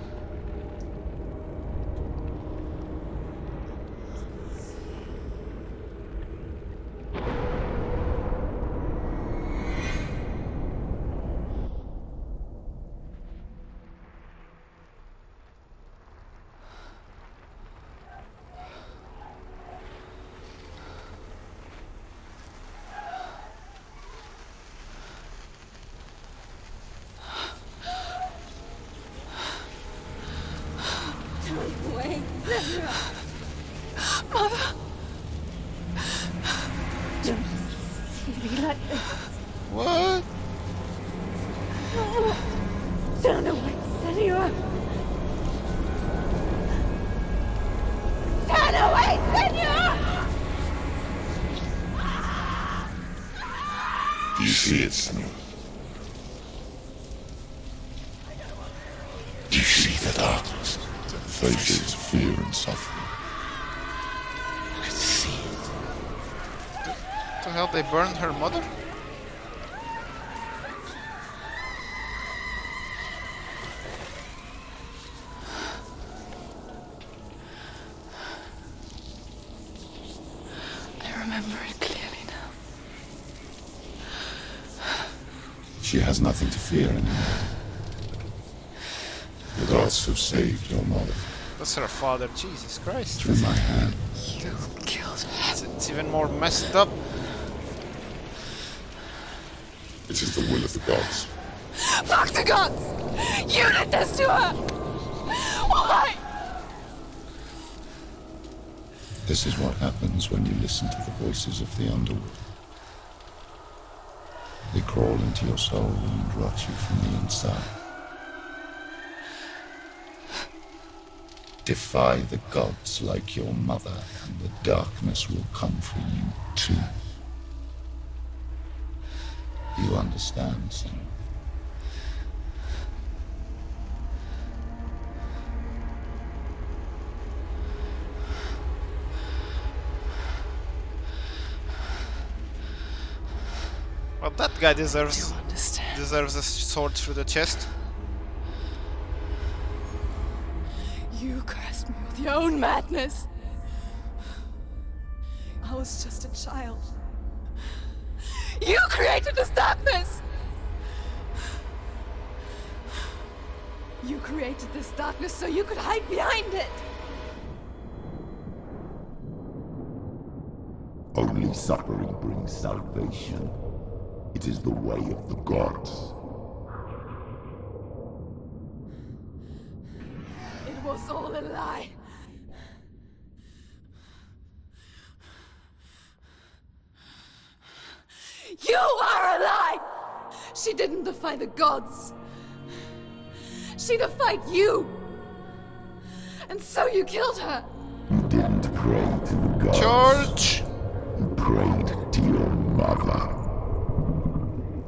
What? Turn away, Senua! Turn away, Senua! Do you see it, Senua? Do you see the darkness that faces fear and suffering? I see it. What the hell, they burned her mother? I remember it clearly now. She has nothing to fear anymore. The gods have saved your mother. That's her father, Jesus Christ. Through my hand. You killed her. It's even more messed up. It is the will of the gods. Fuck the gods! You did this to her! Why? This is what happens when you listen to the voices of the underworld. They crawl into your soul and rot you from the inside. Defy the gods like your mother, and the darkness will come for you too. You understand, son? Well, that guy deserves a sword through the chest. You cursed me with your own madness. I was just a child. You created this darkness! You created this darkness so you could hide behind it! Only suffering brings salvation. It is the way of the gods. It was all a lie. You are a lie! She didn't defy the gods. She defied you. And so you killed her. You didn't pray to the gods. George! You prayed to your mother.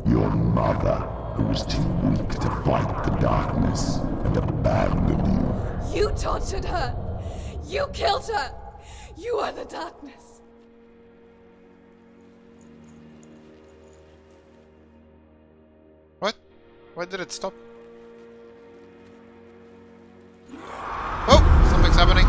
Your mother, who was too weak to fight the darkness and abandoned you. You tortured her. You killed her. You are the darkness. What? Why did it stop? Oh! Something's happening.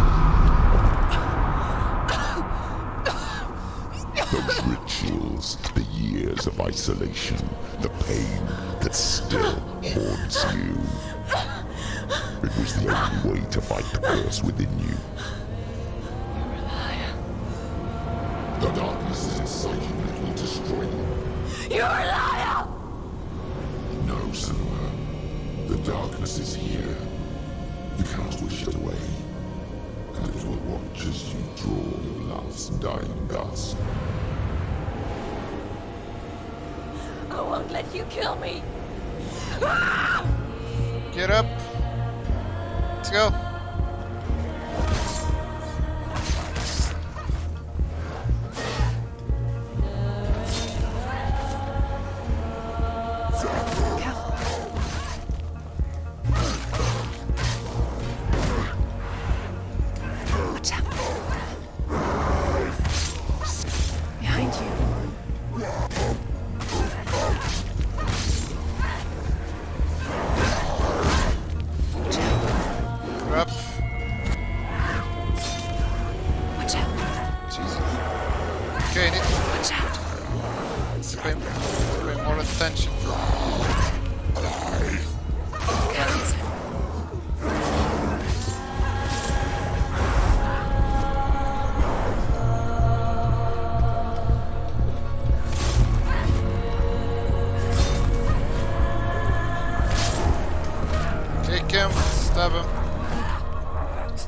Those rituals, the years of isolation, the pain that still haunts you. It was the only way to fight the curse within you. You're a liar. The darkness is inside you and it will destroy you. You're a liar! No, Senua. The darkness is here. You cannot wish it away. And it will watch as you draw your last dying gasp. I won't let you kill me. Get up. Let's go. Watch out. Behind you. Up. Watch out. Jesus. Okay, need Watch out. to pay more attention. Kick him, stab him.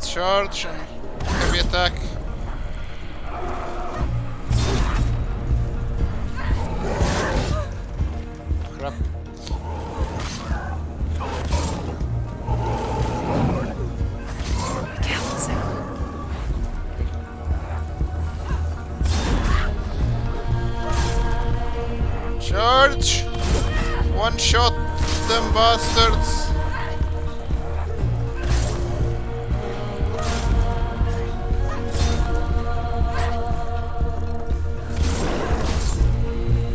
Charge and heavy attack. Crap. Charge! One shot them bastards.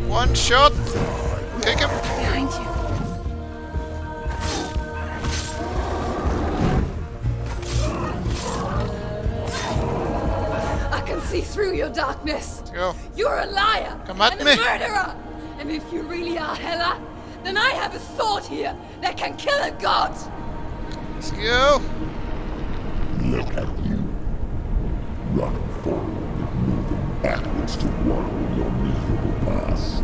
One shot. Kick him. Behind you. I can see through your darkness. Let's go. You're a liar. Come at and me. a murderer. And if you really are Hela, then I have a sword here that can kill a god. Let's go! Look at you. Running forward and moving backwards to wallow in your miserable past.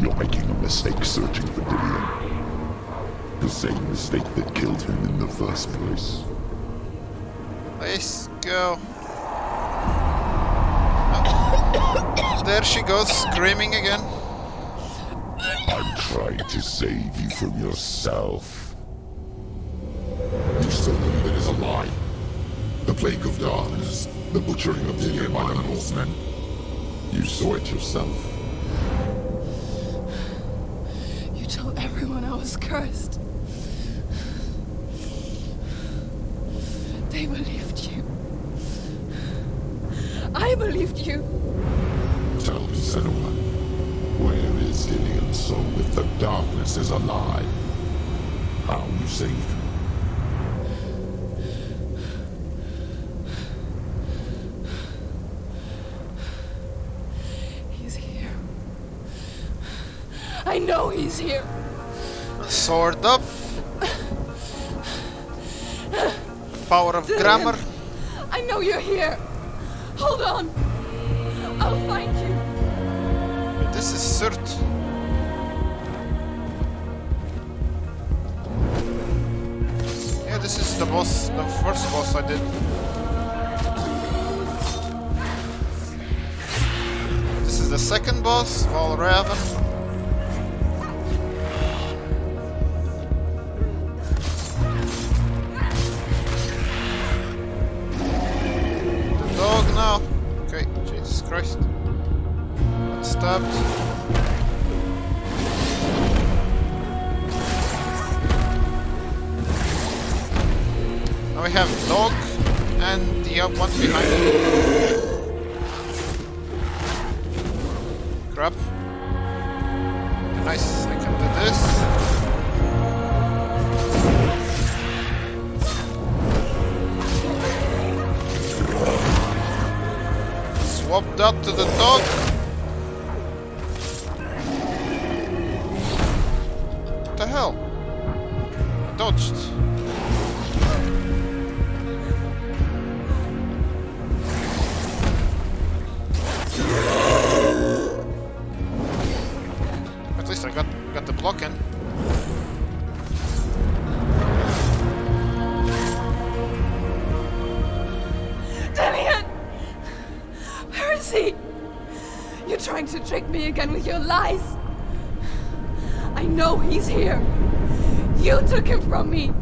You're making a mistake searching for Dillian. The same mistake that killed him in the first place. Let's go. There she goes, screaming again. I'm trying to save you from yourself. You still believe it is a lie? The plague of darkness, the butchering of Dillian by the Northmen. You saw it yourself. You told everyone I was cursed. They believed you. I believed you. Tell me, Senua, where is Dillian's soul if the darkness is alive? How you saved him? He's here. I know he's here. Sword up. Power of Gramr. I know you're here. Hold on. I'll find you. This is Surt. Yeah, this is the boss, the first boss I did. This is the second boss, Valraven. Now. Okay, Jesus Christ. Got stabbed. Now we have dog and the one behind him. Crap. Nice, I can do this. Swap that to the dog. What the hell? I dodged. At least I got the block in. Dillian! Where is he? You're trying to trick me again with your lies. I know he's here. You took him from me.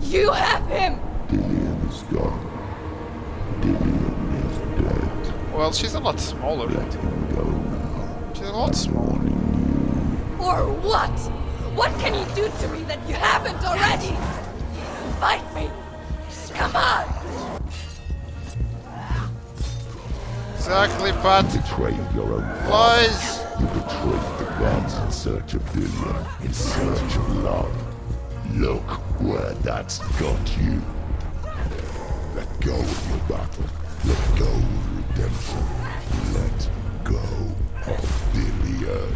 You have him. Dillian is gone. Dillian is dead. Well, she's a lot smaller. Let him go now. She's a lot smaller. Or what? What can you do to me that you haven't already? Fight me. Come on. Exactly, Pat. You betrayed your own Lies. You betrayed the gods in search of Dillian, in search of love. Look where that's got you. Let go of your battle. Let go of redemption. Let go of Dillian.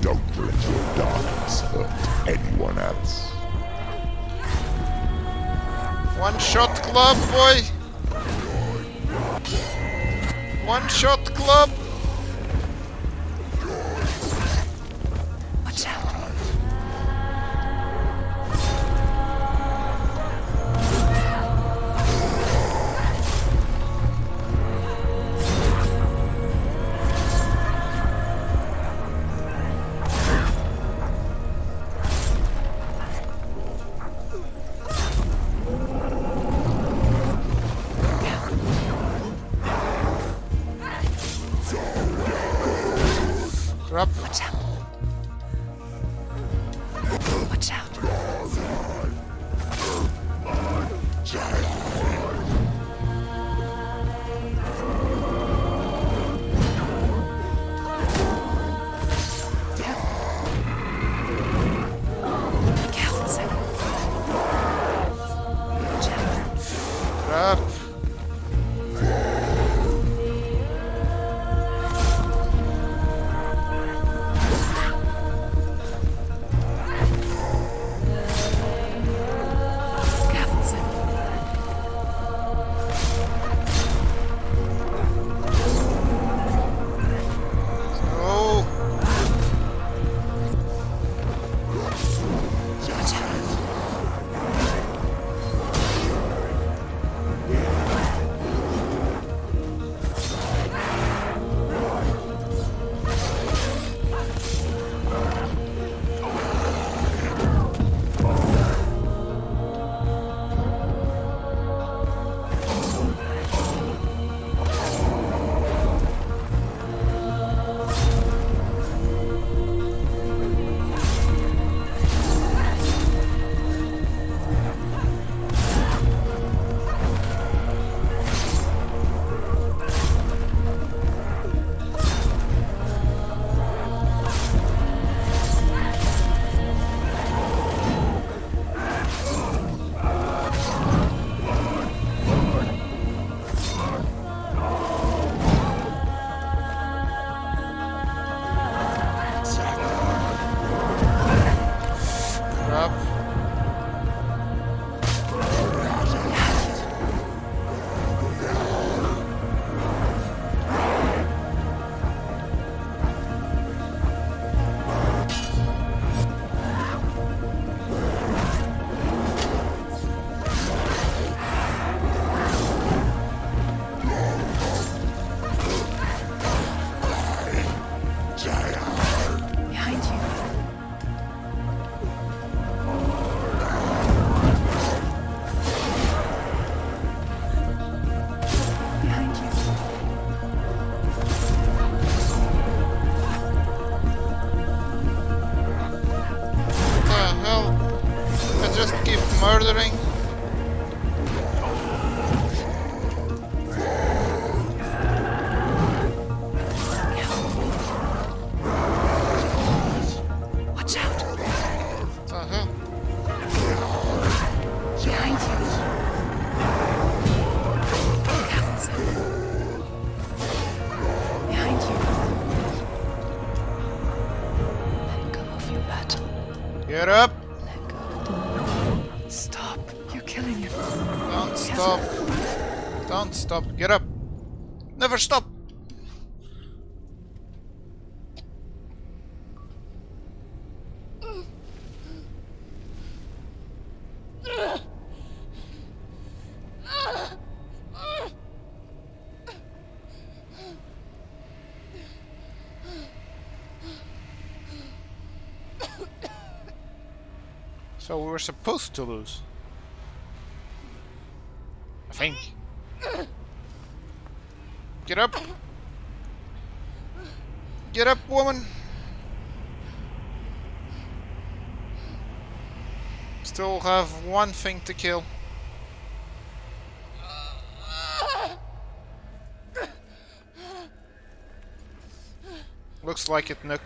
Don't let your darkness hurt anyone else. One shot club, boy. One shot club. Watch out. Crap. Watch out. Watch out. Careful, Sam. Watch out. Crap. murdering. Watch out! What the hell? Behind you. Careful, Senua. Behind you. Let go of your battle. Get up! Let go. Stop. You're killing him. Don't stop. Don't stop. Get up. Never stop. So we were supposed to lose. I think. Get up! Get up, woman! Still have one thing to kill. Looks like it, Nook.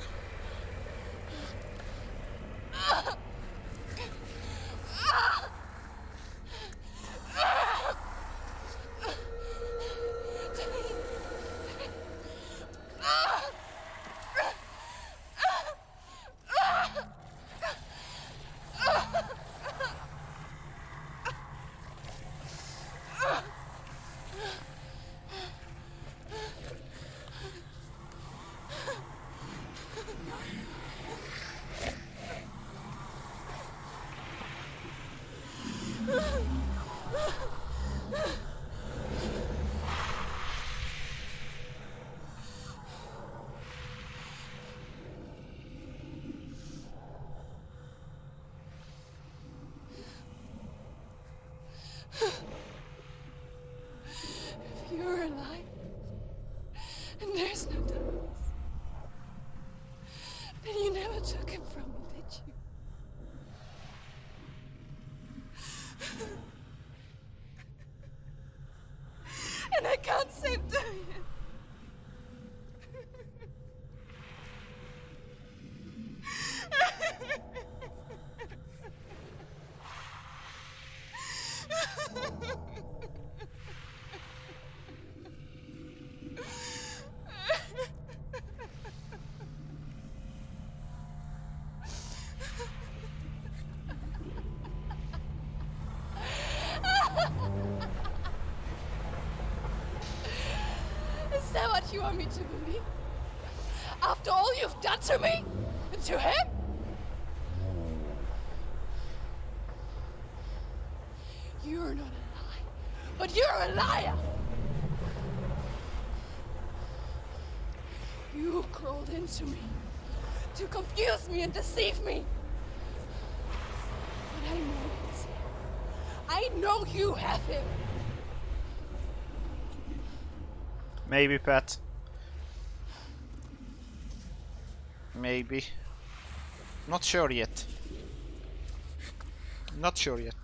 If you're alive, and there's no darkness, then you never took him from me, did you? And I can't save Dorian. Is that what you want me to believe? After all you've done to me? And to him? You're not a lie, but you're a liar! You crawled into me to confuse me and deceive me. But I know he's here. I know you have him. Maybe, Pat. Maybe. Not sure yet. Not sure yet.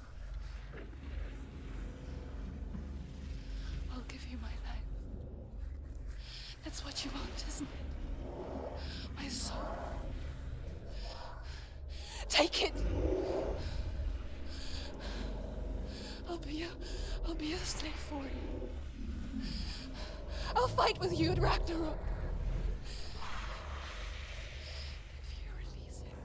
I'll give you my life. That's what you want, isn't it? My soul. Take it. I'll be a slave for you. I'll fight with you at Ragnarok. If you release him.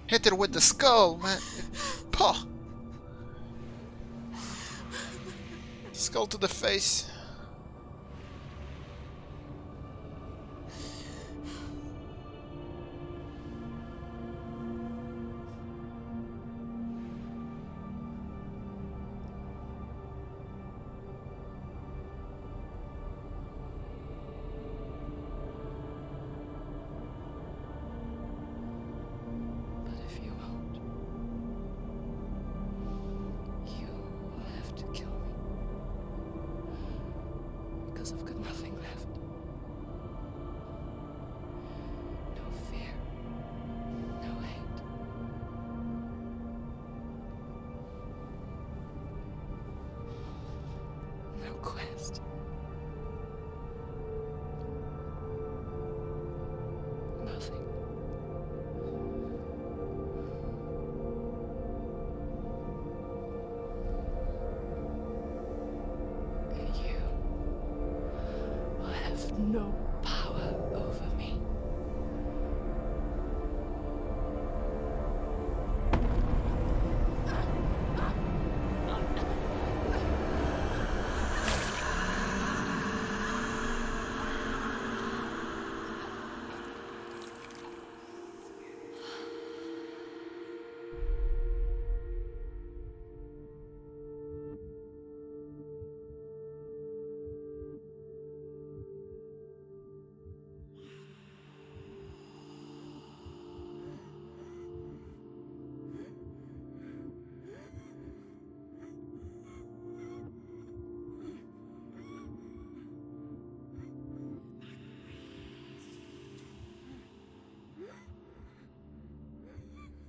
Hit her with the skull, man. Pah! Skull to the face. I've got nothing left. No fear. No hate. No quest. Nothing. And you will have no power over me.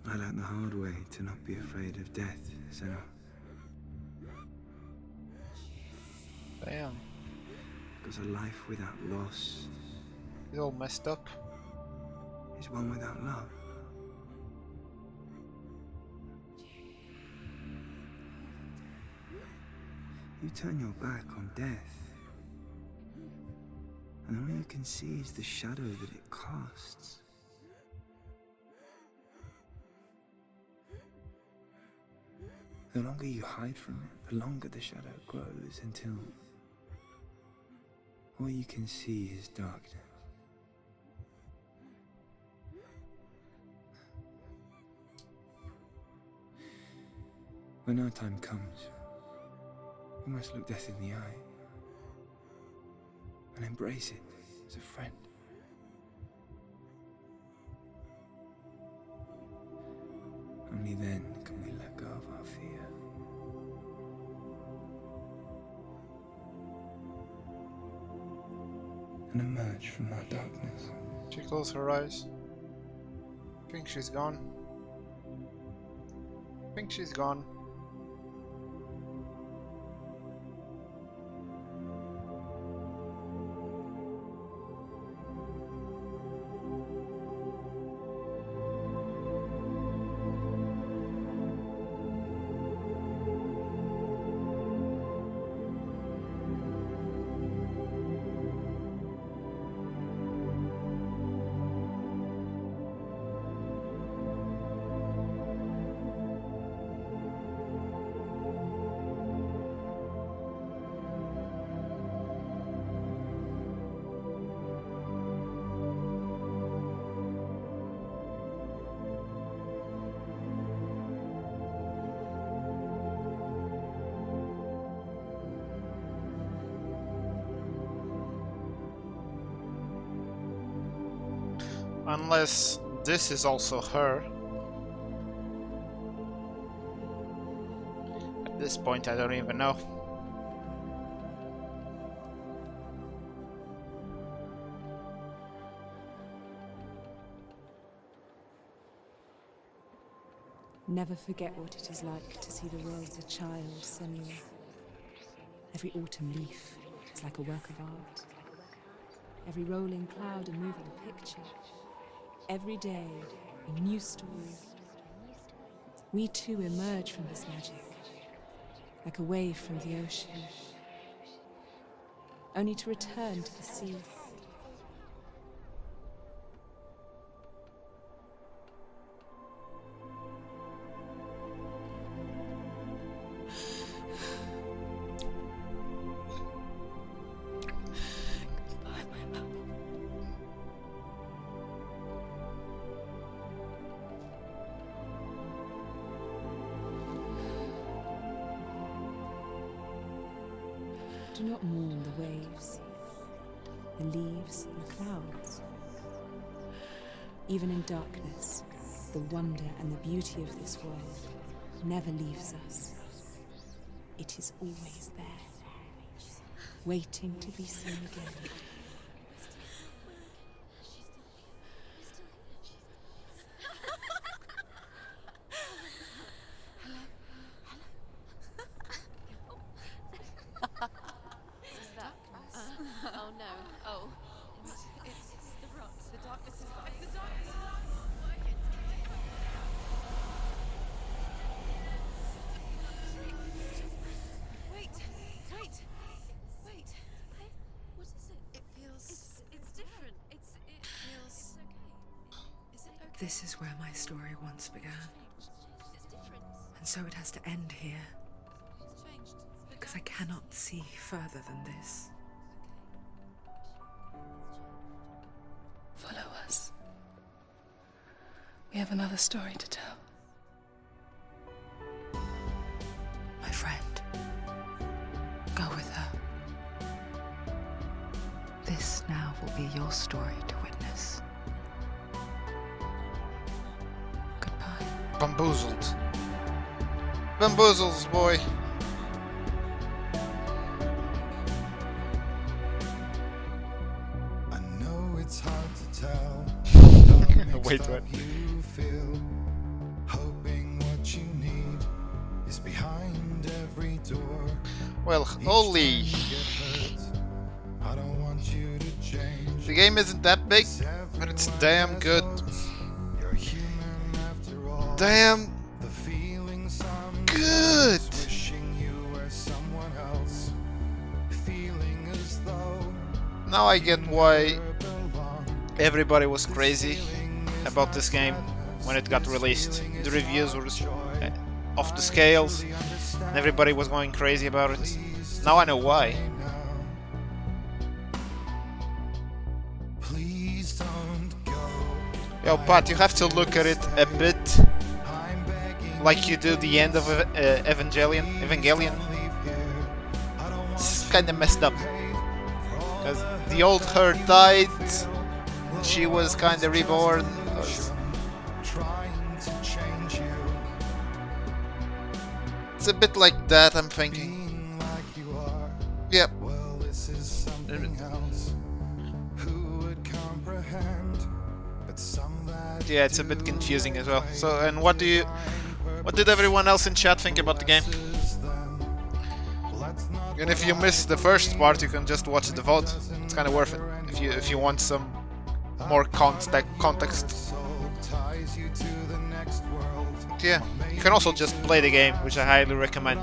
I learned the hard way to not be afraid of death, Senua. Damn, Because a life without loss he's all messed up. is one without love. You turn your back on death, and all you can see is the shadow that it casts. The longer you hide from it, the longer the shadow grows until all you can see is darkness. When our time comes, we must look death in the eye and embrace it as a friend. Only then can we let go of our fear. And emerge from our darkness. She closed her eyes. I think she's gone. I think she's gone. Unless this is also her. At this point, I don't even know. Never forget what it is like to see the world as a child, Senua. Every autumn leaf is like a work of art. Every rolling cloud a moving picture. Every day, a new story. We too emerge from this magic, like a wave from the ocean, only to return to the sea. Do not mourn the waves, the leaves, and the clouds. Even in darkness, the wonder and the beauty of this world never leaves us. It is always there. waiting to be seen again. Oh no. Oh. It's the rot. The darkness is back. The darkness is back. Wait. What is it? It feels... It's different. It feels... okay. Is it okay? This is where my story once began. It's different. And so it has to end here, It's changed. because I cannot see further than this. Follow us. We have another story to tell. My friend, go with her. This now will be your story to witness. Goodbye. Bamboozled. Bamboozles, boy. I know it's hard to tell. Wait, what? You feel hoping what you need is behind every door. Well, holy. I don't want you to change. The game isn't that big, but it's damn good. You're human after all. Damn The feeling good. wishing you were someone else. Feeling as though Now I get why everybody was crazy about this game when it got released. The reviews were off the scales, and everybody was going crazy about it. Now I know why. please don't go. Yo, Pat, you have to look at it a bit like you do the end of Evangelion. It's kind of messed up. Because the old her died, she was kind of reborn. Trying to change you. It's a bit like that, I'm thinking. Being like you are. Yep. Well, this is something else. Who would comprehend? But some that Yeah, it's a bit confusing as well. So, and what did everyone else in chat think about the game? And if you missed the first part, you can just watch the VOD. It's kind of worth it if you want some more context. ties you to the next world. Yeah, you can also just play the game, which I highly recommend.